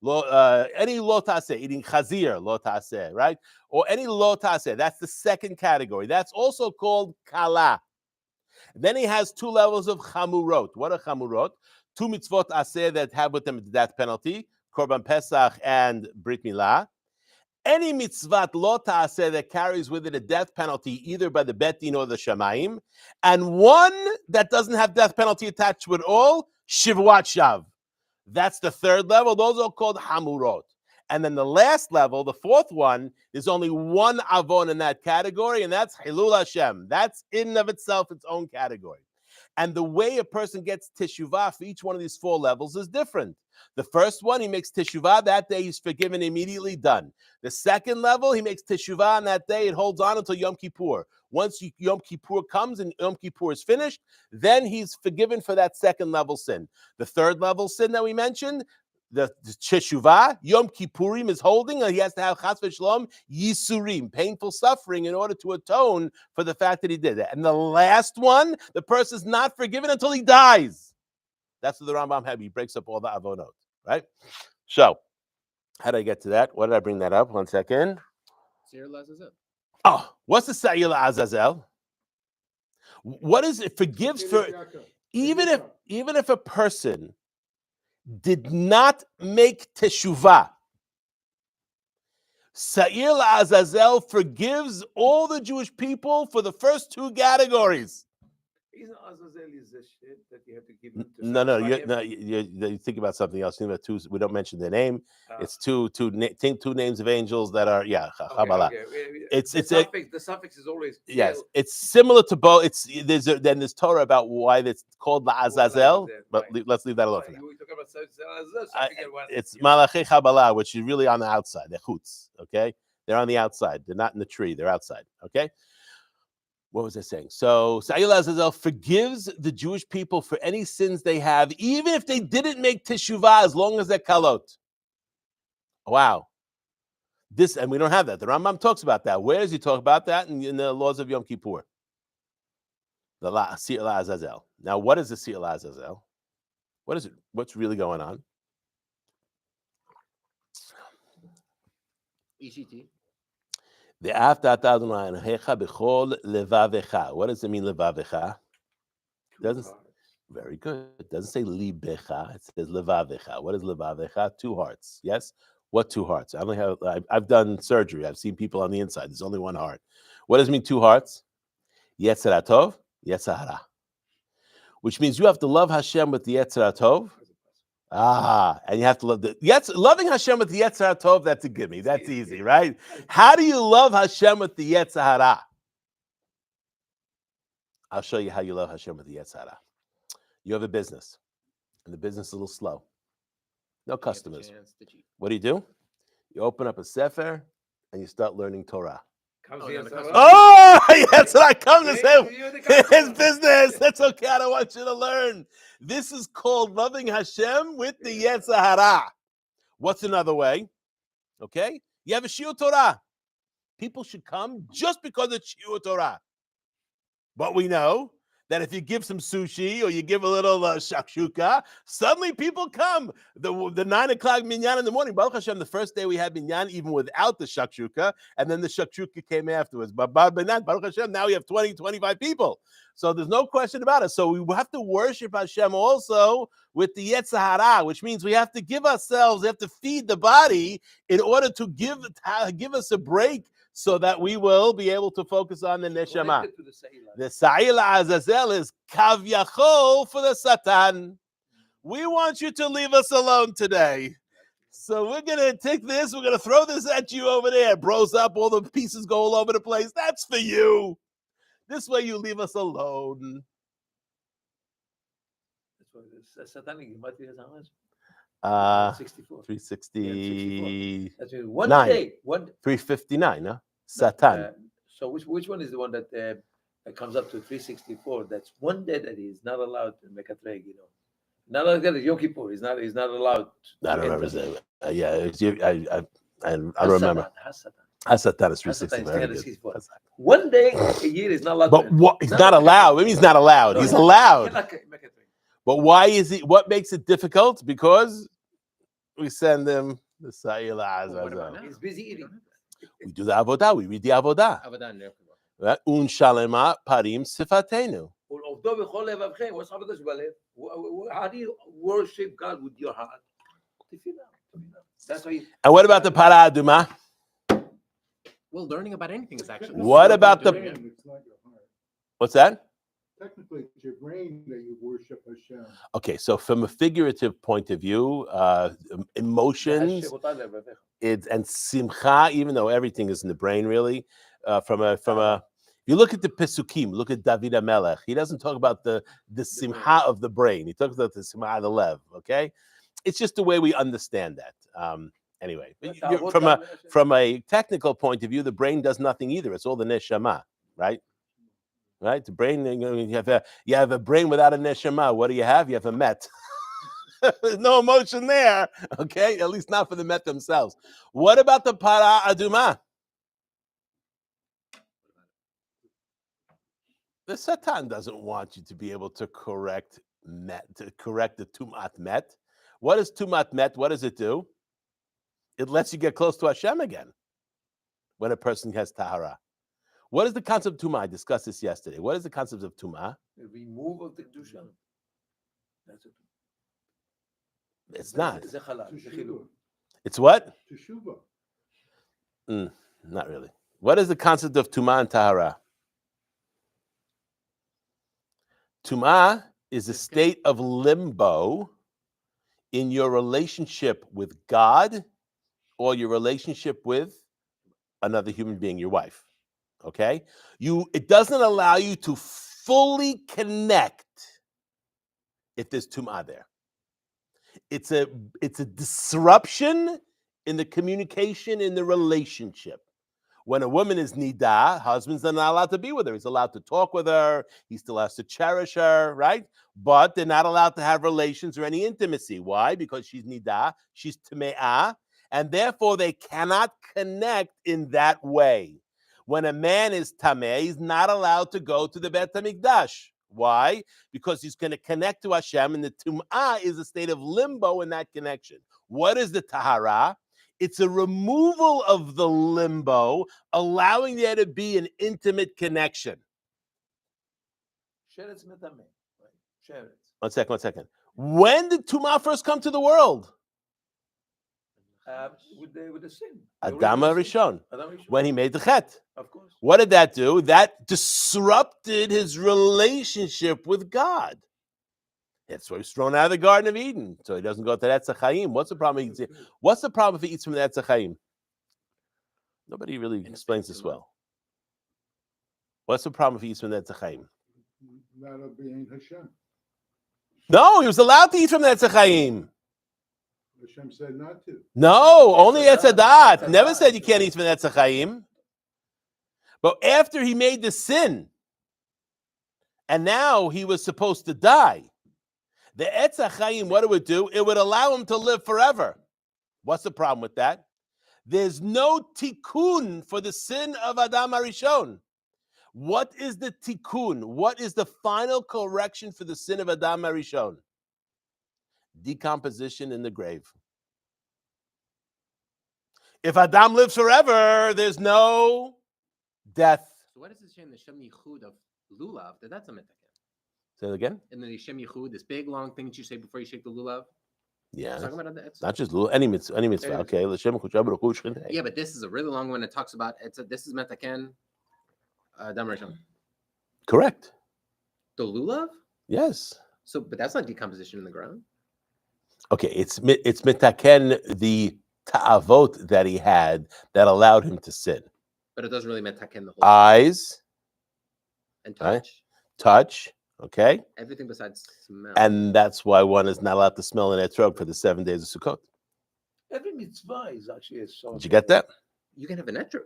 Any lo ta'aseh, eating chazir, lo ta'aseh, right? Or any lo ta'aseh. That's the second category. That's also called kala. Then he has 2 levels of chamurot. What are chamurot? 2 mitzvot aseh that have with them the death penalty, Korban Pesach and Brit Milah. Any mitzvot lo ta'aseh that carries with it a death penalty, either by the Bet Din or the Shamayim, and 1 that doesn't have death penalty attached with all, Shivwat Shav. That's the 3rd level. Those are called hamurot. And then the last level, the 4th one, there's only 1 avon in that category, and that's Hilul Hashem. That's in and of itself its own category. And the way a person gets teshuvah for each one of these 4 levels is different. The first one, he makes teshuvah. That day, he's forgiven, immediately done. The second level, he makes teshuvah on that day. It holds on until Yom Kippur. Once Yom Kippur comes and Yom Kippur is finished, then he's forgiven for that second level sin. The third level sin that we mentioned, the teshuvah, Yom Kippurim is holding, and he has to have chas v'shalom yisurim, painful suffering, in order to atone for the fact that he did it. And the last one, the person is not forgiven until he dies. That's what the Rambam had. He breaks up all the avonot, right? So, how did I get to that? What did I bring that up? 1 second. Sa'ir La'azazel. Oh, what's the Sa'ir La'azazel? What is it? Forgives for even if a person did not make teshuvah, Sa'ir La'azazel forgives all the Jewish people for the first 2 categories. Isn't Azazel is the shit that you have to give him to No, satisfy him? you think about something else. Think about 2. We don't mention their name. Ah. It's two names of angels that are Chabala. Okay. It's The suffix is always yes. It's similar to both. There's Torah about why it's called La'azazel, but right. let's leave that alone for now. We talk about Azazel, so I forget what. It's Malachei Chabala, which is really on the outside. They're chutz, okay? They're on the outside. They're not in the tree. They're outside, okay? What was I saying? So Sa'ir La'azazel forgives the Jewish people for any sins they have, even if they didn't make teshuvah, as long as they're kalot. Wow. And we don't have that. The Rambam talks about that. Where does he talk about that? In the laws of Yom Kippur. The Sa'ir La'azazel. Now, what is the Sa'ir La'azazel? What is it? What's really going on? ECT. The Aftat Adonai Elohecha b'chol levavecha. What does it mean, levavecha? Doesn't. Very good. It doesn't say libecha. It says levavecha. What is levavecha? 2 hearts. Yes. What 2 hearts? I've done surgery. I've seen people on the inside. There's only 1 heart. What does it mean 2 hearts? Yetzer Tov, Yetzer Hara. Which means you have to love Hashem with the Yetzer Tov. And you have to love loving Hashem with the Yetzer Tov. That's a gimme. That's easy, right? How do you love Hashem with the Yetzer Hara? I'll show you how you love Hashem with the Yetzer Hara. You have a business, and the business is a little slow. No customers. What do? You open up a sefer, and you start learning Torah. Oh, yes, I come to say his business. That's okay. I don't want you to learn. This is called loving Hashem with the Yetzer Hara. What's another way? Okay, you have a shiur Torah. People should come just because it's shiur Torah. But we know that if you give some sushi or you give a little shakshuka, suddenly people come. The 9 o'clock minyan in the morning, Baruch Hashem, the first day we had minyan even without the shakshuka, and then the shakshuka came afterwards. But Baruch Hashem, now we have 20, 25 people. So there's no question about it. So we have to worship Hashem also with the Yetzer Hara, which means we have to give ourselves, we have to feed the body in order to give us a break so that we will be able to focus on the neshama. Connected to the Se'ilah. The Sa'ila Azazel is Kav Yachol for the Satan. We want you to leave us alone today. So we're going to take this, we're going to throw this at you over there. It blows up, all the pieces go all over the place. That's for you. This way you leave us alone. That's why the satanic gematria is how much? 64. 360. That's it. One Nine. day. 359, no? Satan. So which one is the one that comes up to 364? That's one day that he's not allowed to make a trade, Not like that is Yom Kippur. He's not allowed. I don't remember. I don't remember. Hasatan is 360. Very good. One day a year is not allowed. But what? He's not allowed. What do you mean he's not allowed? He's allowed. But why is he? What makes it difficult? Because we send him the Sa'ila Azazel. He's busy eating. We do the avodah. We read the avodah. Right? Un shalema parim sifatenu. How do you worship God with your heart? That's why. And what about the para aduma? Well, learning about anything is actually. What about the? It's not your heart. What's that? Technically, it's your brain that you worship Hashem. Okay, so from a figurative point of view, emotions and simcha, even though everything is in the brain, really, from a you look at the Pesukim, look at David HaMelech. He doesn't talk about the simcha of the brain. He talks about the simcha of the lev. Okay, it's just the way we understand that. Anyway, from a technical point of view, the brain does nothing either. It's all the neshama, right? Right, the brain. You have a brain without a neshama. What do you have? You have a met. There's no emotion there. Okay, at least not for the met themselves. What about the para aduma? The Satan doesn't want you to be able to correct the tumat met. What is tumat met? What does it do? It lets you get close to Hashem again when a person has tahara. What is the concept of tumah? I discussed this yesterday. What is the concept of tumah? The remove of the kedusha. That's it. It's not. Teshuvah. It's what? Teshuvah. Not really. What is the concept of tumah and tahara? Tumah is a state of limbo in your relationship with God or your relationship with another human being, your wife. Okay? It doesn't allow you to fully connect if there's tumah there. It's a disruption in the communication, in the relationship. When a woman is nida, husband's not allowed to be with her. He's allowed to talk with her. He still has to cherish her, right? But they're not allowed to have relations or any intimacy. Why? Because she's nida, she's tame'ah, and therefore they cannot connect in that way. When a man is tameh, he's not allowed to go to the Bet HaMikdash. Why? Because he's going to connect to Hashem, and the tum'ah is a state of limbo in that connection. What is the tahara? It's a removal of the limbo, allowing there to be an intimate connection. One second. When did tum'ah first come to the world? With the sin. Adam HaRishon. When he made the chet. Of course. What did that do? That disrupted his relationship with God. That's why he was thrown out of the Garden of Eden, so he doesn't go to the Etz HaChaim. What's the problem? What's the problem if he eats from the Etz HaChaim? Nobody really explains this well. What's the problem if he eats from the Etz HaChaim? Not obeying Hashem. No, he was allowed to eat from the Etz HaChaim. Hashem said not to. No, only Etz HaDaat. Never said you can't eat from the Etz HaChaim. But after he made the sin, and now he was supposed to die, the Etz HaChaim, what it would do, it would allow him to live forever. What's the problem with that? There's no tikkun for the sin of Adam HaRishon. What is the tikkun? What is the final correction for the sin of Adam HaRishon? Decomposition in the grave. If Adam lives forever, there's no death. So what is it saying the Shem Yichud of Lulav, that's a mitaken. Say it again. And then the Shem Yichud, this big long thing that you say before you shake the lulav. Yeah. It's talking about it's, Not just any mitzvah. Any mitzvah. Okay. L'shem kudsha baruch shchinei. yeah, but this is a really long one. It talks about this is mitaken. Dam Rishon. Correct. The lulav. Yes. So, but that's not decomposition in the ground. Okay. It's mitaken the ta'avot that he had that allowed him to sin. But it doesn't really mitaken the whole Eyes, and right. touch. touch. Okay. Everything besides smell. And that's why one is not allowed to smell an etrog for the 7 days of Sukkot. Every mitzvah is actually a song. Did you get that? You can have an extra.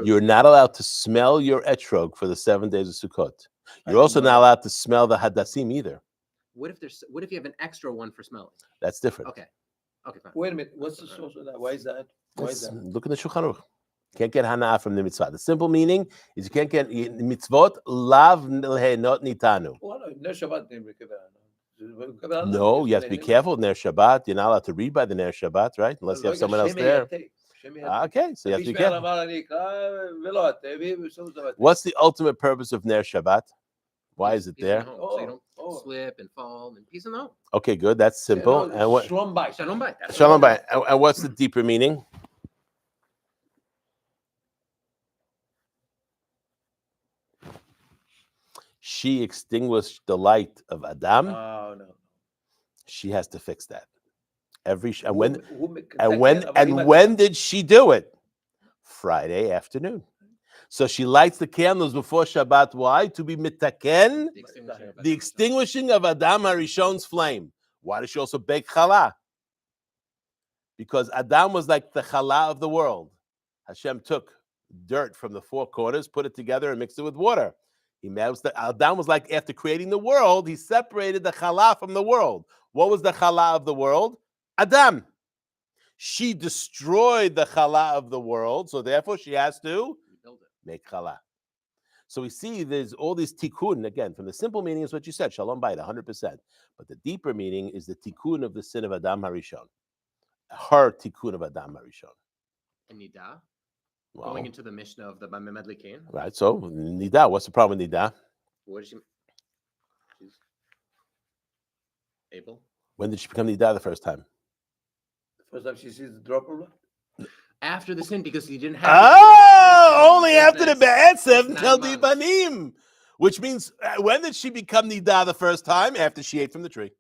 You're not allowed to smell your etrog for the 7 days of Sukkot. You're also not allowed to smell the hadassim either. What if you have an extra one for smelling? That's different. Okay, fine. Wait a minute. What's the source of that? Why is that? Look in the Shulchan Aruch. Can't get hana from the mitzvah. The simple meaning is you can't get mitzvot lav not nitanu. No, you have to be careful in Ner Shabbat. You're not allowed to read by the Ner Shabbat, right? Unless you have someone else there. Okay, so you have to be careful. What's the ultimate purpose of Ner Shabbat? Why is it Peace there? and home, so you don't slip and fall and peace and home. Okay, good. That's simple. And what? Shalom bayit. Shalom bayit. Shalom bayit. And what's the deeper meaning? She extinguished the light of Adam. Oh no. She has to fix that. When did she do it? Friday afternoon. So she lights the candles before Shabbat. Why? To be mitaken, the extinguishing of Adam Harishon's flame. Why does she also bake challah? Because Adam was like the challah of the world. Hashem took dirt from the four corners, put it together, and mixed it with water. Adam was like, after creating the world, he separated the challah from the world. What was the challah of the world? Adam. She destroyed the challah of the world, so therefore she has to make challah. So we see there's all these tikkun, again, from the simple meaning is what you said, shalom bayit, 100%. But the deeper meaning is the tikkun of the sin of Adam Harishon. Her tikkun of Adam Harishon. And Nida? Well, Going into the Mishnah of the Medlikin. right, so Nida, what's the problem with Nida? What is she? She's able. When did she become Nida the first time? The first time she sees the drop of blood? After the sin, because he didn't have. Only after the Be'etzev Tel Dibanim. Which means, when did she become Nida the first time? After she ate from the tree.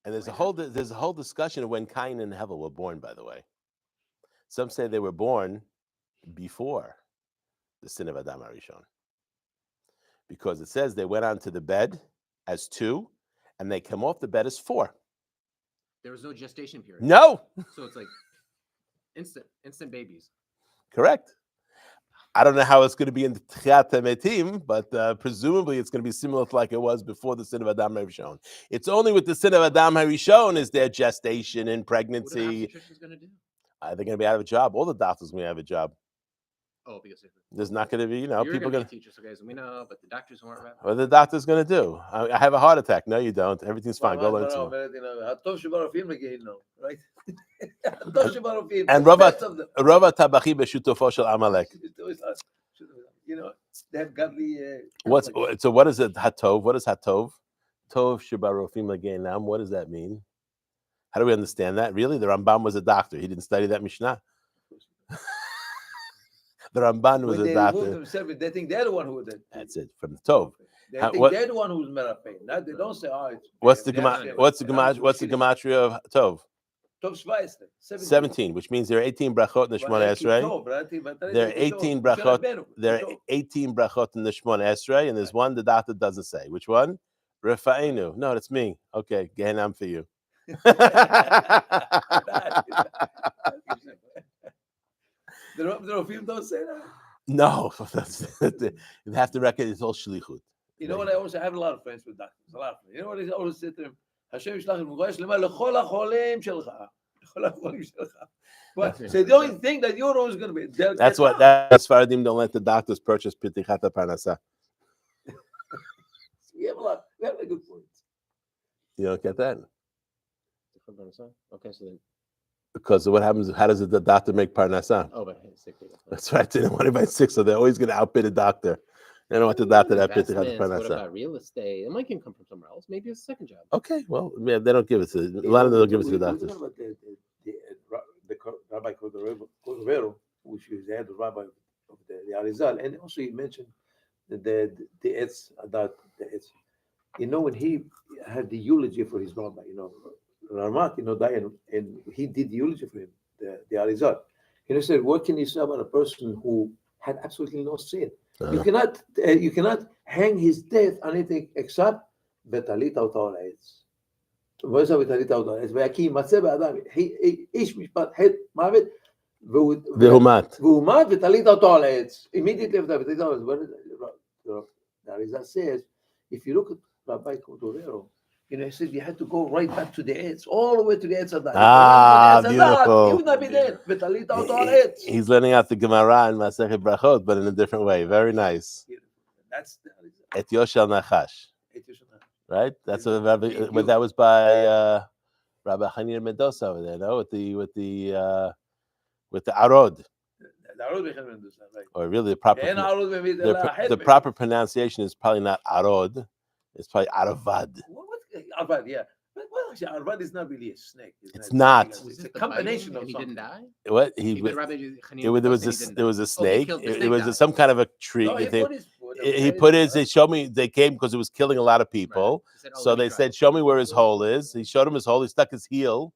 And there's a whole discussion of when Cain and Hevel were born, by the way. Some say they were born before the sin of Adam Harishon. Because it says they went onto the bed as two, and they come off the bed as four. There was no gestation period. No. So it's like instant babies. Correct. I don't know how it's going to be in the Tchiat HaMetim, but presumably it's going to be similar to like it was before the sin of Adam Harishon. It's only with the sin of Adam Harishon is there gestation and pregnancy. What are obstetricians going to do? They're going to be out of a job. All the doctors are going to have a job. Oh, because there's not going to be, you're people going to be teachers, guys. We know, but the doctors aren't right. What are the doctor's going to do? I have a heart attack. No, you don't. Everything's fine. Go learn some. Right? And Rava Tabachi B'Shutofo Shel Amalek. They have godly. So what is it? Hatov. What is Hatov? Tov Shibarofim Lagenam. What does that mean? How do we understand that? Really, the Rambam was a doctor. He didn't study that Mishnah. The Ramban was a doctor. They think they're the one who did. That's it. From the Tov. They think they're the one who's Merapeh. They don't say, What's the gematria of Tov? Tov 17, which means there are 18 brachot in the Shemona Esrei. There are 18 brachot. There are 18 brachot in the Shemona Esrei, and there's one the doctor doesn't say. Which one? Refa'enu. No, that's me. Okay, Gehenam for you. The Rofim don't say that. No, you have to reckon it's all shlichut. You know what? I have a lot of friends with doctors. A lot of friends. You know what? I always say to them, Hashem yishlach refuah shlema lechol hacholim shelcha. Lechol hacholim shelcha. But so the only thing that you're always going to be. That's Faradim don't let the doctors purchase pitichat parnasa. We have a lot. We have a good points. You don't get that? Okay, so then Because what happens? How does the doctor make parnasa? Oh, but sick people. That's right. They don't want anybody sick, so they're always going to outbid a doctor. They don't want the doctor to outbid the Investments, what parnasa. about real estate? It might can come from somewhere else. Maybe it's a second job. Okay, well, yeah, they don't give it to a lot of them. Don't give it to the We're doctors. talking about the Rabbi Cordovero, which is the head of Rabbi of the Arizal, and also he mentioned the etz that the etz. You know, when he had the eulogy for his rabbi, Ramat, died, and he did the eulogy for him, the Arizal. He said, "What can you say about a person who had absolutely no sin? You cannot hang his death on anything except betalit אותו העץ." מה זה בטלית אותו העץ? והכי ימצא באדם, איש משפט חטא מוות, והוא מת. והוא מת וטלית אותו על העץ. Immediately after בטלית אותו על העץ. The Arizal says, if you look at Rabbi Cordovero, he said you had to go right back to the Etz, all the way to the Etz Adat. Beautiful. He would not be there. וטלית אותו על העץ. He's learning out the Gemara and Masechet Brachot, but in a different way. Very nice. That's the Arizal. Et Yoshel Nachash. Right? That's what that was by Rabbi Hanir Mendoza over there, no? With the Arod. Or really the proper pronunciation is probably not Arod, it's probably Aravad. Arvad, yeah. But well, actually, Arvad is not really a snake. It's not. It's a combination of He something. didn't die. What there was a snake. It was some kind of a tree. No, He put his. They showed me. They came because it was killing a lot of people. Right. So they said, "Show me where his hole is." He showed him his hole. He stuck his heel.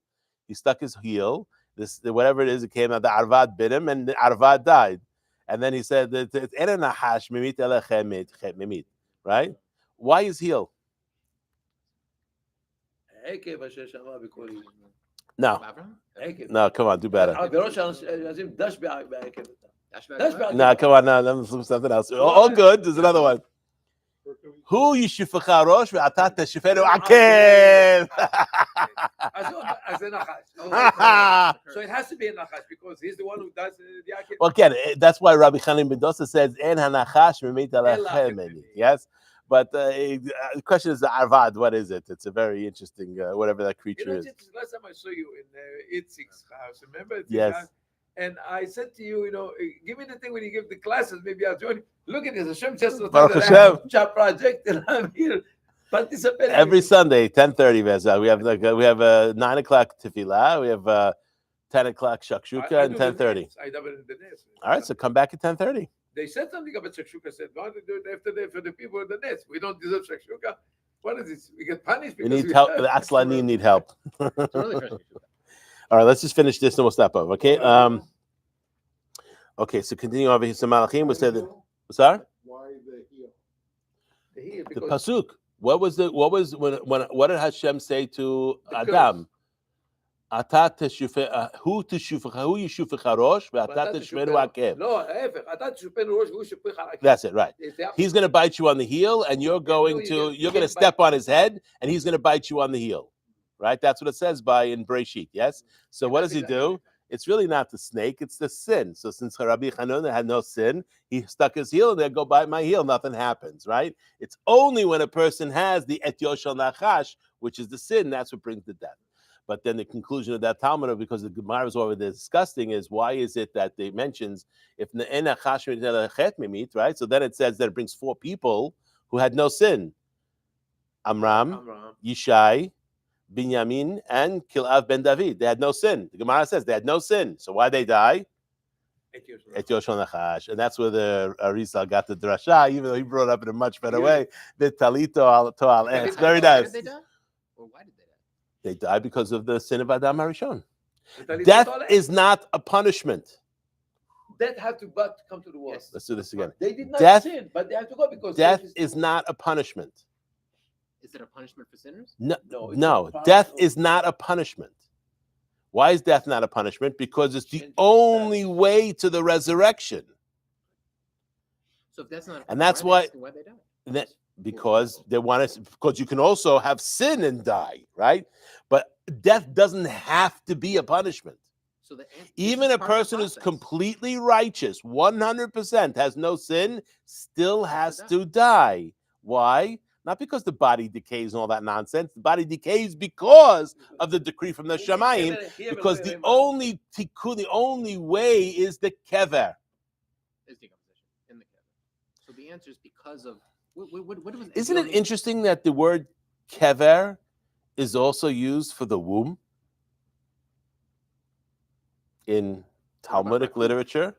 This whatever it is, it came out. The Arvad bit him, and the Arvad died. And then he said, right? Why his heel? No, come on, do better. No, come on, no, let's do something else. All good. There's another one. Who yishufecha rosh ve'ata teshufenu akev. So it has to be a nachash because he's the one who does the akev. Well, again, that's why Rabbi Chaim ben Dosa says en hanachash memit alechem. Yes, but the question is the arvad. What is it? It's a very interesting, whatever that creature is. Last time I saw you in Itzik's house, remember? Yes. And I said to you, give me the thing when you give the classes. Maybe I'll join. Look at this. Hashem just Baruch that I Hashem. have a job project and I'm here participating. Every Sunday, 10:30, Veza. We have a 9 o'clock tefillah. We have 10 o'clock shakshuka and 10:30. I never in the nest. All right, so come back at 10:30. They said something about shakshuka. Said, why do do it for the people in the nest? We don't deserve shakshuka. What is this? We get punished. We need help. The Atzlanim need help. All right, let's just finish this and we'll stop over. Okay. Okay. So continue over here. So Malachim was said that. Sorry. Why the heel? The pasuk. What did Hashem say to Adam? Ata teshufecha hu yishufecha rosh ve'ata teshufenu akev. No, ata teshufenu rosh hu yishufecha akev. That's it, right? He's going to bite you on the heel, and you're going to step on his head, and he's going to bite you on the heel, right? That's what it says in Breshit. Yes. So what does he do? It's really not the snake; it's the sin. So since Rabbi Hanun had no sin, he stuck his heel, and they go bite my heel. Nothing happens, right? It's only when a person has the et yoshel nachash, which is the sin, that's what brings the death. But then the conclusion of that Talmud, because the Gemara is over there disgusting, is why is it that they mentions if right? So then it says that it brings 4 people who had no sin: Amram, Yishai, Binyamin, and Kilav ben David. They had no sin. The Gemara says they had no sin. So why they die? Et Yoshel Nachash, and that's where the Arizal got the drasha, even though he brought it up in a much better way. The Talito al Toal. It's very nice. Did they die? Or why did they die? They die because of the sin of Adam Harishon. Death is not a punishment. Death had to come to the world. Yes. Let's do this again. They did not sin, but they had to go because death is not a punishment. Is it a punishment for sinners? No. Death is not a punishment. Why is death not a punishment? Because it's the only way to the resurrection. So if that's not, and that's why they die. Because they want to. Because you can also have sin and die, right? But death doesn't have to be a punishment. So even a person who's completely righteous, 100%, has no sin, still has to die. Why? not because the body decays and all that nonsense. The body decays because of the decree from the Shamayim, because the only tikkun, the only way is the kever. Is decomposition in the kever. So the answer is because of what was. Isn't it interesting that the word kever is also used for the womb in Talmudic literature?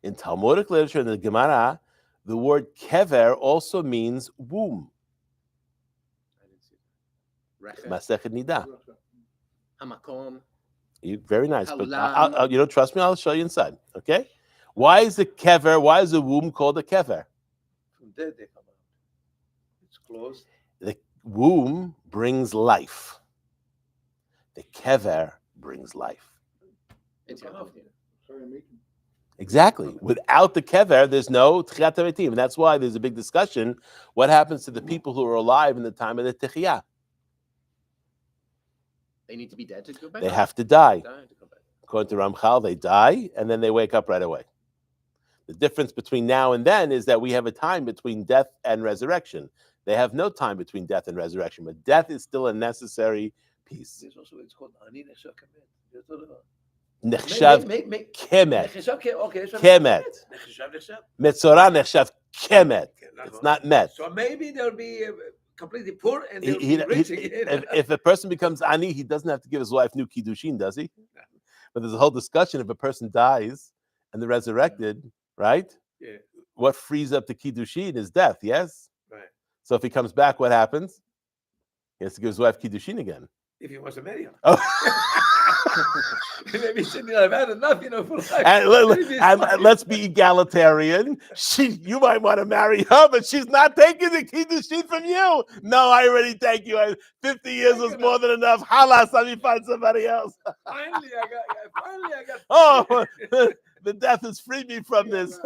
In Talmudic literature, in the Gemara, the word kever also means womb. I didn't see that. Masechet Nida. Hamakom. Very nice, but Haulam. you don't trust me? I'll show you inside. Okay? Why is the kever? Why is the womb called a kever? From there they come out. It's closed. The womb brings life. The kever brings life. It's healthy. Exactly. Without the kever, there's no tchiyat hametim, and that's why there's a big discussion. What happens to the people who are alive in the time of the techiyah? They need to be dead to go back. They have to die. Die to go back. According to Ramchal, they die and then they wake up right away. The difference between now and then is that we have a time between death and resurrection. They have no time between death and resurrection, but death is still a necessary piece. There's also it's called Ani Nechshav Kemet. Nechshav kemet. Kemet. Metzorah nechshav kemet. It's not met. So maybe they'll be completely poor and they'll be rich again. If a person becomes ani, he doesn't have to give his wife new kiddushin, does he? But there's a whole discussion if a person dies and they're resurrected, right? Yeah. What frees up the kiddushin is death, yes? Right. So if he comes back, what happens? He has to give his wife kiddushin again. If he wants to marry her. Oh. Maybe he said, I've had enough, for life. And let's be egalitarian. You might want to marry her, but she's not taking the kiddushin from you. No, I already thank you. 50 years was more than enough. Halas, let me find somebody else. Finally, I got. Oh, the death has freed me from this.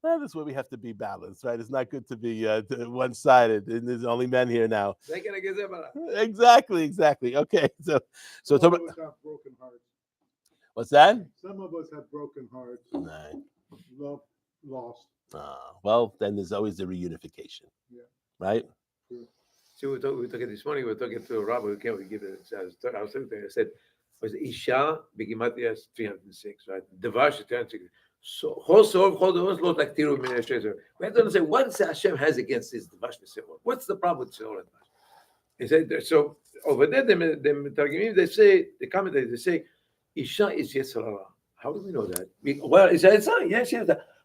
That's where we have to be balanced, right? It's not good to be one-sided. And there's only men here now. Exactly. Okay, so Some of us have broken hearts. what's that? Some of us have broken hearts. Right. Love lost. Well, then there's always the reunification. Yeah. Right? So we were talking this morning. We were talking to Rabbi. We give it. I was talking to him. I said, "Was Isha begimatria is 306, right? Devash is 306. So also look like Tiru Minashezer. We have to understand what Hashem has against this Devash Meseor. What's the problem with Seor and Devash?" He said, so over there, the Targumim, they say, the commentators, they say, Isha is Yetzer Hara. How do we know that? Well, it's yes.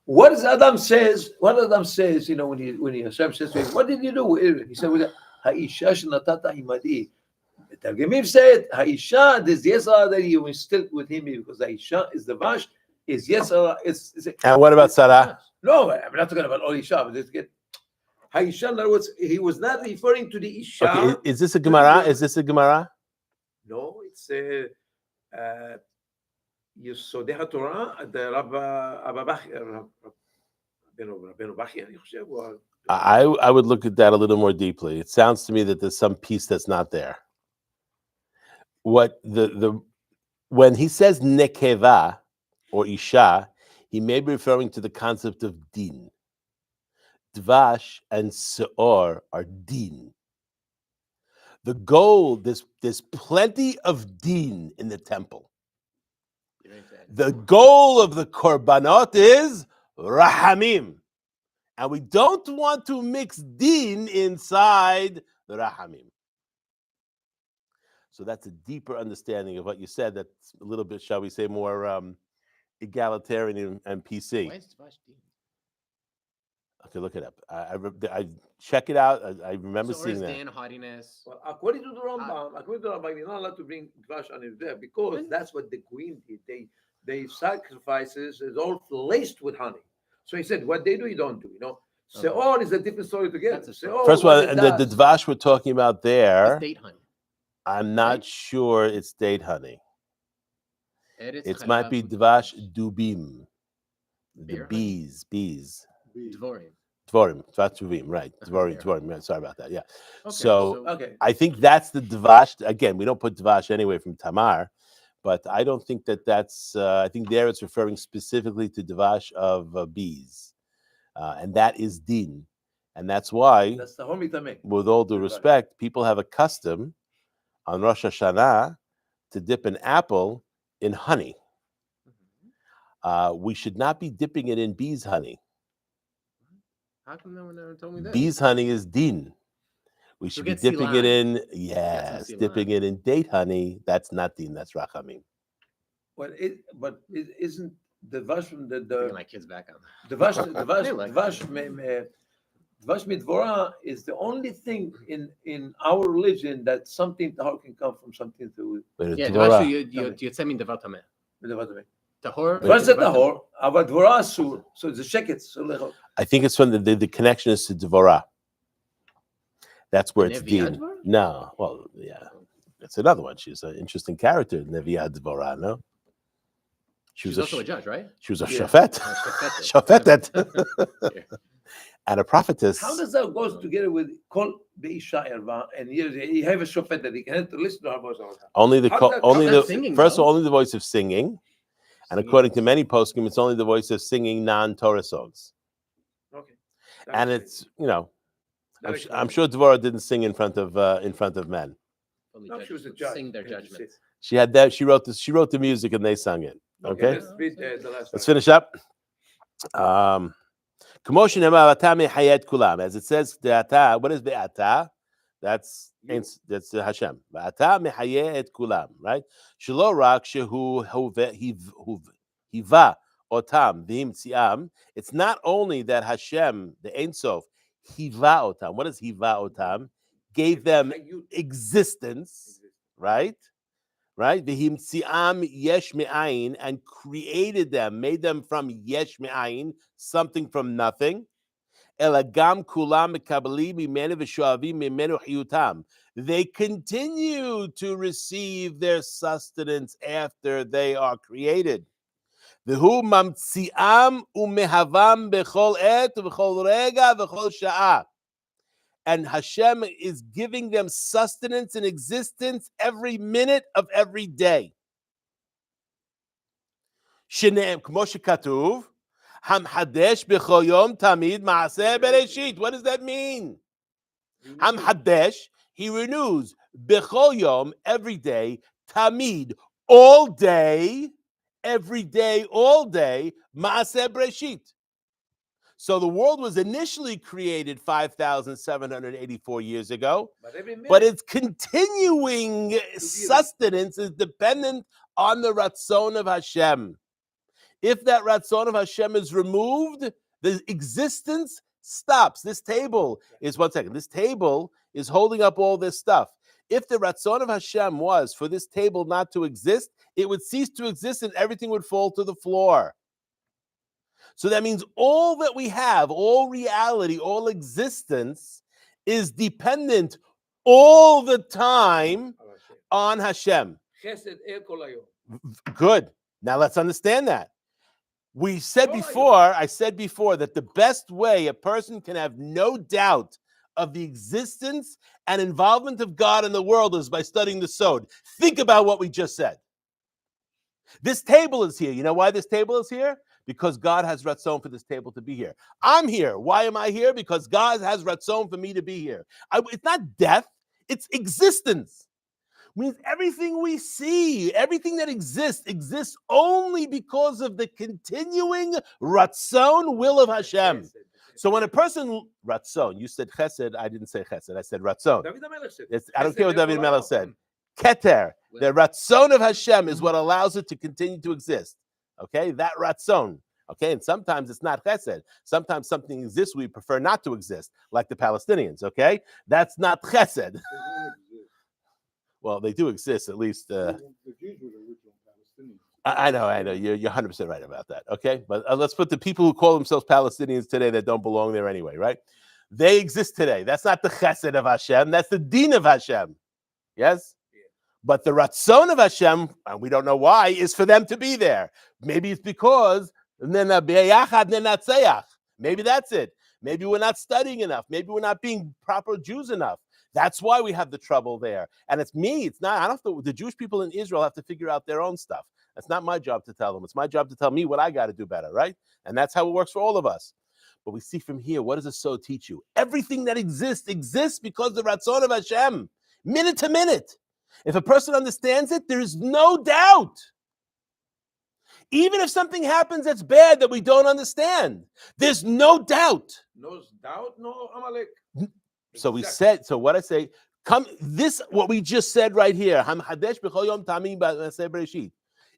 What does Adam says? What Adam says, when he Hashem says to him, what did you do? He said, Ha'isha shenatata himadi. The Targumim said, Ha'isha, this Yetzer Hara that you instilled with him, because Ha'isha is the Vash, is Yetzer Hara. And what about Sarah? No, I'm not talking about all Isha, but let's get Ha'isha. In other words, he was not referring to the Isha. Okay, is this a Gemara? No, it's Yesodei Torah, the Rabbeinu Bachya, אני חושב, or I would look at that a little more deeply. It sounds to me that there's some piece that's not there. What when he says nekeva or isha, he may be referring to the concept of din. Dvash and seor are din. The goal, there's plenty of din in the temple. The goal of the korbanot is rahamim. And we don't want to mix din inside the rahamim. So that's a deeper understanding of what you said. That's a little bit, shall we say, more egalitarian and PC. Why is Dvash din? Okay, look it up. I check it out. I remember So seeing is that. Dan haughtiness? Well, according to the Rambam, you're not allowed to bring Dvash on it there because that's what the queen did. They sacrifices is all laced with honey. So he said, what they do, you don't do. Seor is a different story together. First of all, and the Dvash we're talking about there, It's date honey. I'm not right? sure it's date honey. Eretz It might be chalav Dvash dubim. The Beer honey? bees. Dvorim. Dvorim, Dvash duvim, right. Okay, Dvorim, right. Sorry about that, yeah. Okay, So- Okay. I think that's the Dvash. Again, we don't put Dvash anyway from Tamar, but I don't think that's, I think there it's referring specifically to Dvash of bees. And that is din. And that's why, That's the homie tameh. with all due respect, people have a custom on Rosh Hashanah to dip an apple in honey. We should not be dipping it in bees' honey. How come no one ever told me that? Bees' honey is din. We So should be get dipping it silan. in, yes, silan. dipping it in date honey. That's not din, that's rachamim. But it isn't the vash from Bringing the my kids back on. the vash They like Vash mitvora is the only thing in our religion that something tahor can come from something to Yeah, Torah. יוצא מן דבר טמא. דבר טמא. טהור. Vash זה tahor, אבל דבורה אסור, so it's a sheket. So I think it's from the connection is to Devorah. That's where it's Nevi'ah din. Dvorah? No, well, yeah, that's another one. She's an interesting character, Nevi'ah Devorah. No, She's also a judge, right? She was a Yeah. shofet, Shofetet. shofetet, and a prophetess. how does that go together with kol beisha erva and you have a shofet that he can listen to her voice all the time? Only the How co- does that- only how's the that singing, first of though? all, only the voice of singing, and according to many poskim, it's only the voice of singing non-Torah songs. Okay. And it's That I'm explains sure Devorah didn't sing in front of men. Only No, she judges was a would judge. sing their Yeah, she judgments. She had that. She wrote the music, and they sung it. Okay, let's read the last let's one. finish up. Commotion kulam, as it says. What is be'ata? That's Hashem. Be'ata mehayeh et kulam, right? Shelo rak shehu hiva otam v'him tziam. It's not only that Hashem, the Ein Sof, hiva otam. What is hiva otam? Gave them existence, right? Right? V'him tziam yesh me'ayin, and created them, made them from yesh me'ayin, something from nothing. Elagam kulam mekabeli mimenu v'shoavim mimenu chiyutam. They continue to receive their sustenance after they are created. V'hu mamtziam umehavam bechol et v'chol rega v'chol sha'ah. And Hashem is giving them sustenance and existence every minute of every day. Shneim k'mo shekatuv, hamhadesh b'chol yom tamid ma'aseh bereshit. What does that mean? Hamhadesh, he renews b'chol yom, every day, tamid, all day, every day, all day, ma'aseh bereshit. So the world was initially created 5,784 years ago, but its continuing sustenance is dependent on the Ratzon of Hashem. If that Ratzon of Hashem is removed, the existence stops. This table is, one second, this table is holding up all this stuff. If the Ratzon of Hashem was for this table not to exist, it would cease to exist and everything would fall to the floor. So that means all that we have, all reality, all existence is dependent all the time on Hashem. Good. Now let's understand that. I said before that the best way a person can have no doubt of the existence and involvement of God in the world is by studying the Sod. Think about what we just said. This table is here. You know why this table is here? Because God has Ratzon for this table to be here. I'm here. Why am I here? Because God has Ratzon for me to be here. It's not death, it's existence. Means everything we see, everything that exists only because of the continuing Ratzon, will of Hashem. So when a person, Ratzon, you said Chesed, I didn't say Chesed, I said Ratzon. I don't care what David Melech said. Keter, the Ratzon of Hashem is what allows it to continue to exist. Okay, that Ratzon. Okay, and sometimes it's not Chesed. Sometimes something exists we prefer not to exist, like the Palestinians. Okay, that's not Chesed. Well, they do exist, at least. The Jews were the original Palestinians. I know. You're 100% right about that. Okay, but let's put the people who call themselves Palestinians today that don't belong there anyway, right? They exist today. That's not the Chesed of Hashem. That's the Din of Hashem. Yes. But the Ratzon of Hashem, and we don't know why, is for them to be there. Maybe it's because maybe that's it. Maybe we're not studying enough. Maybe we're not being proper Jews enough. That's why we have the trouble there. And it's me. It's not. I don't have to. The Jewish people in Israel have to figure out their own stuff. That's not my job to tell them. It's my job to tell me what I got to do better, right? And that's how it works for all of us. But we see from here, what does the Sod teach you? Everything that exists because the Ratzon of Hashem, minute to minute. If a person understands it, there is no doubt. Even if something happens that's bad that we don't understand, there's no doubt. No doubt, no Amalek. So we Exactly. said, so what I say, what we just said right here,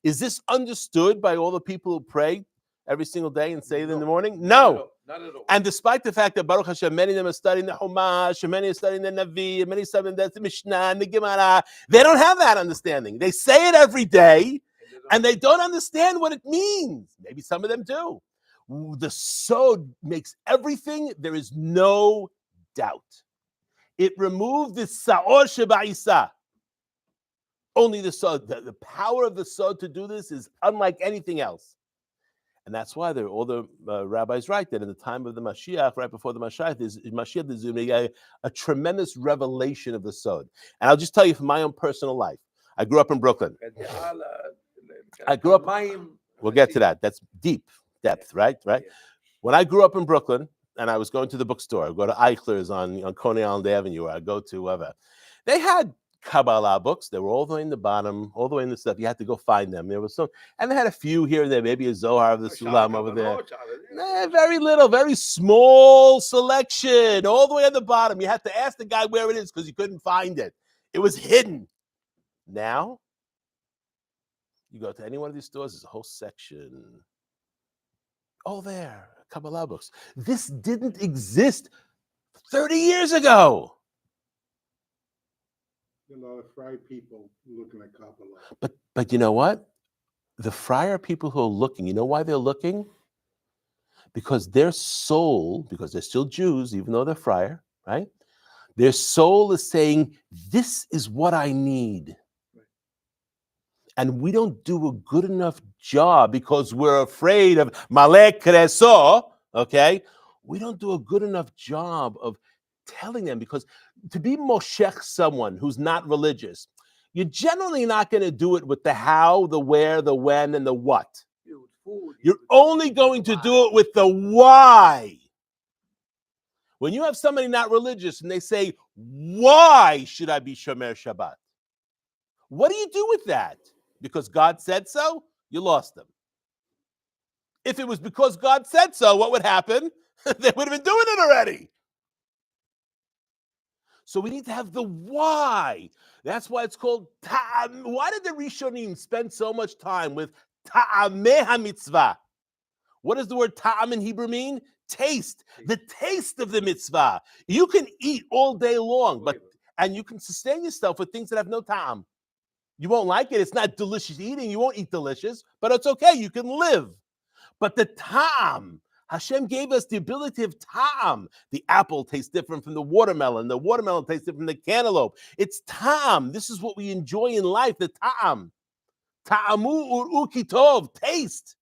is this understood by all the people who pray every single day and say it in the morning? No. Not at all. And despite the fact that Baruch Hashem, many of them are studying the Chumash, many are studying the Navi, many are studying the Mishnah and the Gemara, they don't have that understanding. They say it every day, and they don't understand what it means. Maybe some of them do. The Sod makes everything, there is no doubt. It removed the Sa'or Sheba'isa. Only the Sod. The power of the Sod to do this is unlike anything else. And that's why all the rabbis write that in the time of the Mashiach, right before the Mashiach, there's a tremendous revelation of the Sod. And I'll just tell you from my own personal life. I grew up in Brooklyn. We'll get to that. That's deep depth, right? Yeah. When I grew up in Brooklyn, and I was going to the bookstore, I'd go to Eichler's on Coney Island Avenue, or I'd go to whatever. They had Kabbalah books. They were all the way in the bottom, all the way in the stuff. You had to go find them. There was some, and they had a few here and there, maybe a Zohar of the Sulam over there. Very little, very small selection, all the way at the bottom. You had to ask the guy where it is because you couldn't find it. It was hidden. Now, you go to any one of these stores, there's a whole section. Oh, there, Kabbalah books. This didn't exist 30 years ago. A lot of fried people looking at Kabbalah. But you know what? The friar people who are looking, you know why they're looking? Because their soul, because they're still Jews, even though they're friar, right? Their soul is saying, this is what I need. And we don't do a good enough job because we're afraid of Malek Kreso, okay? We don't do a good enough job of telling them, because to be moshech someone who's not religious, you're generally not going to do it with the how, the where, the when, and the what. You're only going to do it with the why. When you have somebody not religious and they say, why should I be Shomer Shabbat? What do you do with that? Because God said so? You lost them. If it was because God said so, what would happen? They would have been doing it already. So we need to have the why. That's why it's called ta'am. Why did the Rishonim spend so much time with ta'ameh ha-mitzvah? What does the word ta'am in Hebrew mean? Taste. The taste of the mitzvah. You can eat all day long, and you can sustain yourself with things that have no ta'am. You won't like it. It's not delicious eating. You won't eat delicious, but it's okay. You can live. But the ta'am, Hashem gave us the ability of ta'am. The apple tastes different from the watermelon. The watermelon tastes different from the cantaloupe. It's ta'am. This is what we enjoy in life, the ta'am. Ta'amu ur'u kitov, taste.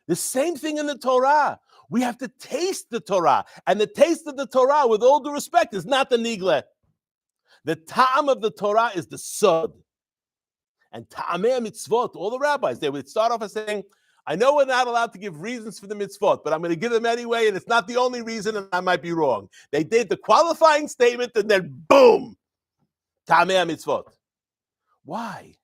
The same thing in the Torah. We have to taste the Torah. And the taste of the Torah, with all due respect, is not the nigle. The ta'am of the Torah is the sod. And ta'ameh mitzvot, all the rabbis, they would start off by saying, I know we're not allowed to give reasons for the mitzvot, but I'm going to give them anyway, and it's not the only reason, and I might be wrong. They did the qualifying statement, and then boom, ta'ameh mitzvot. Why?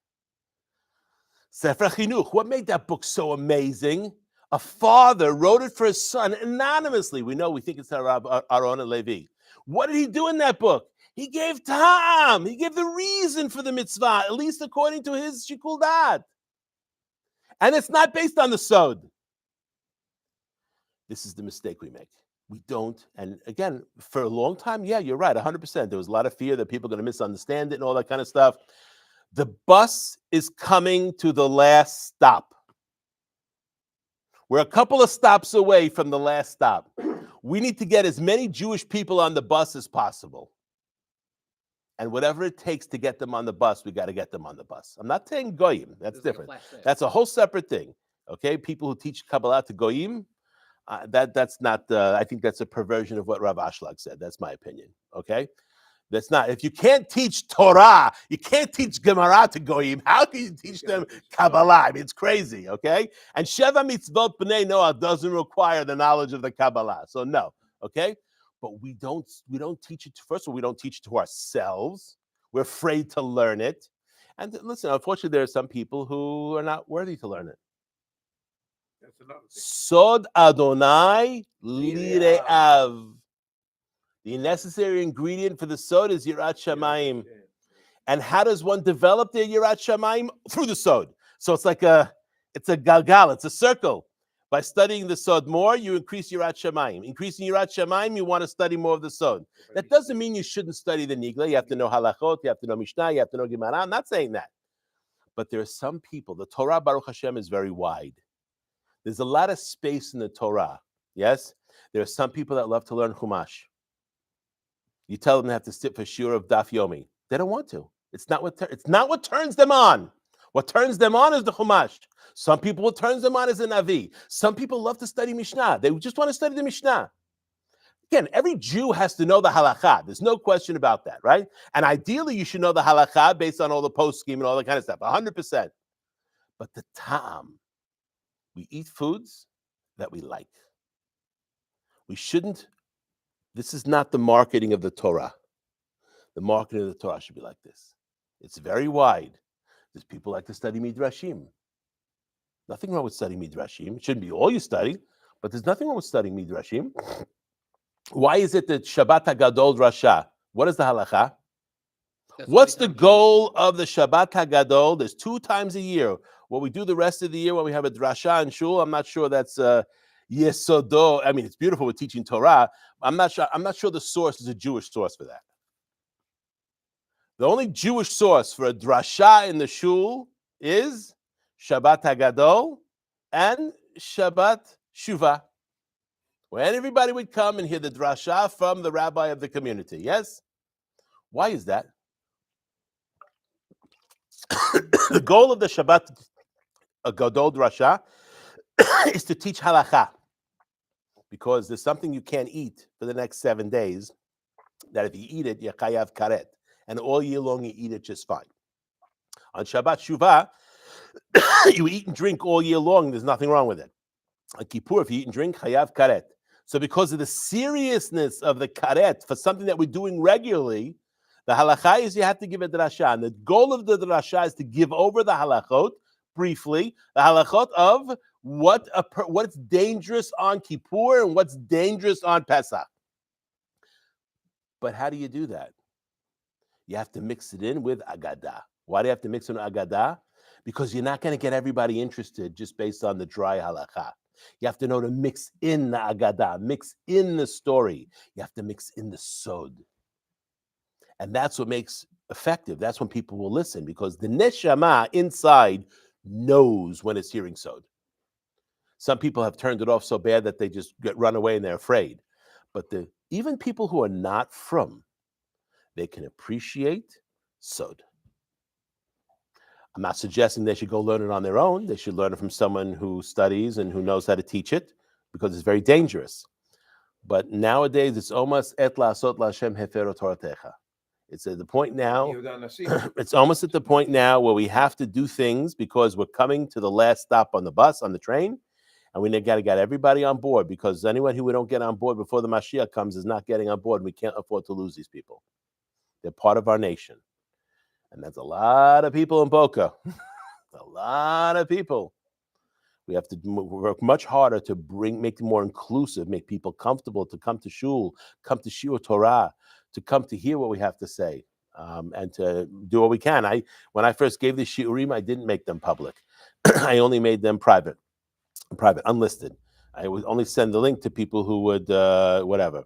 Sefer Chinuch, what made that book so amazing? A father wrote it for his son anonymously. We think it's Aaron and Levi. What did he do in that book? He gave ta'am. He gave the reason for the mitzvah, at least according to his shikul dad. And it's not based on the sod. This is the mistake we make. We don't. And again, for a long time, yeah, you're right, 100%. There was a lot of fear that people are going to misunderstand it and all that kind of stuff. The bus is coming to the last stop. We're a couple of stops away from the last stop. We need to get as many Jewish people on the bus as possible. And whatever it takes to get them on the bus, we got to get them on the bus. I'm not saying goyim. That's different. That's a whole separate thing. Okay, people who teach Kabbalah to goyim, that's not. I think that's a perversion of what Rav Ashlag said. That's my opinion. Okay, That's not. If you can't teach Torah, you can't teach Gemara to Goyim. How can you teach them Kabbalah? I mean, it's crazy, okay? And Sheva Mitzvot B'nai Noach doesn't require the knowledge of the Kabbalah. So no, okay? But we don't teach it. First of all, we don't teach it to ourselves. We're afraid to learn it. And listen, unfortunately, there are some people who are not worthy to learn it. That's another thing. Sod Adonai Lire'av. The necessary ingredient for the sod is Yirat Shamayim. And how does one develop their Yirat Shamayim? Through the sod. So it's a galgal, it's a circle. By studying the sod more, you increase Yirat Shamayim. Increasing Yirat Shamayim, you want to study more of the sod. That doesn't mean you shouldn't study the Nigla. You have to know halachot, you have to know Mishnah, you have to know Gemara. I'm not saying that. But there are some people, the Torah, Baruch Hashem, is very wide. There's a lot of space in the Torah. Yes? There are some people that love to learn Chumash. You tell them they have to sit for shiur of Daf Yomi. They don't want to. It's not what turns them on. What turns them on is the Chumash. Some people, what turns them on is the Navi. Some people love to study Mishnah. They just want to study the Mishnah. Again, every Jew has to know the halakha. There's no question about that, right? And ideally, you should know the halakha based on all the post-scheme and all that kind of stuff, 100%. But the ta'am, we eat foods that we like. We shouldn't. This is not the marketing of the Torah. The marketing of the Torah should be like this. It's very wide. There's people like to study Midrashim. Nothing wrong with studying Midrashim. It shouldn't be all you study, but there's nothing wrong with studying Midrashim. Why is it that Shabbat HaGadol Drasha? What is the halacha? What's the goal of the Shabbat HaGadol? There's 2 times a year. What we do the rest of the year when we have a drasha and shul, I'm not sure that's Yesodo. I mean, it's beautiful with teaching Torah. I'm not sure the source is a Jewish source for that. The only Jewish source for a drasha in the shul is Shabbat HaGadol and Shabbat Shuvah, when everybody would come and hear the drasha from the rabbi of the community. Yes? Why is that? The goal of the Shabbat Gadol drasha is to teach halakha, because there's something you can't eat for the next 7 days that if you eat it, you're chayav karet, and all year long you eat it just fine. On Shabbat Shuvah, you eat and drink all year long. There's nothing wrong with it. On Kippur, if you eat and drink, chayav karet. So because of the seriousness of the karet for something that we're doing regularly, the halakha is you have to give a drasha. And the goal of the drasha is to give over the halachot, briefly, the halachot of what's dangerous on Kippur and what's dangerous on Pesach. But how do you do that? You have to mix it in with Agadah. Why do you have to mix it in Agadah? Because you're not going to get everybody interested just based on the dry halakha. You have to know to mix in the Agadah, mix in the story. You have to mix in the sod. And that's what makes effective. That's when people will listen, because the neshama inside knows when it's hearing sod. Some people have turned it off so bad that they just run away and they're afraid. But even people who are not from, they can appreciate sod. I'm not suggesting they should go learn it on their own. They should learn it from someone who studies and who knows how to teach it, because it's very dangerous. But nowadays, it's almost et la'asot la'Hashem hefero toratecha. It's at the point now, it's almost at the point now where we have to do things because we're coming to the last stop on the bus, on the train, and we got to get everybody on board, because anyone who we don't get on board before the Mashiach comes is not getting on board, and we can't afford to lose these people. They're part of our nation. And that's a lot of people in Boca. A lot of people. We have to work much harder to make it more inclusive, make people comfortable to come to shul, come to shiur Torah, to come to hear what we have to say, and to do what we can. When I first gave the shiurim, I didn't make them public. I only made them private, unlisted. I would only send the link to people who would, whatever.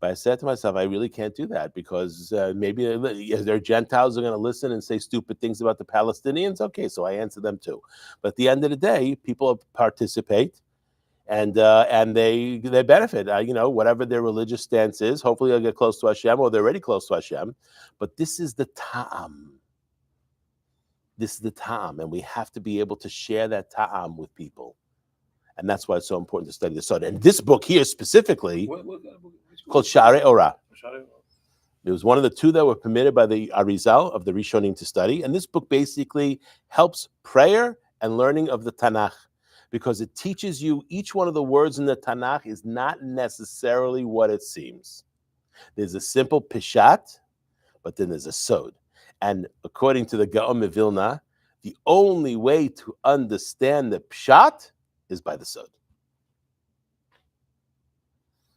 But I said to myself, I really can't do that, because maybe their Gentiles are going to listen and say stupid things about the Palestinians. Okay, so I answer them too. But at the end of the day, people participate, and they benefit. Whatever their religious stance is, hopefully they'll get close to Hashem, or they're already close to Hashem. But this is the ta'am. This is the ta'am, and we have to be able to share that ta'am with people. And that's why it's so important to study the Sod. And this book here specifically, called Shaare Orah. It was one of the two that were permitted by the Arizal of the Rishonim to study. And this book basically helps prayer and learning of the Tanakh, because it teaches you each one of the words in the Tanakh is not necessarily what it seems. There's a simple pishat, but then there's a sod. And according to the Gaon of Vilna, the only way to understand the pshat is by the sod.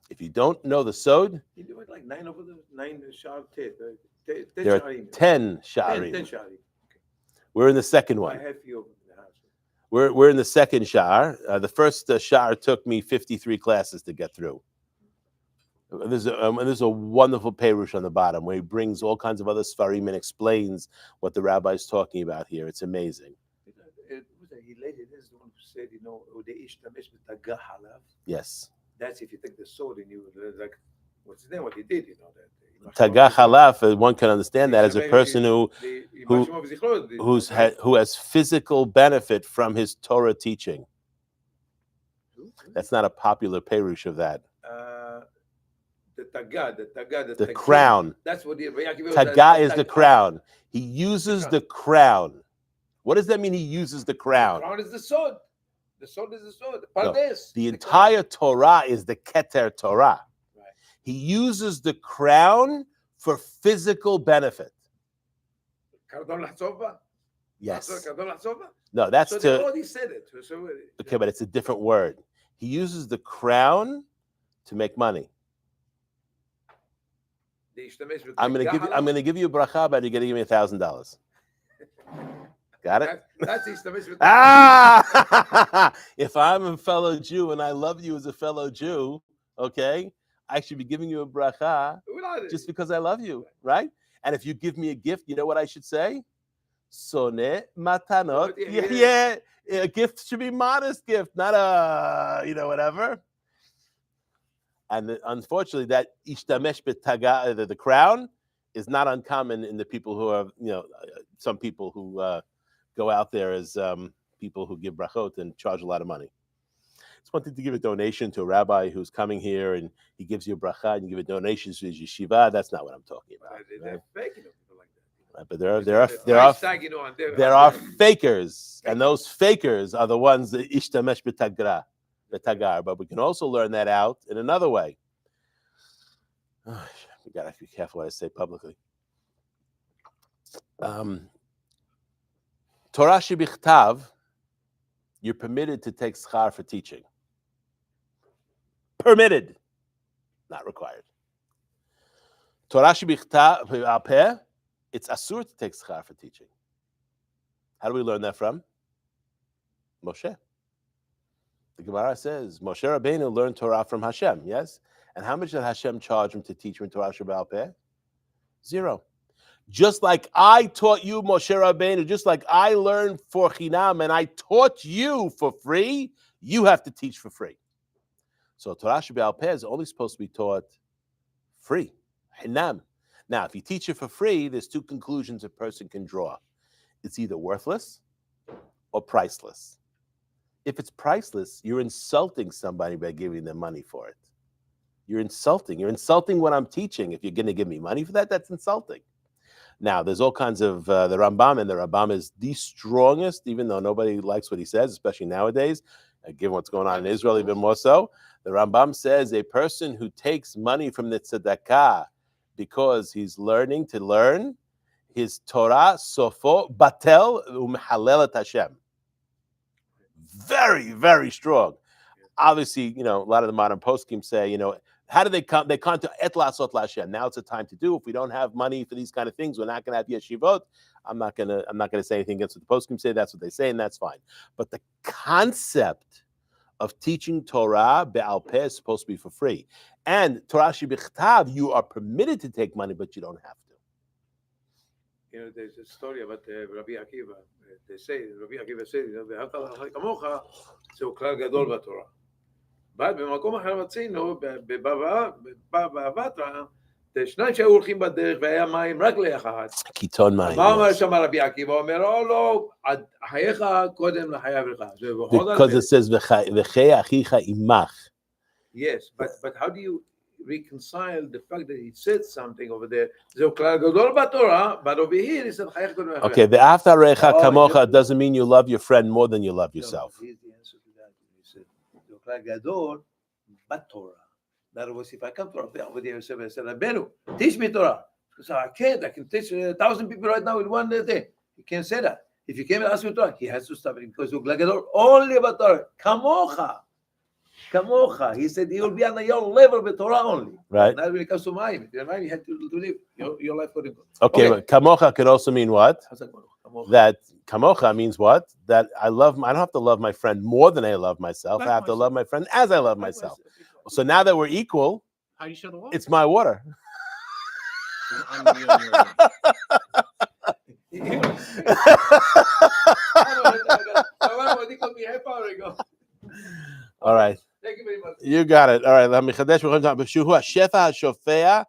If you don't know the sod, You do it like 9 over the 9 shar there are 10 sharim. 10 sharim. We're in the second I one. have few in the house. We're in the second shar. The first shar took me 53 classes to get through. There's a wonderful perush on the bottom where he brings all kinds of other svarim and explains what the rabbi is talking about here. It's amazing. He later is the one who said, you know, the ishtamesh b'tagah halav. Yes. That's if you take the sword and you like, what's his name? What he did, you know that. Tagah halaf, one can understand that as a person who has physical benefit from his Torah teaching. That's not a popular perush of that. The crown. That's what the Tagah is the crown. He uses the crown. What does that mean? He uses the crown. The crown is the sword. The sword is the sword. No, the entire Torah is the Keter Torah. Right. He uses the crown for physical benefit. Yes. No, that's so to. they already said it. Okay, but it's a different word. He uses the crown to make money. I'm gonna give you a bracha, but you're gonna give me $1,000. Got it? That's if I'm a fellow Jew and I love you as a fellow Jew, okay, I should be giving you a bracha just because I love you, right? And if you give me a gift, you know what I should say? Sone matanot. Yeah, a gift should be modest gift, not a whatever. And unfortunately, that ishtamesh b'taga, the crown, is not uncommon in the people who are, some people who go out there as people who give brachot and charge a lot of money. It's one thing to give a donation to a rabbi who's coming here and he gives you a bracha and you give a donation to his yeshiva. That's not what I'm talking about. They're faking people like that. Right, but there are fakers, and those fakers are the ones that ishtamesh b'tagar. But we can also learn that out in another way. We gotta be careful what I say publicly. Torah shebichtav, you're permitted to take schar for teaching. Permitted, not required. Torah shebichtav al peh, it's asur to take schar for teaching. How do we learn that from? Moshe. The Gemara says Moshe Rabbeinu learned Torah from Hashem. Yes, and how much did Hashem charge him to teach him Torah shebichtav peh? 0. Just like I taught you, Moshe Rabbeinu, just like I learned for chinam and I taught you for free, you have to teach for free. So Torah shebichtav peh is only supposed to be taught free, chinam. Now, if you teach it for free, there's 2 conclusions a person can draw. It's either worthless or priceless. If it's priceless, you're insulting somebody by giving them money for it. You're insulting what I'm teaching. If you're going to give me money for that, that's insulting. Now, there's all kinds of the Rambam, and the Rambam is the strongest, even though nobody likes what he says, especially nowadays, given what's going on in Israel, even more so. The Rambam says a person who takes money from the tzedakah because he's learning to learn, his Torah, sofo, batel, umhalel et Hashem. Very, very strong. Obviously, a lot of the modern poskim say, how do they come? They come to et lasot laHashem. Now it's a time to do. If we don't have money for these kind of things, we're not going to have yeshivot. I'm not going to say anything against what the poskim say. That's what they say, and that's fine. But the concept of teaching Torah be'al peh is supposed to be for free. And Torah shebichtav, you are permitted to take money, but you don't have to. There's a story about Rabbi Akiva. They say, Rabbi Akiva said, ואהבת לרעך כמוך, זהו כלל גדול בתורה. אבל במקום אחר מצינו, בבאבטרה, שניים שהיו הולכים בדרך והיה מים רק לאחד. קיטון מים. מה אומר שם רבי עקיבא? אומר, לא, חייך קודם לחייו לך. Because it says, וחי אחיך עמך. Yes, but how do you, reconcile the fact that he said something over there. זהו כלל גדול בתורה, but over here he said, חייך קודם לחברך. Okay, ve'afta recha Oh, kamocha you- doesn't mean you love your friend more than you love yourself. No, here's the answer to that. He said, זהו כלל גדול בתורה. In other words, if I come to Rabbi over there and say, Rabbeinu, teach me Torah. Because I can't. I can teach 1,000 people right now in one day. He can't say that. If he came and asked me Torah, he has to stop it because זהו כלל גדול only about Torah. Kamocha. He said he will be on your level with Torah only. Right. Not when it comes to Mayim. If you're Mayim, you have to live your life for the good. Okay, but kamocha could also mean what? How's that going? Kamocha. That kamocha means what? That I don't have to love my friend more than I love myself. I have to love my friend as I love myself. So now that we're equal, How do you show the wall? it's my water. I'm you and you're- All right. Thank you very much. You got it. All right. שהוא השפע השופע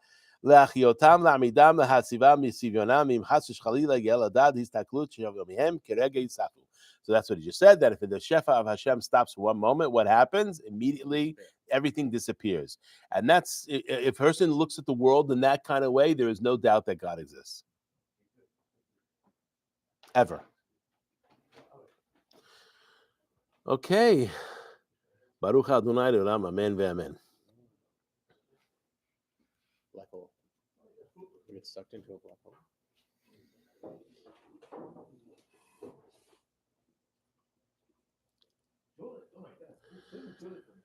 להחיותם, להעמידם, להציבם מסביונם, אם חס וחלילה יהיה לדעת הסתכלות שיומיהם כרגע יספו. So that's what he just said, that if the shefa of Hashem stops for one moment, what happens? Immediately, everything disappears. And that's, if a person looks at the world in that kind of way, there is no doubt that God exists. Ever. Okay. Baruch Adonai Leolam, amen ve'amen. Black hole. You get sucked into a black hole.